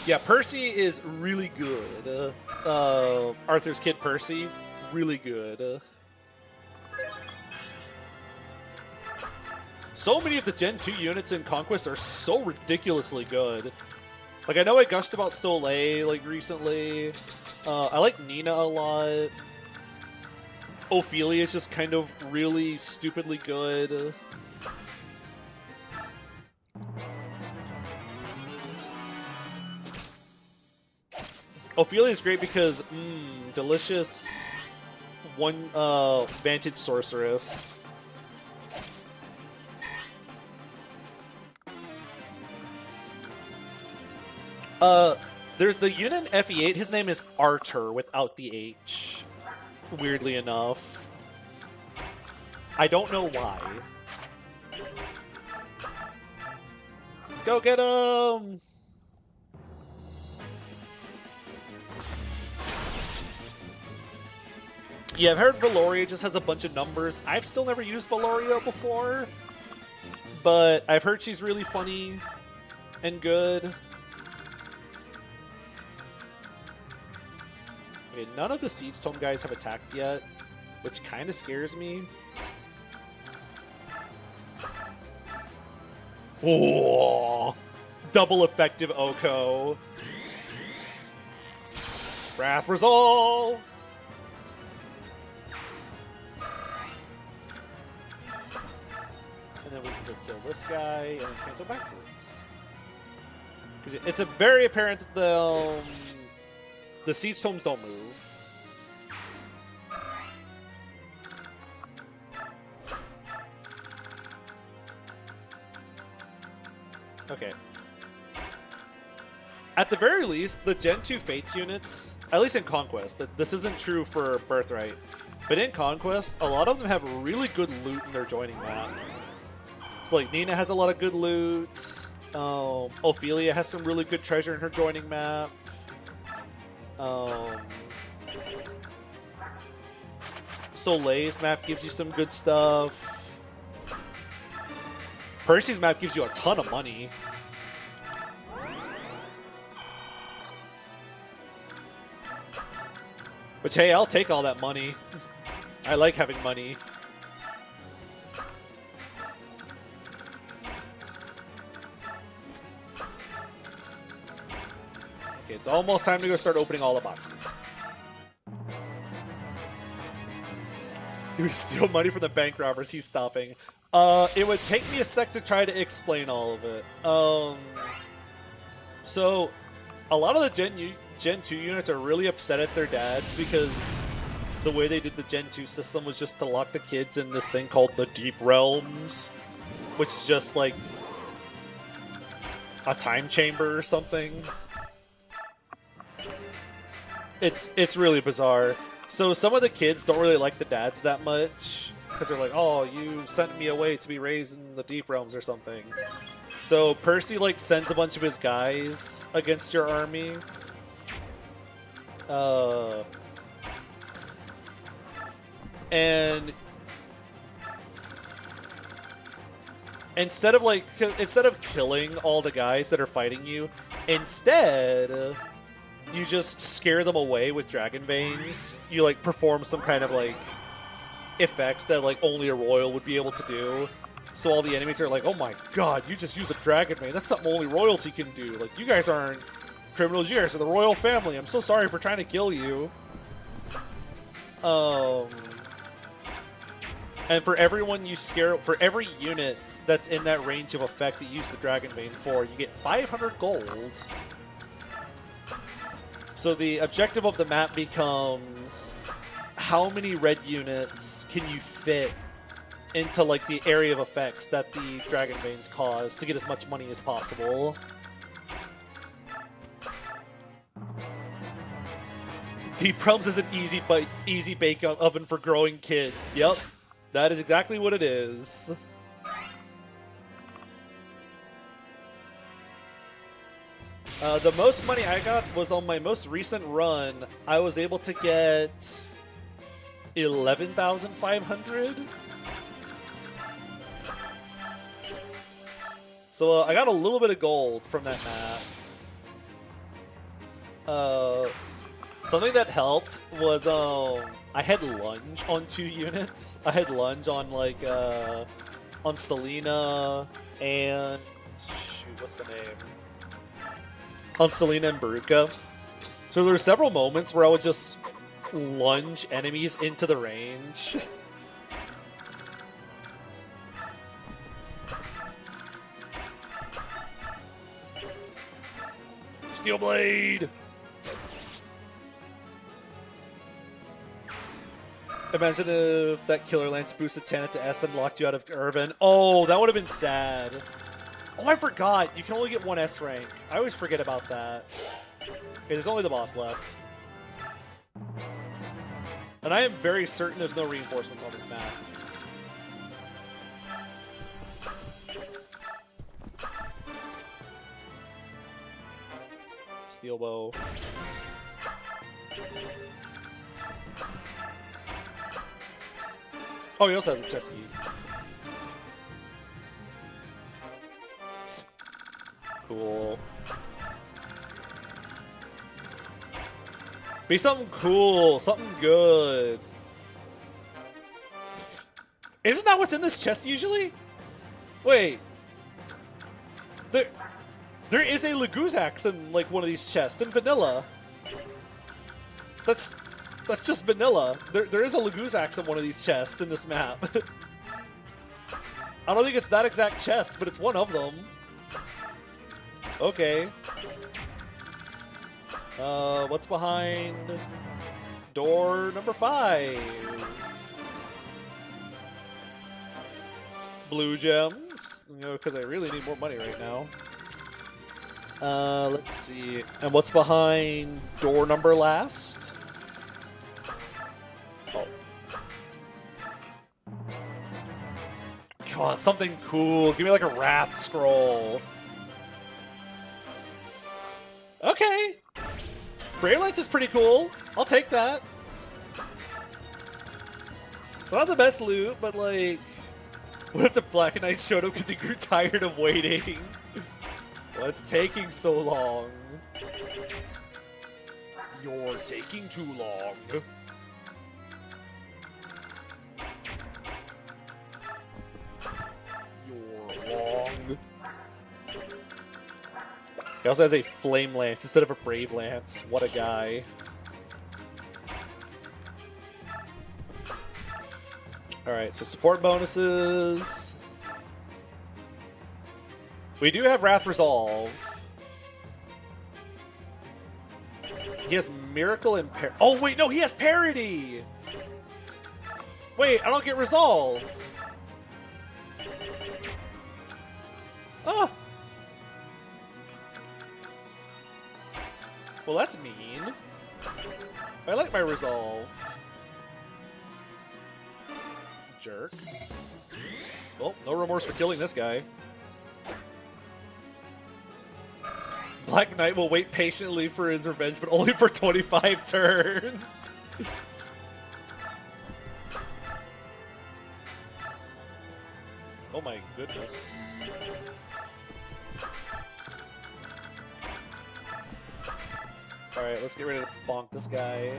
Yeah, Percy is really good. Arthur's kid Percy, really good. So many of the Gen 2 units in Conquest are so ridiculously good. Like, I know I gushed about Soleil, like, recently. I like Nina a lot. Ophelia is just kind of really stupidly good. Ophelia is great because, delicious one Vantage Sorceress. There's the unit in FE8, his name is Archer without the H. Weirdly enough. I don't know why. Go get him! Yeah, I've heard Valoria just has a bunch of numbers. I've still never used Valoria before, but I've heard she's really funny and good. Okay, none of the Siege Tome guys have attacked yet, which kind of scares me. Oh, double effective Oko. Wrath Resolve! And then we can go kill this guy and then cancel backwards. It's a very apparent that the Siege Tomes don't move. Okay. At the very least, the Gen 2 Fates units, at least in Conquest, this isn't true for Birthright, but in Conquest, a lot of them have really good loot in their joining map. So like Nina has a lot of good loot. Ophelia has some really good treasure in her joining map. Soleil's map gives you some good stuff. Percy's map gives you a ton of money. Which, hey, I'll take all that money. I like having money. Okay, it's almost time to go start opening all the boxes. Do we steal money from the bank robbers? He's stopping. It would take me a sec to try to explain all of it. So, a lot of the Gen 2 units are really upset at their dads because the way they did the Gen 2 system was just to lock the kids in this thing called the Deep Realms, which is just like a time chamber or something. It's really bizarre. So some of the kids don't really like the dads that much because they're like, oh, you sent me away to be raised in the Deep Realms or something. So Percy like sends a bunch of his guys against your army. And instead of killing all the guys that are fighting you, instead you just scare them away with dragon veins. You like perform some kind of like effect that like only a royal would be able to do. So all the enemies are like, oh my god, you just use a dragon vein. That's something only royalty can do. Like, you guys aren't criminals, you guys are the royal family. I'm so sorry for trying to kill you. And for everyone you scare, for every unit that's in that range of effect that you use the dragon vein for, you get 500 gold. So the objective of the map becomes how many red units can you fit into like the area of effects that the dragon veins cause to get as much money as possible. Deep Realms is an easy bake oven for growing kids. Yep, that is exactly what it is. The most money I got was on my most recent run. I was able to get 11,500. So I got a little bit of gold from that map. Something that helped was I had lunge on 2 units. I had lunge on like on Selena and shoot, what's the name? On Selena and Baruka. So there were several moments where I would just lunge enemies into the range. Steel Blade! Imagine if that Killer Lance boosted Tana to S and locked you out of Irvin. Oh, that would have been sad. Oh, I forgot. You can only get 1 S rank. I always forget about that. Okay, there's only the boss left. And I am very certain there's no reinforcements on this map. Steel bow. Oh, he also has a chest key. Cool. Be something cool, something good. Isn't that what's in this chest usually? Wait. There is a Laguz axe in like one of these chests in vanilla. That's just vanilla. There is a Laguz axe in one of these chests in this map. I don't think it's that exact chest, but it's one of them. Okay. What's behind door number 5? Blue gems. You know, because I really need more money right now. Let's see. And what's behind door number last? Oh. Come on, something cool. Give me like a Wrath Scroll. Okay. Brave Lance is pretty cool. I'll take that. It's not the best loot, but like... What if the Black Knight showed up because he grew tired of waiting? What's taking so long? You're taking too long. You're long. He also has a Flame Lance instead of a Brave Lance. What a guy. Alright, so support bonuses. We do have Wrath Resolve. He has Miracle and oh wait, no, he has Parity! Wait, I don't get Resolve. Oh! Well, that's mean. I like my Resolve. Jerk. Well, no remorse for killing this guy. Black Knight will wait patiently for his revenge, but only for 25 turns. Oh my goodness. Alright, let's get ready to bonk this guy.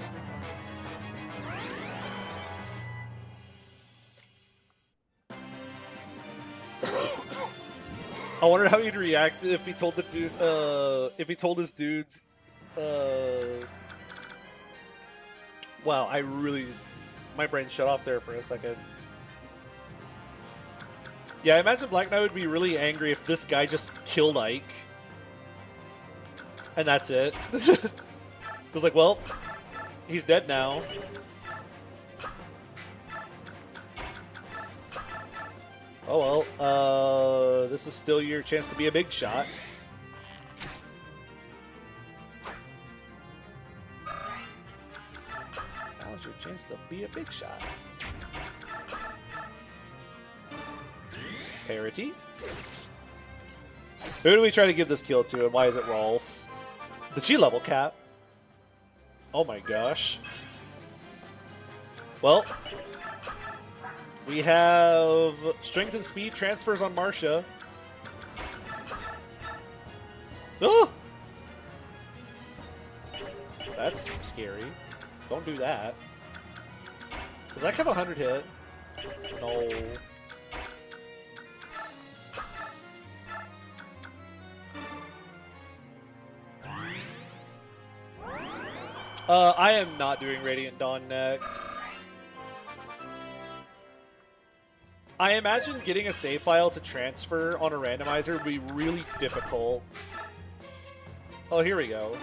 I wonder how he'd react if he told the dude, if he told his dudes, wow, my brain shut off there for a second. Yeah, I imagine Black Knight would be really angry if this guy just killed Ike. And that's it. So it's like, well, he's dead now. Oh well, this is still your chance to be a big shot. Now's your chance to be a big shot. Parity. Who do we try to give this kill to, and why is it Rolf? Did she level cap? Oh my gosh. Well, we have strength and speed transfers on Marcia. Oh! That's scary. Don't do that. Does that have 100 hit? No. I am not doing Radiant Dawn next. I imagine getting a save file to transfer on a randomizer would be really difficult. Oh, here we go.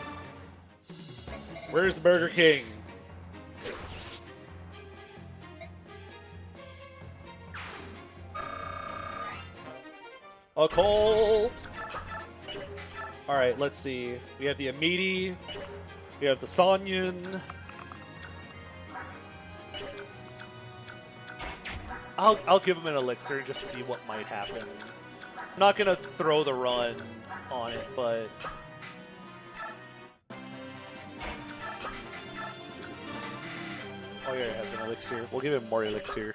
Where's the Burger King? Occult! Alright, let's see. We have the Amidi. We have the Sonyan. I'll give him an elixir and just see what might happen. I'm not gonna throw the run on it, but oh yeah, it has an elixir. We'll give him more elixir.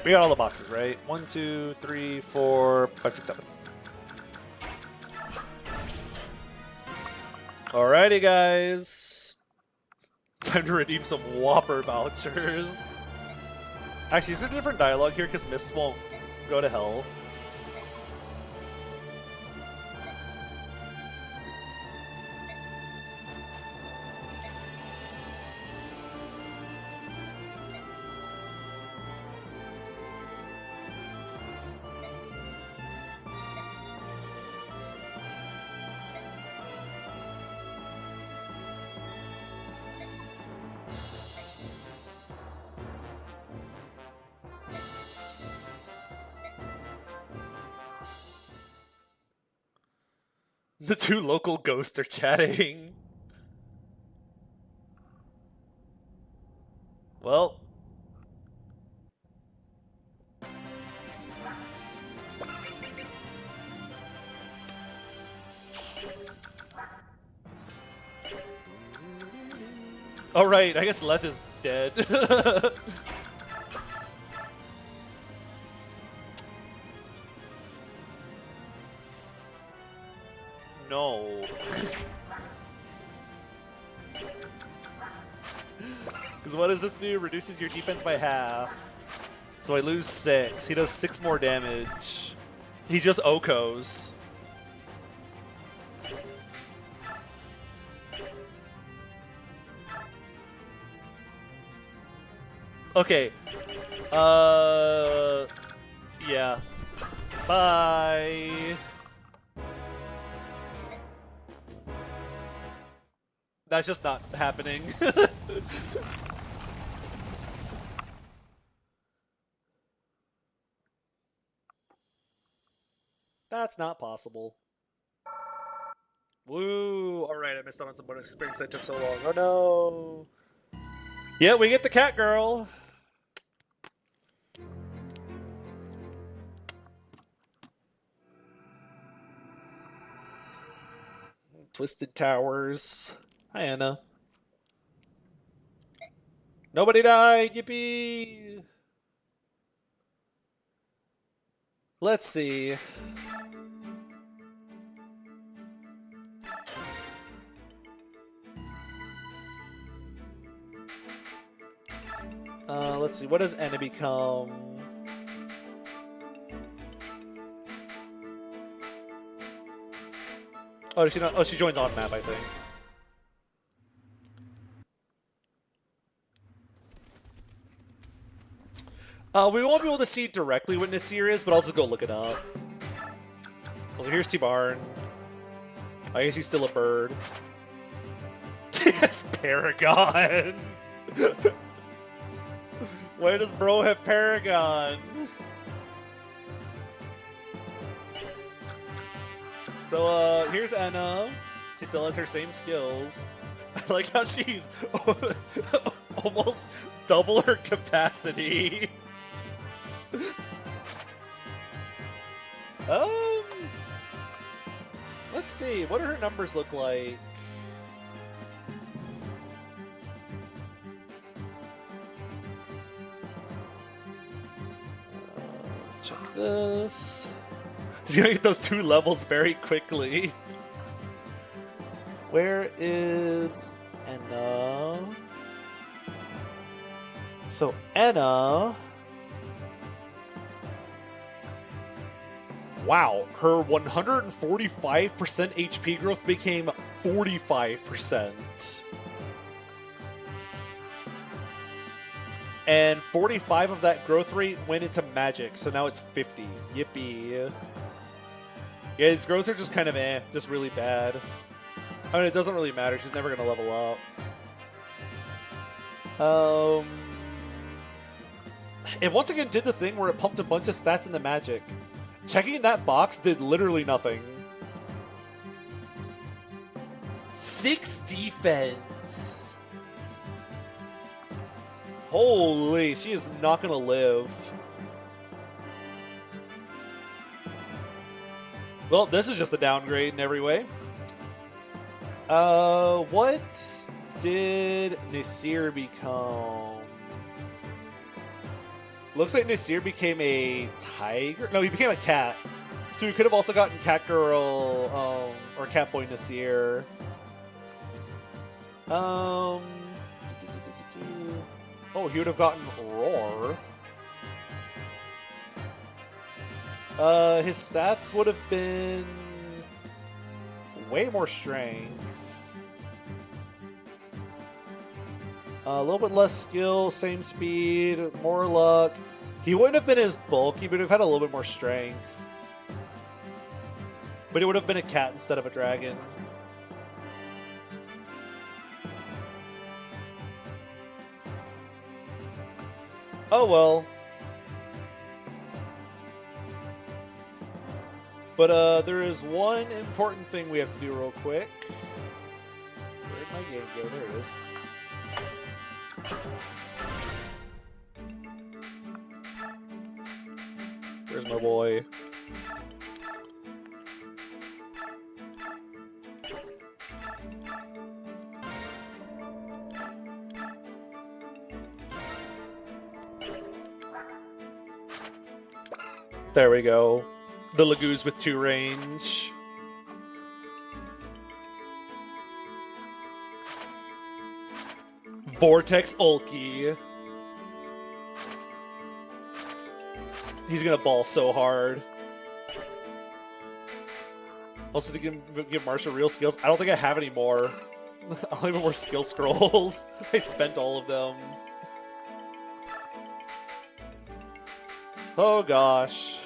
We got all the boxes, right? 1, 2, 3, 4, 5, 6, 7. Alrighty, guys. Time to redeem some Whopper vouchers. Actually, is there a different dialogue here because Mist won't go to hell? The two local ghosts are chatting. Well. All right, I guess Leth is dead. No. Because what does this do? Reduces your defense by half. So I lose 6. He does 6 more damage. He just Okos. Okay. Yeah. Bye. That's just not happening. That's not possible. Woo! Alright, I missed out on some bonus experience that took so long. Oh no! Yeah, we get the cat girl! Twisted Towers. Hi, Anna. Nobody died! Yippee! Let's see. Let's see. What does Anna become? Oh, does she not? Oh, she joins on map, I think. We won't be able to see directly what Nasir is, but I'll just go look it up. Also, here's T-Barn. I guess he's still a bird. Yes, Paragon! Why does bro have Paragon? So, here's Anna. She still has her same skills. I like how she's almost double her capacity. Let's see. What do her numbers look like? Check this. She's gonna get those 2 levels very quickly. Where is Anna? So Anna... Wow, her 145% HP growth became 45%. And 45 of that growth rate went into magic, so now it's 50. Yippee. Yeah, these growths are just kind of just really bad. I mean, it doesn't really matter. She's never going to level up. It once again did the thing where it pumped a bunch of stats into magic. Checking that box did literally nothing. 6 defense. Holy, she is not going to live. Well, this is just a downgrade in every way. What did Nasir become? Looks like Nasir became a tiger. No, he became a cat. So we could have also gotten Cat Girl, or Cat Boy Nasir. Oh, he would have gotten Roar. His stats would have been way more strength. A little bit less skill, same speed, more luck. He wouldn't have been as bulky, but he would have had a little bit more strength. But he would have been a cat instead of a dragon. Oh well. But there is one important thing we have to do real quick. Where'd my game go? There it is. Where's my boy? There we go. The Laguz with 2 range. Vortex Ulky. He's gonna ball so hard. Also to give Marsha real skills. I don't think I have any more. I don't have more skill scrolls. I spent all of them. Oh gosh.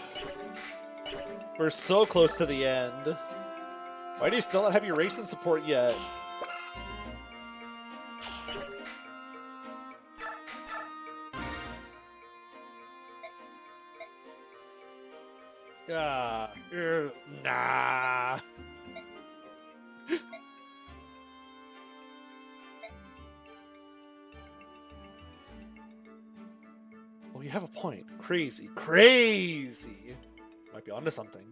We're so close to the end. Why do you still not have your racing support yet? Nah. Oh, you have a point. Crazy. Crazy! Might be onto something.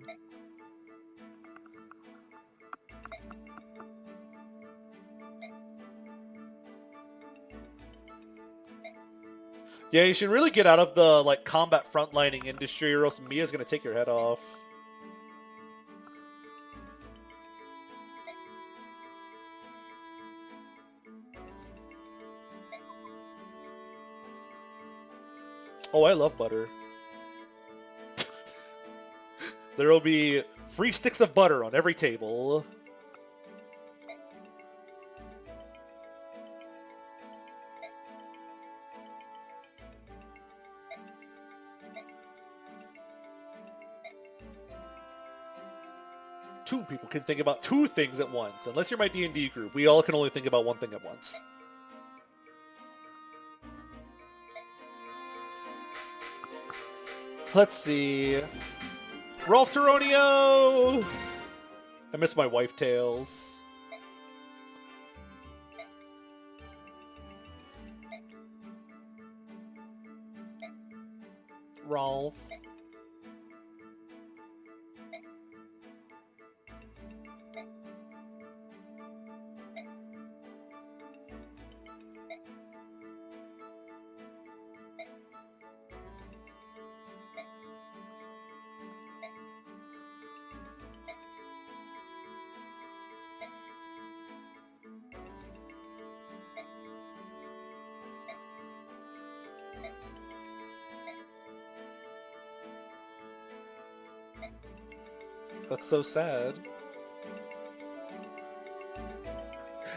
Yeah, you should really get out of the like combat frontlining industry, or else Mia's gonna take your head off. Oh, I love butter. There will be free sticks of butter on every table. Two people can think about 2 things at once. Unless you're my D&D group, we all can only think about 1 thing at once. Let's see. Rolf Taronio! I miss my wife tails. Rolf. That's so sad.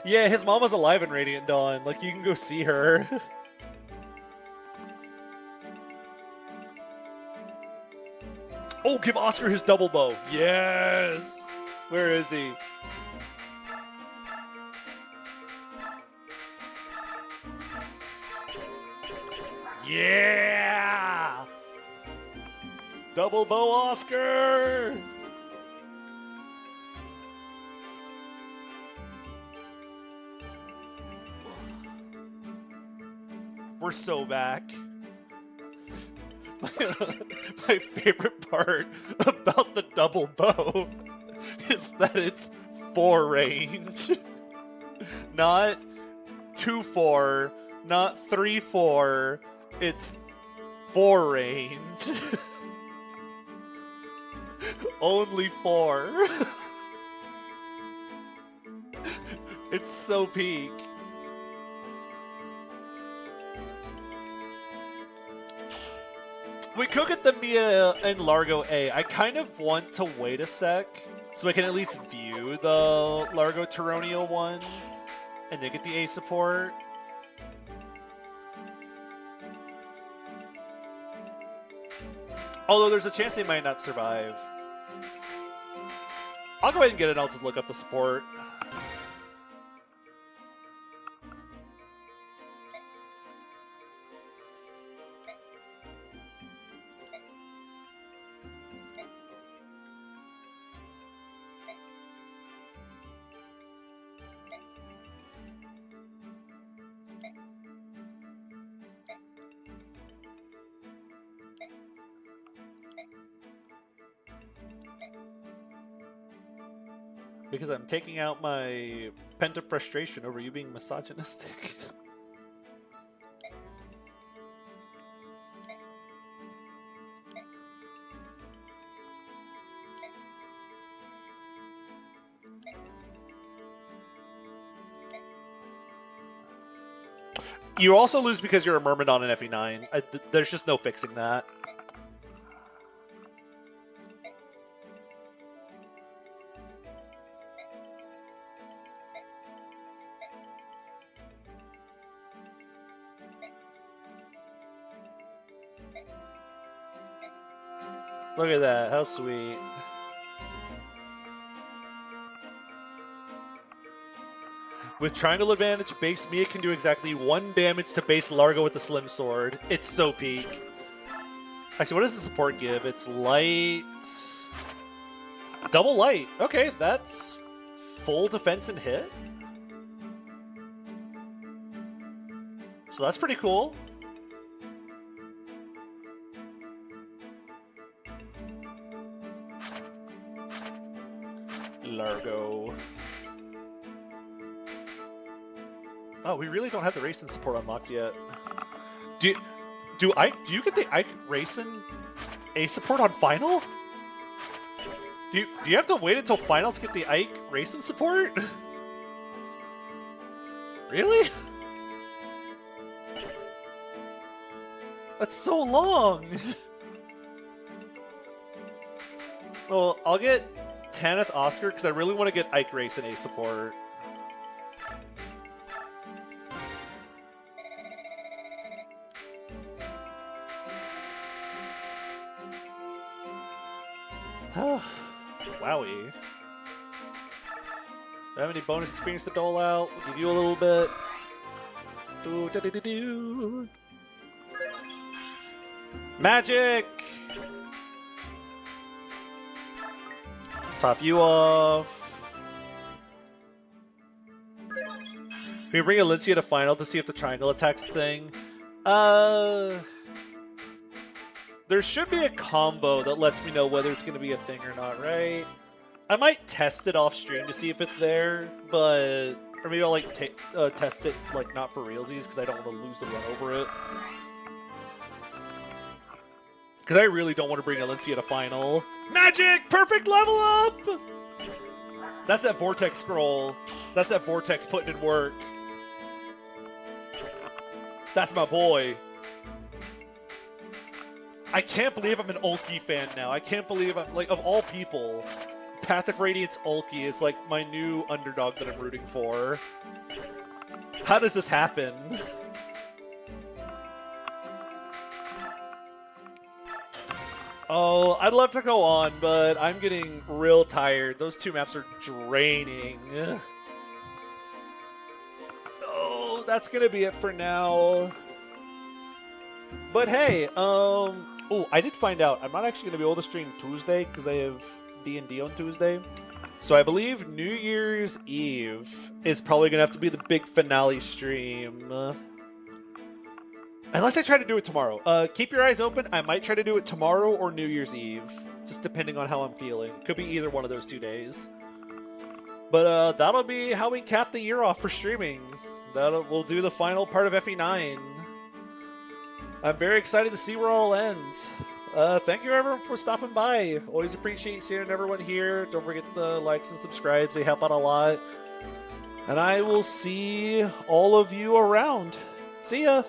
Yeah, his mama's alive in Radiant Dawn. Like, you can go see her. Oh, give Oscar his double bow. Yes! Where is he? Yeah! Double bow Oscar! We're so back. My favorite part about the double bow is that it's 4 range. Not 2-4, not 3-4. It's 4 range. Only 4. It's so peak. We could get the Mia and Largo A. I kind of want to wait a sec so I can at least view the Largo Taronio one and then get the A support. Although there's a chance they might not survive. I'll go ahead and get it and I'll just look up the support. Because I'm taking out my pent-up frustration over you being misogynistic. You also lose because you're a Myrmidon in FE9. There's just no fixing that. Look at that, how sweet. With triangle advantage, base Mia can do exactly 1 damage to base Largo with the Slim Sword. It's so peak. Actually, what does the support give? It's light... Double light. Okay, that's full defense and hit. So that's pretty cool. Largo. Oh, we really don't have the racing support unlocked yet. Do you get the Ike Racing A support on final? Do you have to wait until final to get the Ike Racing support? Really? That's so long. Well, I'll get Tanith Oscar because I really want to get Ike Racing A support. Wowie. Do I have any bonus experience to dole out? We'll give you a little bit. Do. Magic! Top you off. Can we bring Alicia to final to see if the triangle attacks the thing? There should be a combo that lets me know whether it's going to be a thing or not, right? I might test it off stream to see if it's there, but... Or maybe I'll, like, test it, like, not for realsies, because I don't want to lose the run over it. Because I really don't want to bring Alicia to final. Magic! Perfect level up! That's that Vortex scroll. That's that Vortex putting in work. That's my boy. I can't believe I'm an Ulki fan now. I can't believe I'm, like, of all people, Path of Radiance Ulki is, like, my new underdog that I'm rooting for. How does this happen? Oh, I'd love to go on, but I'm getting real tired. Those 2 maps are draining. Oh, that's gonna be it for now. But hey, oh, I did find out I'm not actually gonna be able to stream Tuesday because I have D&D on Tuesday. So I believe New Year's Eve is probably gonna have to be the big finale stream. Unless I try to do it tomorrow. Keep your eyes open. I might try to do it tomorrow or New Year's Eve. Just depending on how I'm feeling. Could be either one of those 2 days. But that'll be how we cap the year off for streaming. We'll do the final part of FE9. I'm very excited to see where it all ends. Thank you everyone for stopping by. Always appreciate seeing everyone here. Don't forget the likes and subscribes. They help out a lot. And I will see all of you around. See ya!